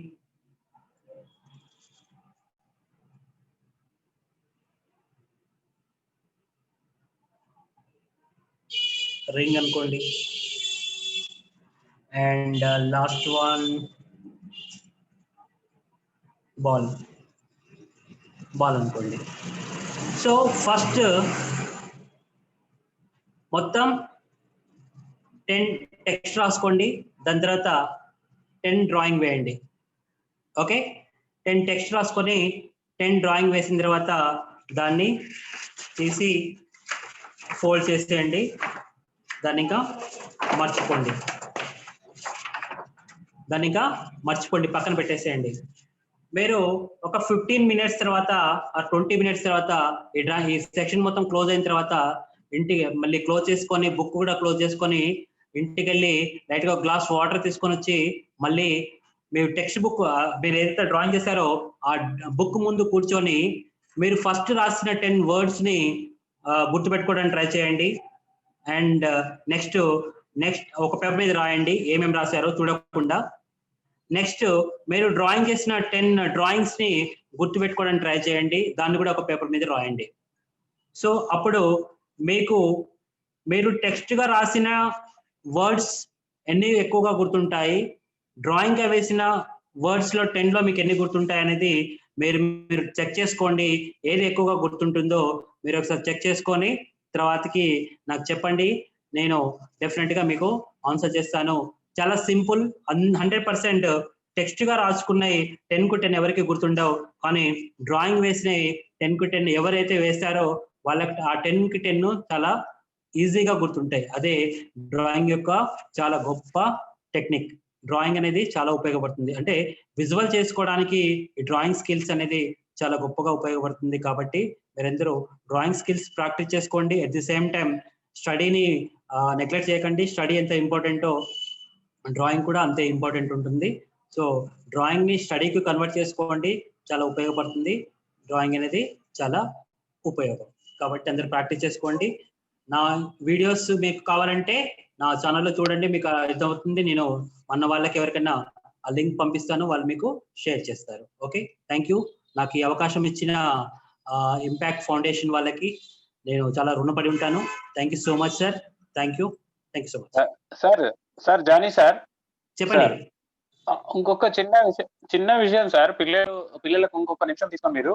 రింగ్ అనుకోండి, అండ్ లాస్ట్ వన్ బాల్ అనుకోండి. సో ఫస్ట్ మొత్తం 10 టెక్స్ట్ రాసుకోండి, దాని తర్వాత 10 డ్రాయింగ్ వేయండి. ఓకే, 10 టెక్స్ట్ రాసుకొని 10 డ్రాయింగ్ వేసిన తర్వాత దాన్ని తీసి ఫోల్డ్ చేసేయండి, దాన్ని ఇంకా మర్చిపోండి, పక్కన పెట్టేసేయండి. మీరు ఒక 15 మినిట్స్ తర్వాత 20 మినిట్స్ తర్వాత ఈ సెక్షన్ మొత్తం క్లోజ్ అయిన తర్వాత ఇంటికి మళ్ళీ క్లోజ్ చేసుకొని, బుక్ కూడా క్లోజ్ చేసుకొని ఇంటికి వెళ్ళి లైట్గా ఒక గ్లాస్ వాటర్ తీసుకొని వచ్చి మళ్ళీ మీరు టెక్స్ట్ బుక్ మీరు ఏదైతే డ్రాయింగ్ చేశారో ఆ బుక్ ముందు కూర్చొని మీరు ఫస్ట్ రాసిన 10 words ని గుర్తుపెట్టుకోవడానికి ట్రై చేయండి. అండ్ నెక్స్ట్ ఒక పేపర్ మీద రాయండి ఏమేమి రాశారో చూడకుండా. నెక్స్ట్ మీరు డ్రాయింగ్ చేసిన 10 డ్రాయింగ్స్ ని గుర్తుపెట్టుకోవడానికి ట్రై చేయండి, దాన్ని కూడా ఒక పేపర్ మీద రాయండి. సో అప్పుడు మీరు టెక్స్ట్ గా రాసిన వర్డ్స్ ఎన్ని ఎక్కువగా గుర్తుంటాయి, డ్రాయింగ్ గా వేసిన వర్డ్స్ లో 10 లో మీకు ఎన్ని గుర్తుంటాయి అనేది మీరు చెక్ చేసుకోండి. ఏది ఎక్కువగా గుర్తుంటుందో మీరు ఒకసారి చెక్ చేసుకొని తర్వాతకి నాకు చెప్పండి, నేను డెఫినెట్ గా మీకు ఆన్సర్ చేస్తాను. చాలా సింపుల్, 100% టెక్స్ట్ గా రాసుకున్నాయి 10 కు 10 ఎవరికి గుర్తుండవు, కానీ డ్రాయింగ్ వేసినవి 10 కు 10 ఎవరైతే వేస్తారో వాళ్ళకి ఆ 10 కి 10 చాలా ఈజీగా గుర్తుంటాయి. అదే డ్రాయింగ్ యొక్క చాలా గొప్ప టెక్నిక్. డ్రాయింగ్ అనేది చాలా ఉపయోగపడుతుంది, అంటే విజువల్ చేసుకోవడానికి ఈ డ్రాయింగ్ స్కిల్స్ అనేది చాలా గొప్పగా ఉపయోగపడుతుంది. కాబట్టి మీరందరూ డ్రాయింగ్ స్కిల్స్ ప్రాక్టీస్ చేసుకోండి. అట్ ది సేమ్ టైం స్టడీని నెగ్లెక్ట్ చేయకండి. స్టడీ ఎంత ఇంపార్టెంటో డ్రాయింగ్ కూడా అంతే ఇంపార్టెంట్ ఉంటుంది. సో డ్రాయింగ్ ని స్టడీకి కన్వర్ట్ చేసుకోండి, చాలా ఉపయోగపడుతుంది. డ్రాయింగ్ అనేది చాలా ఉపయోగం, కాబట్టి అందరూ ప్రాక్టీస్ చేసుకోండి. నా వీడియోస్ మీకు కావాలంటే నా ఛానల్లో చూడండి, మీకు అర్థమవుతుంది. నేను మన వాళ్ళకి ఎవరికైనా ఆ లింక్ పంపిస్తాను, వాళ్ళు మీకు షేర్ చేస్తారు. Okay, thank you. నాకు ఈ అవకాశం ఇచ్చిన ఇంపాక్ట్ ఫౌండేషన్ వాళ్ళకి నేను చాలా రుణపడి ఉంటాను. Thank you so much sir. Thank you so much sir. Jani sir చెప్పండి. ఇంకొక చిన్న విషయం సార్, పిల్లలకు ఇంకొక నిమిషం తీసుకొని మీరు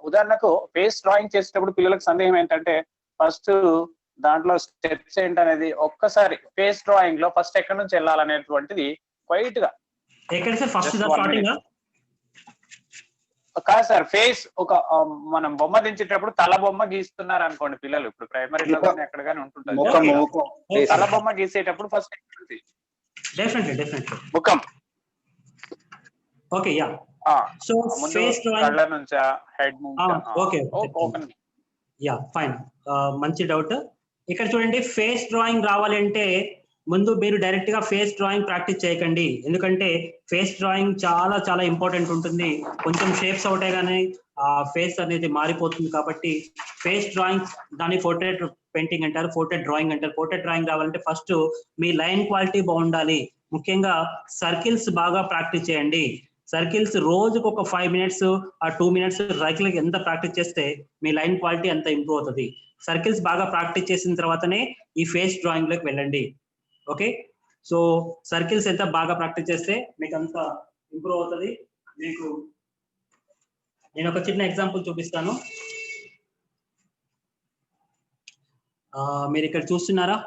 ఉదాహరణకు ఫేస్ డ్రాయింగ్ చేసేటప్పుడు పిల్లలకు సందేహం ఏంటంటే ఫస్ట్ దాంట్లో స్టెప్స్ ఏంటనేది ఒక్కసారి ఫేస్ డ్రాయింగ్ లో ఫస్ట్ ఎక్కడి నుంచి వెళ్ళాలనేటువంటిది క్వైట్ గా ఎక్కడ సార్ ఫస్ట్ కాదు సార్, ఫేస్ ఒక మనం బొమ్మ దించేటప్పుడు తల బొమ్మ గీస్తున్నారు అనుకోండి పిల్లలు, ఇప్పుడు ప్రైమరీలో కానీ ఎక్కడ కానీ ఉంటుంటుంది. తల బొమ్మ గీసేటప్పుడు ఫస్ట్ డెఫినెట్లీ ముఖం. Okay, yeah. So face drawing కళ్ళ నుంచా హెడ్ నుంచా? Okay, yeah, fine. మంచి డౌట్. ఇక్కడ చూడండి, ఫేస్ డ్రాయింగ్ రావాలంటే ముందు మీరు డైరెక్ట్ గా ఫేస్ డ్రాయింగ్ ప్రాక్టీస్ చేయకండి, ఎందుకంటే ఫేస్ డ్రాయింగ్ చాలా చాలా ఇంపార్టెంట్ ఉంటుంది. కొంచెం షేప్స్ అవుటే కానీ ఆ ఫేస్ అనేది మారిపోతుంది. కాబట్టి ఫేస్ డ్రాయింగ్ దాని పోర్ట్రేట్ పెయింటింగ్ అంటారు, పోర్ట్రేట్ డ్రాయింగ్ అంటారు. పోర్ట్రేట్ డ్రాయింగ్ రావాలంటే ఫస్ట్ మీ లైన్ క్వాలిటీ బాగుండాలి. ముఖ్యంగా సర్కిల్స్ బాగా ప్రాక్టీస్ చేయండి. సర్కిల్స్ రోజుకు ఒక 5 minutes ఆ 2 minutes సర్కిల్ ఎంత ప్రాక్టీస్ చేస్తే మీ లైన్ క్వాలిటీ అంత ఇంప్రూవ్ అవుతుంది. సర్కిల్స్ బాగా ప్రాక్టీస్ చేసిన తర్వాతనే ఈ ఫేస్ డ్రాయింగ్ లోకి వెళ్ళండి. ఓకే, సో సర్కిల్స్ ఎంత బాగా ప్రాక్టీస్ చేస్తే మీకు అంత ఇంప్రూవ్ అవుతుంది. మీకు నేను ఒక చిన్న ఎగ్జాంపుల్ చూపిస్తాను. మీరు ఇక్కడ చూస్తున్నారా,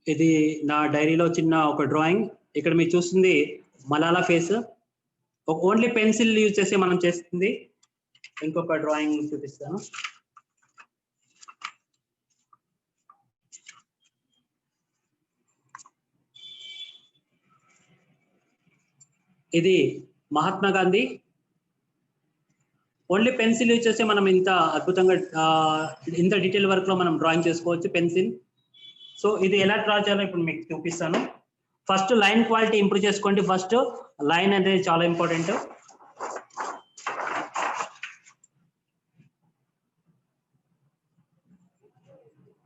ఇది నా డైరీలో చిన్న ఒక డ్రాయింగ్. ఇక్కడ మీరు చూస్తుంది Malala face, only pencil use చేసి మనం చేస్తుంది. ఇంకొక డ్రాయింగ్ చూపిస్తాను. ఇది Mahatma Gandhi. Only pencil use చేస్తే మనం ఇంత అద్భుతంగా ఇంత డీటెయిల్ వర్క్ లో మనం డ్రాయింగ్ చేసుకోవచ్చు పెన్సిల్. సో ఇది ఎలా డ్రా చేయాలో ఇప్పుడు మీకు చూపిస్తాను. ఫస్ట్ లైన్ క్వాలిటీ ఇంప్రూవ్ చేసుకోండి. ఫస్ట్ లైన్ అనేది చాలా ఇంపార్టెంట్.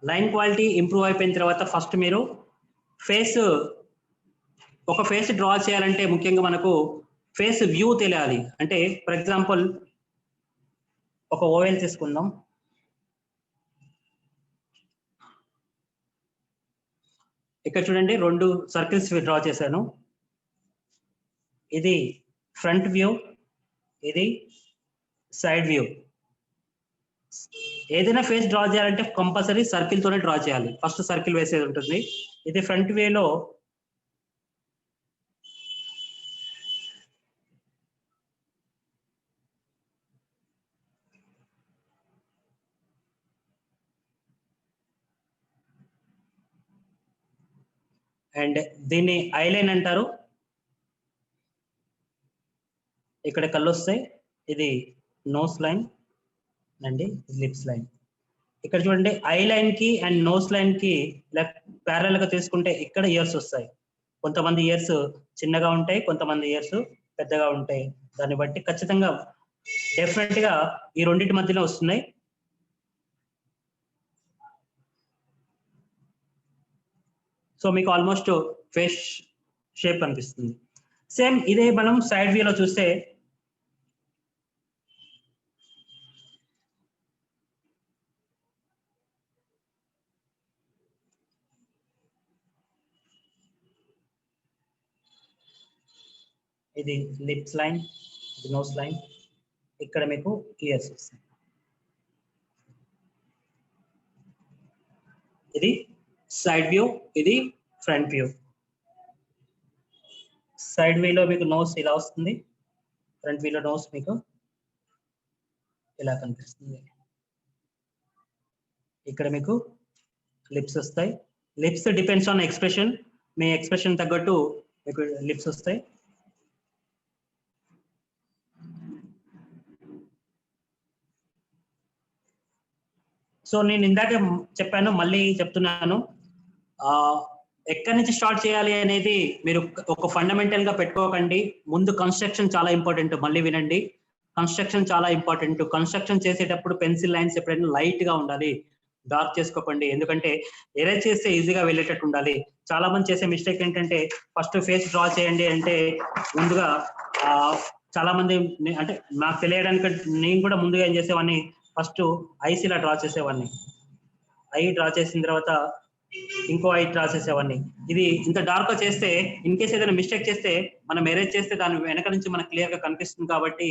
లైన్ క్వాలిటీ ఇంప్రూవ్ అయిపోయిన తర్వాత ఫస్ట్ మీరు ఫేస్ ఒక ఫేస్ డ్రా చేయాలంటే ముఖ్యంగా మనకు ఫేస్ వ్యూ తెలియాలి. అంటే ఫర్ ఎగ్జాంపుల్ ఒక ఓవెల్ తీసుకుందాం. ఇక్కడ చూడండి 2 సర్కిల్స్ డ్రా చేశాను. ఇది ఫ్రంట్ వ్యూ, ఇది సైడ్ వ్యూ. ఏదైనా ఫేస్ డ్రా చేయాలంటే కంపల్సరీ సర్కిల్ తోనే డ్రా చేయాలి. ఫస్ట్ సర్కిల్ వేసేది ఉంటుంది. ఇది ఫ్రంట్ వ్యూలో అండ్ దీన్ని ఐలైన్ అంటారు. ఇక్కడ కళ్ళు వస్తాయి. ఇది నోస్ లైన్ అండి, లిప్స్ లైన్. ఇక్కడ చూడండి ఐ లైన్ కి అండ్ నోస్ లైన్ కి ఇలా ప్యారల్ గా తీసుకుంటే ఇక్కడ ఇయర్స్ వస్తాయి. కొంతమంది ఇయర్స్ చిన్నగా ఉంటాయి, కొంతమంది ఇయర్స్ పెద్దగా ఉంటాయి. దాన్ని బట్టి ఖచ్చితంగా డెఫినెట్ గా ఈ రెండింటి మధ్యలో వస్తున్నాయి. సో మీకు ఆల్మోస్ట్ ఫేస్ షేప్ కనిపిస్తుంది. సేమ్ ఇదే మనం సైడ్ వ్యూలో చూస్తే ఇది లిప్స్ లైన్, ఇది నోస్ లైన్, ఇక్కడ మీకు ఇయర్స్ వస్తాయి. ఇది సైడ్ వ్యూ, ఇది ఫ్రంట్ వ్యూ. సైడ్ వ్యూలో మీకు నోస్ ఇలా వస్తుంది, ఫ్రంట్ వ్యూలో నోస్ మీకు ఇలా కనిపిస్తుంది. ఇక్కడ మీకు లిప్స్ వస్తాయి. Lips depends on expression. Me expression తగ్గట్టు మీకు లిప్స్ వస్తాయి. సో నేను ఇందాక చెప్పాను, మళ్ళీ చెప్తున్నాను, ఎక్కడి నుంచి స్టార్ట్ చేయాలి అనేది మీరు ఒక ఫండమెంటల్ గా పెట్టుకోకండి. ముందు కన్స్ట్రక్షన్ చాలా ఇంపార్టెంట్. మళ్ళీ వినండి, కన్స్ట్రక్షన్ చాలా ఇంపార్టెంట్. కన్స్ట్రక్షన్ చేసేటప్పుడు పెన్సిల్ లైన్స్ ఎప్పుడైనా లైట్ గా ఉండాలి, డార్క్ చేసుకోకండి. ఎందుకంటే ఎరేజ్ చేస్తే ఈజీగా వెళ్ళేటట్టు ఉండాలి. చాలా మంది చేసే మిస్టేక్ ఏంటంటే ఫస్ట్ ఫేస్ డ్రా చేయండి అంటే ముందుగా చాలా మంది, అంటే నాకు తెలియడానికి నేను కూడా ముందుగా ఏం చేసేవాడిని, ఫస్ట్ ఐస్ ఇలా డ్రా చేసేవాడిని. ఐ డ్రా చేసిన తర్వాత ఇంకో ఐ డ్రా చేసేవాడిని. ఇది ఇంత డార్క్ గా చేస్తే ఇన్ కేస్ ఏదైనా మిస్టేక్ చేస్తే మనం ఎరేజ్ చేస్తే దాని వెనక నుంచి మనకు క్లియర్ గా కనిపిస్తుంది. కాబట్టి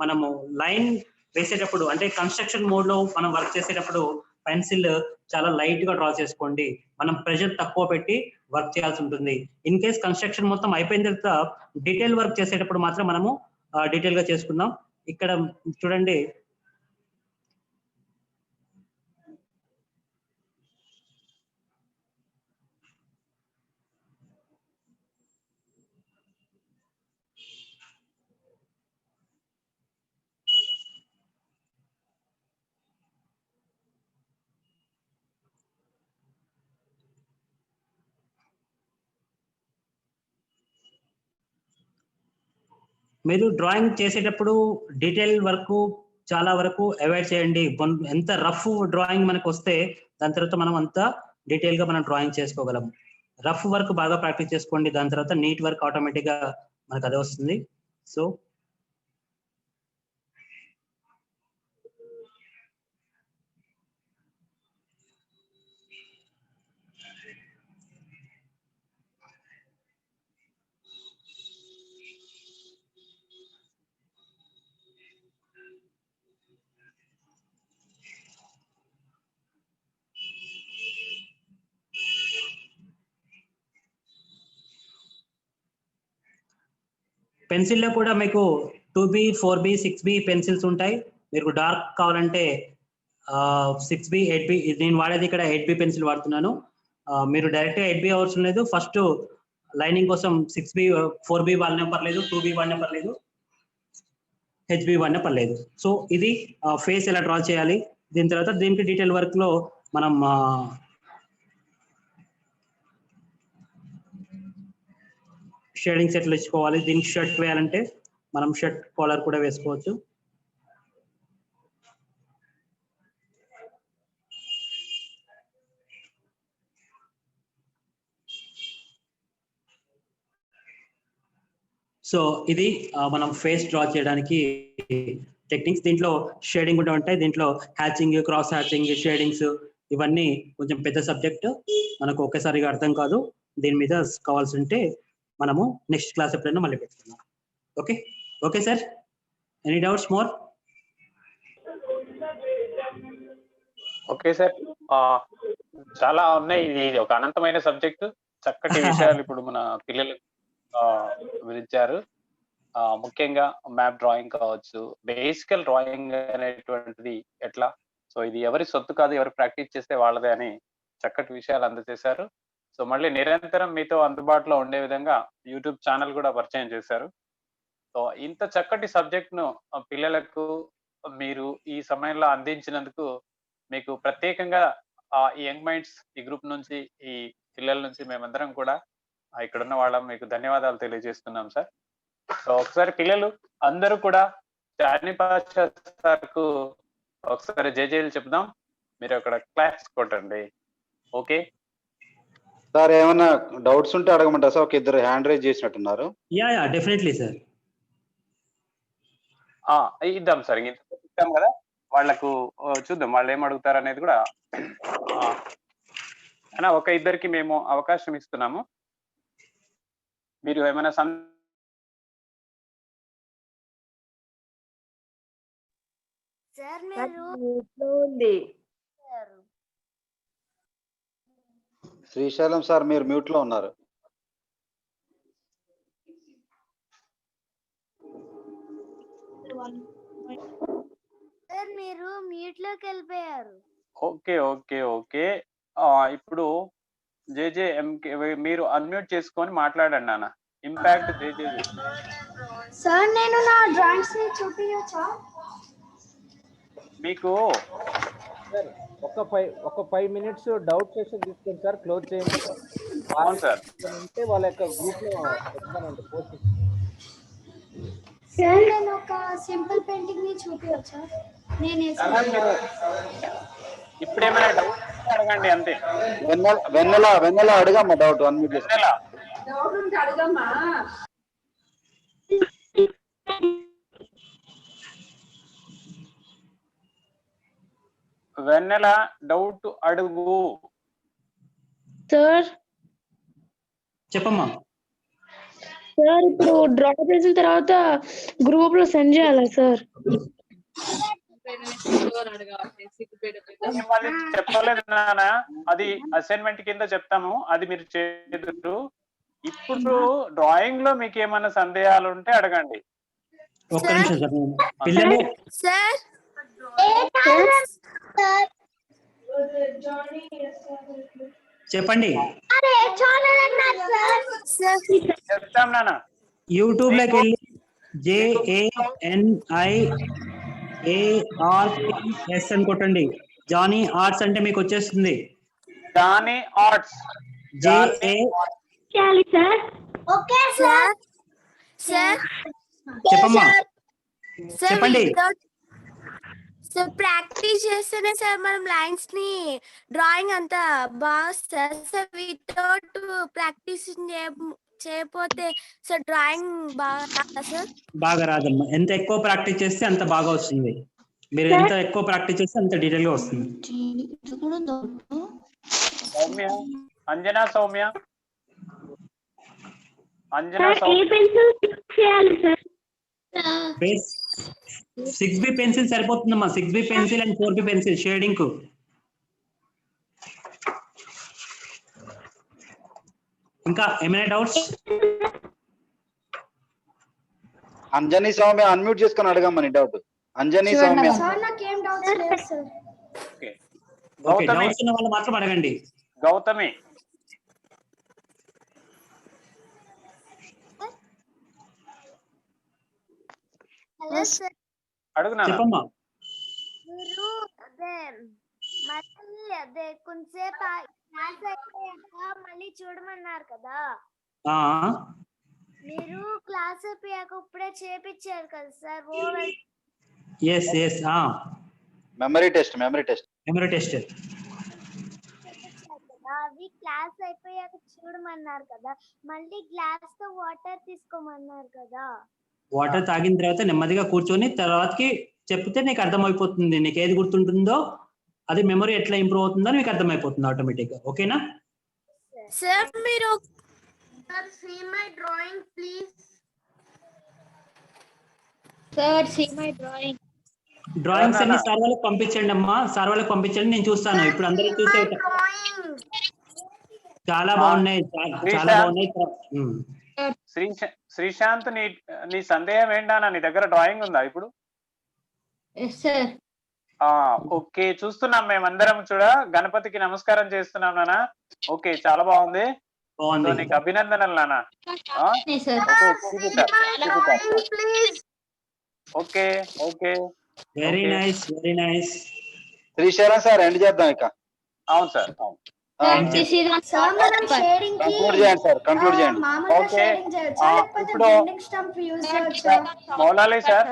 మనము లైన్ వేసేటప్పుడు, అంటే కన్స్ట్రక్షన్ మోడ్ లో మనం వర్క్ చేసేటప్పుడు పెన్సిల్ చాలా లైట్ గా డ్రా చేసుకోండి. మనం ప్రెషర్ తక్కువ పెట్టి వర్క్ చేయాల్సి ఉంటుంది. ఇన్ కేస్ కన్స్ట్రక్షన్ మొత్తం అయిపోయిన తర్వాత డీటెయిల్ వర్క్ చేసేటప్పుడు మాత్రం మనము డీటెయిల్ గా చేసుకుందాం. ఇక్కడ చూడండి, మీరు డ్రాయింగ్ చేసేటప్పుడు డీటెయిల్ వర్క్ చాలా వరకు అవాయిడ్ చేయండి. ఎంత రఫ్ డ్రాయింగ్ మనకు వస్తే దాని తర్వాత మనం అంత డీటెయిల్ గా మనం డ్రాయింగ్ చేసుకోగలం. రఫ్ వర్క్ బాగా ప్రాక్టీస్ చేసుకోండి, దాని తర్వాత నీట్ వర్క్ ఆటోమేటిక్ గా మనకు అదే వస్తుంది. సో పెన్సిల్లో కూడా మీకు 2B, 4B, 6B పెన్సిల్స్ ఉంటాయి. మీకు డార్క్ కావాలంటే 6B, 8B, నేను వాడేది ఇక్కడ 8B పెన్సిల్ వాడుతున్నాను. మీరు డైరెక్ట్ 8B అవసరం లేదు. ఫస్ట్ లైనింగ్ కోసం 6B, 4B వాడినా పర్లేదు, 2B వాడినా పర్లేదు, HB వాడినా పర్లేదు. సో ఇది ఫేస్ ఎలా డ్రా చేయాలి. దీని తర్వాత దీనికి డీటెయిల్ వర్క్ లో మనం షేడింగ్స్ ఎట్లా ఇచ్చుకోవాలి. దీనికి షర్ట్ వేయాలంటే మనం షర్ట్ కాలర్ కూడా వేసుకోవచ్చు. సో ఇది మనం ఫేస్ డ్రా చేయడానికి టెక్నిక్స్. దీంట్లో షేడింగ్ కూడా ఉంటాయి, దీంట్లో హ్యాచింగ్, క్రాస్ హ్యాచింగ్, షేడింగ్స్ ఇవన్నీ కొంచెం పెద్ద సబ్జెక్ట్, మనకు ఒకేసారిగా అర్థం కాదు. దీని మీద కావాల్సి ఉంటే మనము నెక్స్ట్ క్లాస్ ఎప్పుడైనా మళ్ళీ పెట్టుకుందాం. Okay okay sir, any doubts more? Okay sir, చాలా ఉన్నాయి. ఇది ఒక అనంతమైన సబ్జెక్టు, చక్కటి విషయాలు ఇప్పుడు మన పిల్లలకు వివరించారు. ముఖ్యంగా మ్యాప్ డ్రాయింగ్ కావచ్చు, బేసికల్ డ్రాయింగ్ అనేటువంటిది ఎట్లా, సో ఇది ఎవరి సొత్తు కాదు, ఎవరు ప్రాక్టీస్ చేస్తే వాళ్ళదే అని చక్కటి విషయాలు అందజేశారు. సో మళ్ళీ నిరంతరం మీతో అందుబాటులో ఉండే విధంగా యూట్యూబ్ ఛానల్ కూడా పరిచయం చేశారు. సో ఇంత చక్కటి సబ్జెక్ట్ ను పిల్లలకు మీరు ఈ సమయంలో అందించినందుకు మీకు ప్రత్యేకంగా ఈ యంగ్ మైండ్స్ ఈ గ్రూప్ నుంచి, ఈ పిల్లల నుంచి మేమందరం కూడా ఇక్కడ ఉన్న వాళ్ళం మీకు ధన్యవాదాలు తెలియజేస్తున్నాం సార్. సో ఒకసారి పిల్లలు అందరూ కూడా జానీ పాషా సార్ కు ఒకసారి జేజేలు చెప్దాం, మీరు అక్కడ క్లాస్ కొట్టండి. ఓకే సార్, ఏమైనా డౌట్స్ ఉంటే అడగమంటారా సార్? ఒక ఇద్దరు హ్యాండ్ రైజ్ చేసినట్టున్నారు. Yeah definitely sir. ఇద్దాం సార్, ఇద్దాం కదా వాళ్ళకు, చూద్దాం వాళ్ళు ఏం అడుగుతారు అనేది కూడా. ఒక ఇద్దరికి మేము అవకాశం ఇస్తున్నాము. మీరు ఏమైనా శ్రీశైలం సార్, మీరు మ్యూట్ లో ఉన్నారు. సార్ మీరు మ్యూట్ లోకి వెళ్ళిపోయారు. ఓకే ఓకే ఓకే, ఇప్పుడు జేజే ఎంకే మీరు అన్మ్యూట్ చేసుకొని మాట్లాడండి నాన్న. ఇంపాక్ట్ జేజే. సార్ నేను నా డ్రాయింగ్స్ ని చూపించచ్చా మీకు? ఒక 5 minutes డౌట్ సెషన్ తీసుకోండి సార్, క్లోజ్ చేయండి. అవును సార్, ఉంటే వాళ్ళ యొక్క గ్రూప్ లో పెడతానండి పోస్ట్. సార్ నేను ఒక సింపుల్ పెయింటింగ్ ని చూపించచ్చా? నేను ఇప్పుడు ఏమైనా డౌట్ అడగండి అంతే. వెన్నెల అడగమ్మా డౌట్. అన్మ్యూట్ చేసి వెన్నెల డౌట్ అడుగు. సార్ చెప్పమ్మా. సార్ ఇప్పుడు డ్రా చేసిన తర్వాత గ్రూప్ లో సెండ్ చేయాలా సార్? చెప్పలేదు నాన్న, అది అసైన్మెంట్ కింద చెప్తాము, అది మీరు చేదురు. ఇప్పుడు డ్రాయింగ్ లో మీకు ఏమైనా సందేహాలు ఉంటే అడగండి. ఒక్క నిమిషం సార్, పిల్లలు సార్ చెప్పండి. చెప్తాం నాన్న. యూట్యూబ్ లోకి వెళ్ళి JANIARTS అని కొట్టండి. జానీ ఆర్ట్స్ అంటే మీకు వచ్చేస్తుంది. Jani arts. Okay sir. Sir చెప్పమ్మా, చెప్పండి. సార్ ప్రాక్టీస్ చేస్తేనే సార్ మనం లైన్స్ ని డ్రాయింగ్ అంతా బాగా సార్. వితౌట్ ప్రాక్టీస్ చేయకపోతే సార్ డ్రాయింగ్ బాగా సార్. బాగా రాదమ్మా, ఎంత ఎక్కువ ప్రాక్టీస్ చేస్తే అంత బాగా వస్తుంది. మీరు ఎంత ఎక్కువ ప్రాక్టీస్ చేస్తే అంత డీటెయిల్ గా వస్తుంది. సౌమ్య, అంజనా సౌమ్య, 6B పెన్సిల్ సరిపోతుందమ్మా. 6B pencil and 4B pencil shading కు. ఇంకా ఏమైనా డౌట్స్? అంజనీ సౌమ్య అన్మ్యూట్ చేసుకొని అడగమ్మని డౌట్. అంజనీ సౌమ్య. నాకేం డౌట్స్ లేవు సార్. ఓకే, డౌట్స్ ఉన్న వాళ్ళు మాత్రం అడగండి. గౌతమి. Hello sir. అడుగునా? చెప్పమ్మా. మీరు మళ్ళీ కొంచెంసేపు క్లాస్ అయిపోయాక మళ్ళీ చూడమన్నారు కదా, మీరు క్లాస్ అయిపోయాక ఇప్పుడే చేపించారు కదా సార్. మెమరీ టెస్ట్ అవి క్లాస్ అయిపోయాక చూడమన్నారు కదా, మళ్ళీ గ్లాస్ తో వాటర్ తీసుకోమన్నారు కదా. వాటర్ తాగిన తర్వాత నెమ్మదిగా కూర్చొని తర్వాతకి చెప్తే నీకు అర్థమైపోతుంది, నీకు ఏది గుర్తుంటుందో అది మెమరీ ఎట్లా ఇంప్రూవ్ అవుతుందో నీకు అర్థమైపోతుంది ఆటోమేటిక్ గా. ఓకేనా? సార్ మీరు see my drawing please. Sir see my drawing. Drawings అన్ని సార్ వాళ్ళకి పంపించండి అమ్మా, సార్ వాళ్ళకి పంపించండి, నేను చూస్తాను. ఇప్పుడు అందరూ చూసే చాలా బాగున్నాయి, చాలా బాగున్నాయి. శ్రీశాంత్, నీ సందేహం ఏంటన్నా? నీ దగ్గర డ్రాయింగ్ ఉందా ఇప్పుడు? సార్ ఓకే, చూస్తున్నాం మేమందరం. చూడ, గణపతికి నమస్కారం చేస్తున్నాం నాన్న. ఓకే, చాలా బాగుంది. నీకు అభినందనలు నాన్న. Okay okay, very nice, very nice. Srisailam sir end చేద్దాం ఇక. అవును సార్, అవును. కంక్లూడ్ చేయండి సార్, కంక్లూడ్ చేయండి. ఓకే, ఇప్పుడు మౌలాలి సార్,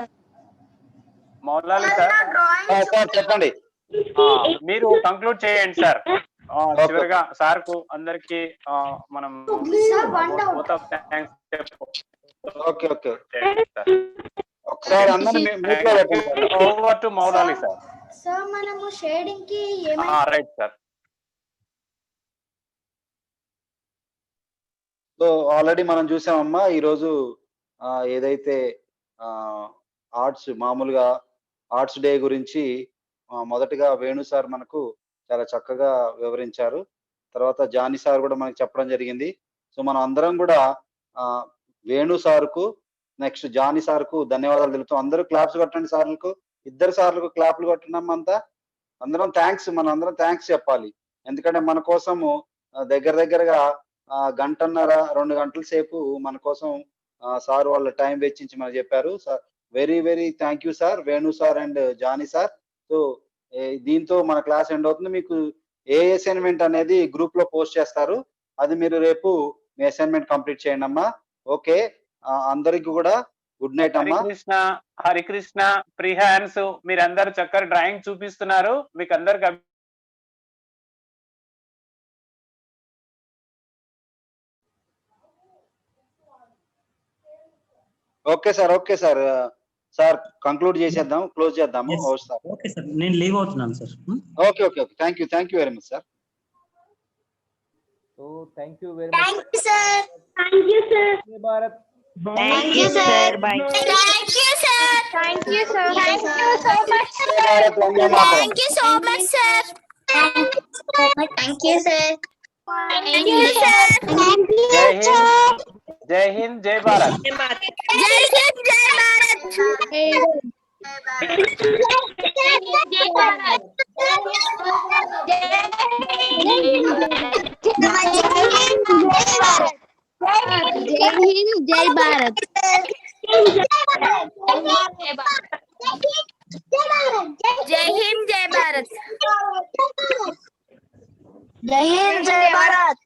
సార్ చెప్పండి. మీరు కంక్లూడ్ చేయండి సార్. చివరిగా సార్ కు అందరికి మనం ఓకే ఓకే, ఒకసారి అందరినీ మ్యూట్ లో పెట్టండి. Over to Moula Ali sir. Sir మనము షేడింగ్ కి రైట్ సార్. సో ఆల్రెడీ మనం చూసామమ్మా ఈరోజు ఏదైతే ఆర్ట్స్, మామూలుగా ఆర్ట్స్ డే గురించి మొదటగా వేణు సార్ మనకు చాలా చక్కగా వివరించారు. తర్వాత జానీ సార్ కూడా మనకు చెప్పడం జరిగింది. సో మనం అందరం కూడా వేణు సార్కు, నెక్స్ట్ జానీ సార్కు ధన్యవాదాలు తెలుపుతాం. అందరూ క్లాప్స్ కొట్టండి సార్లకు, ఇద్దరు సార్లకు క్లాప్లు కొట్టినాం. అందరం థ్యాంక్స్, మనం అందరం థ్యాంక్స్ చెప్పాలి. ఎందుకంటే మన కోసము దగ్గరగా గంటన్నర 2 గంటల సేపు మన కోసం సార్ వాళ్ళ టైం వెచ్చించి మనకు చెప్పారు. Sir very very thank you sir, Venu sir and Jani sir. So దీంతో మన క్లాస్ ఎండ్ అవుతుంది. మీకు ఏ అసైన్మెంట్ అనేది గ్రూప్ లో పోస్ట్ చేస్తారు, అది మీరు రేపు మీ అసైన్మెంట్ కంప్లీట్ చేయండి అమ్మా. ఓకే, అందరికి కూడా గుడ్ నైట్ అమ్మా. హరికృష్ణ, ప్రిహాన్స్, మీరందరూ చక్కగా డ్రాయింగ్ చూపిస్తున్నారు. మీకు అందరికి okay sir, okay sir. Sir conclude చేసేద్దాం, క్లోజ్ చేద్దాము. ఓకే సార్, నేను లీవ్ అవుతున్నాను sir. Okay okay okay, thank you very much sir. So thank you very much. Thank you sir. Thank you sir. జై Bharat. Thank you sir. Bye. Thank you sir. Thank you sir. Thank you so much sir. Thank you so much sir. Thank you sir. Thank you sir. జై హింద్, జై భారత్. జై హింద్, జై భారత్. జై భారత్. జై హింద్, జై భారత్. జై హింద్, జై భారత్. జై హింద్, జై భారత్.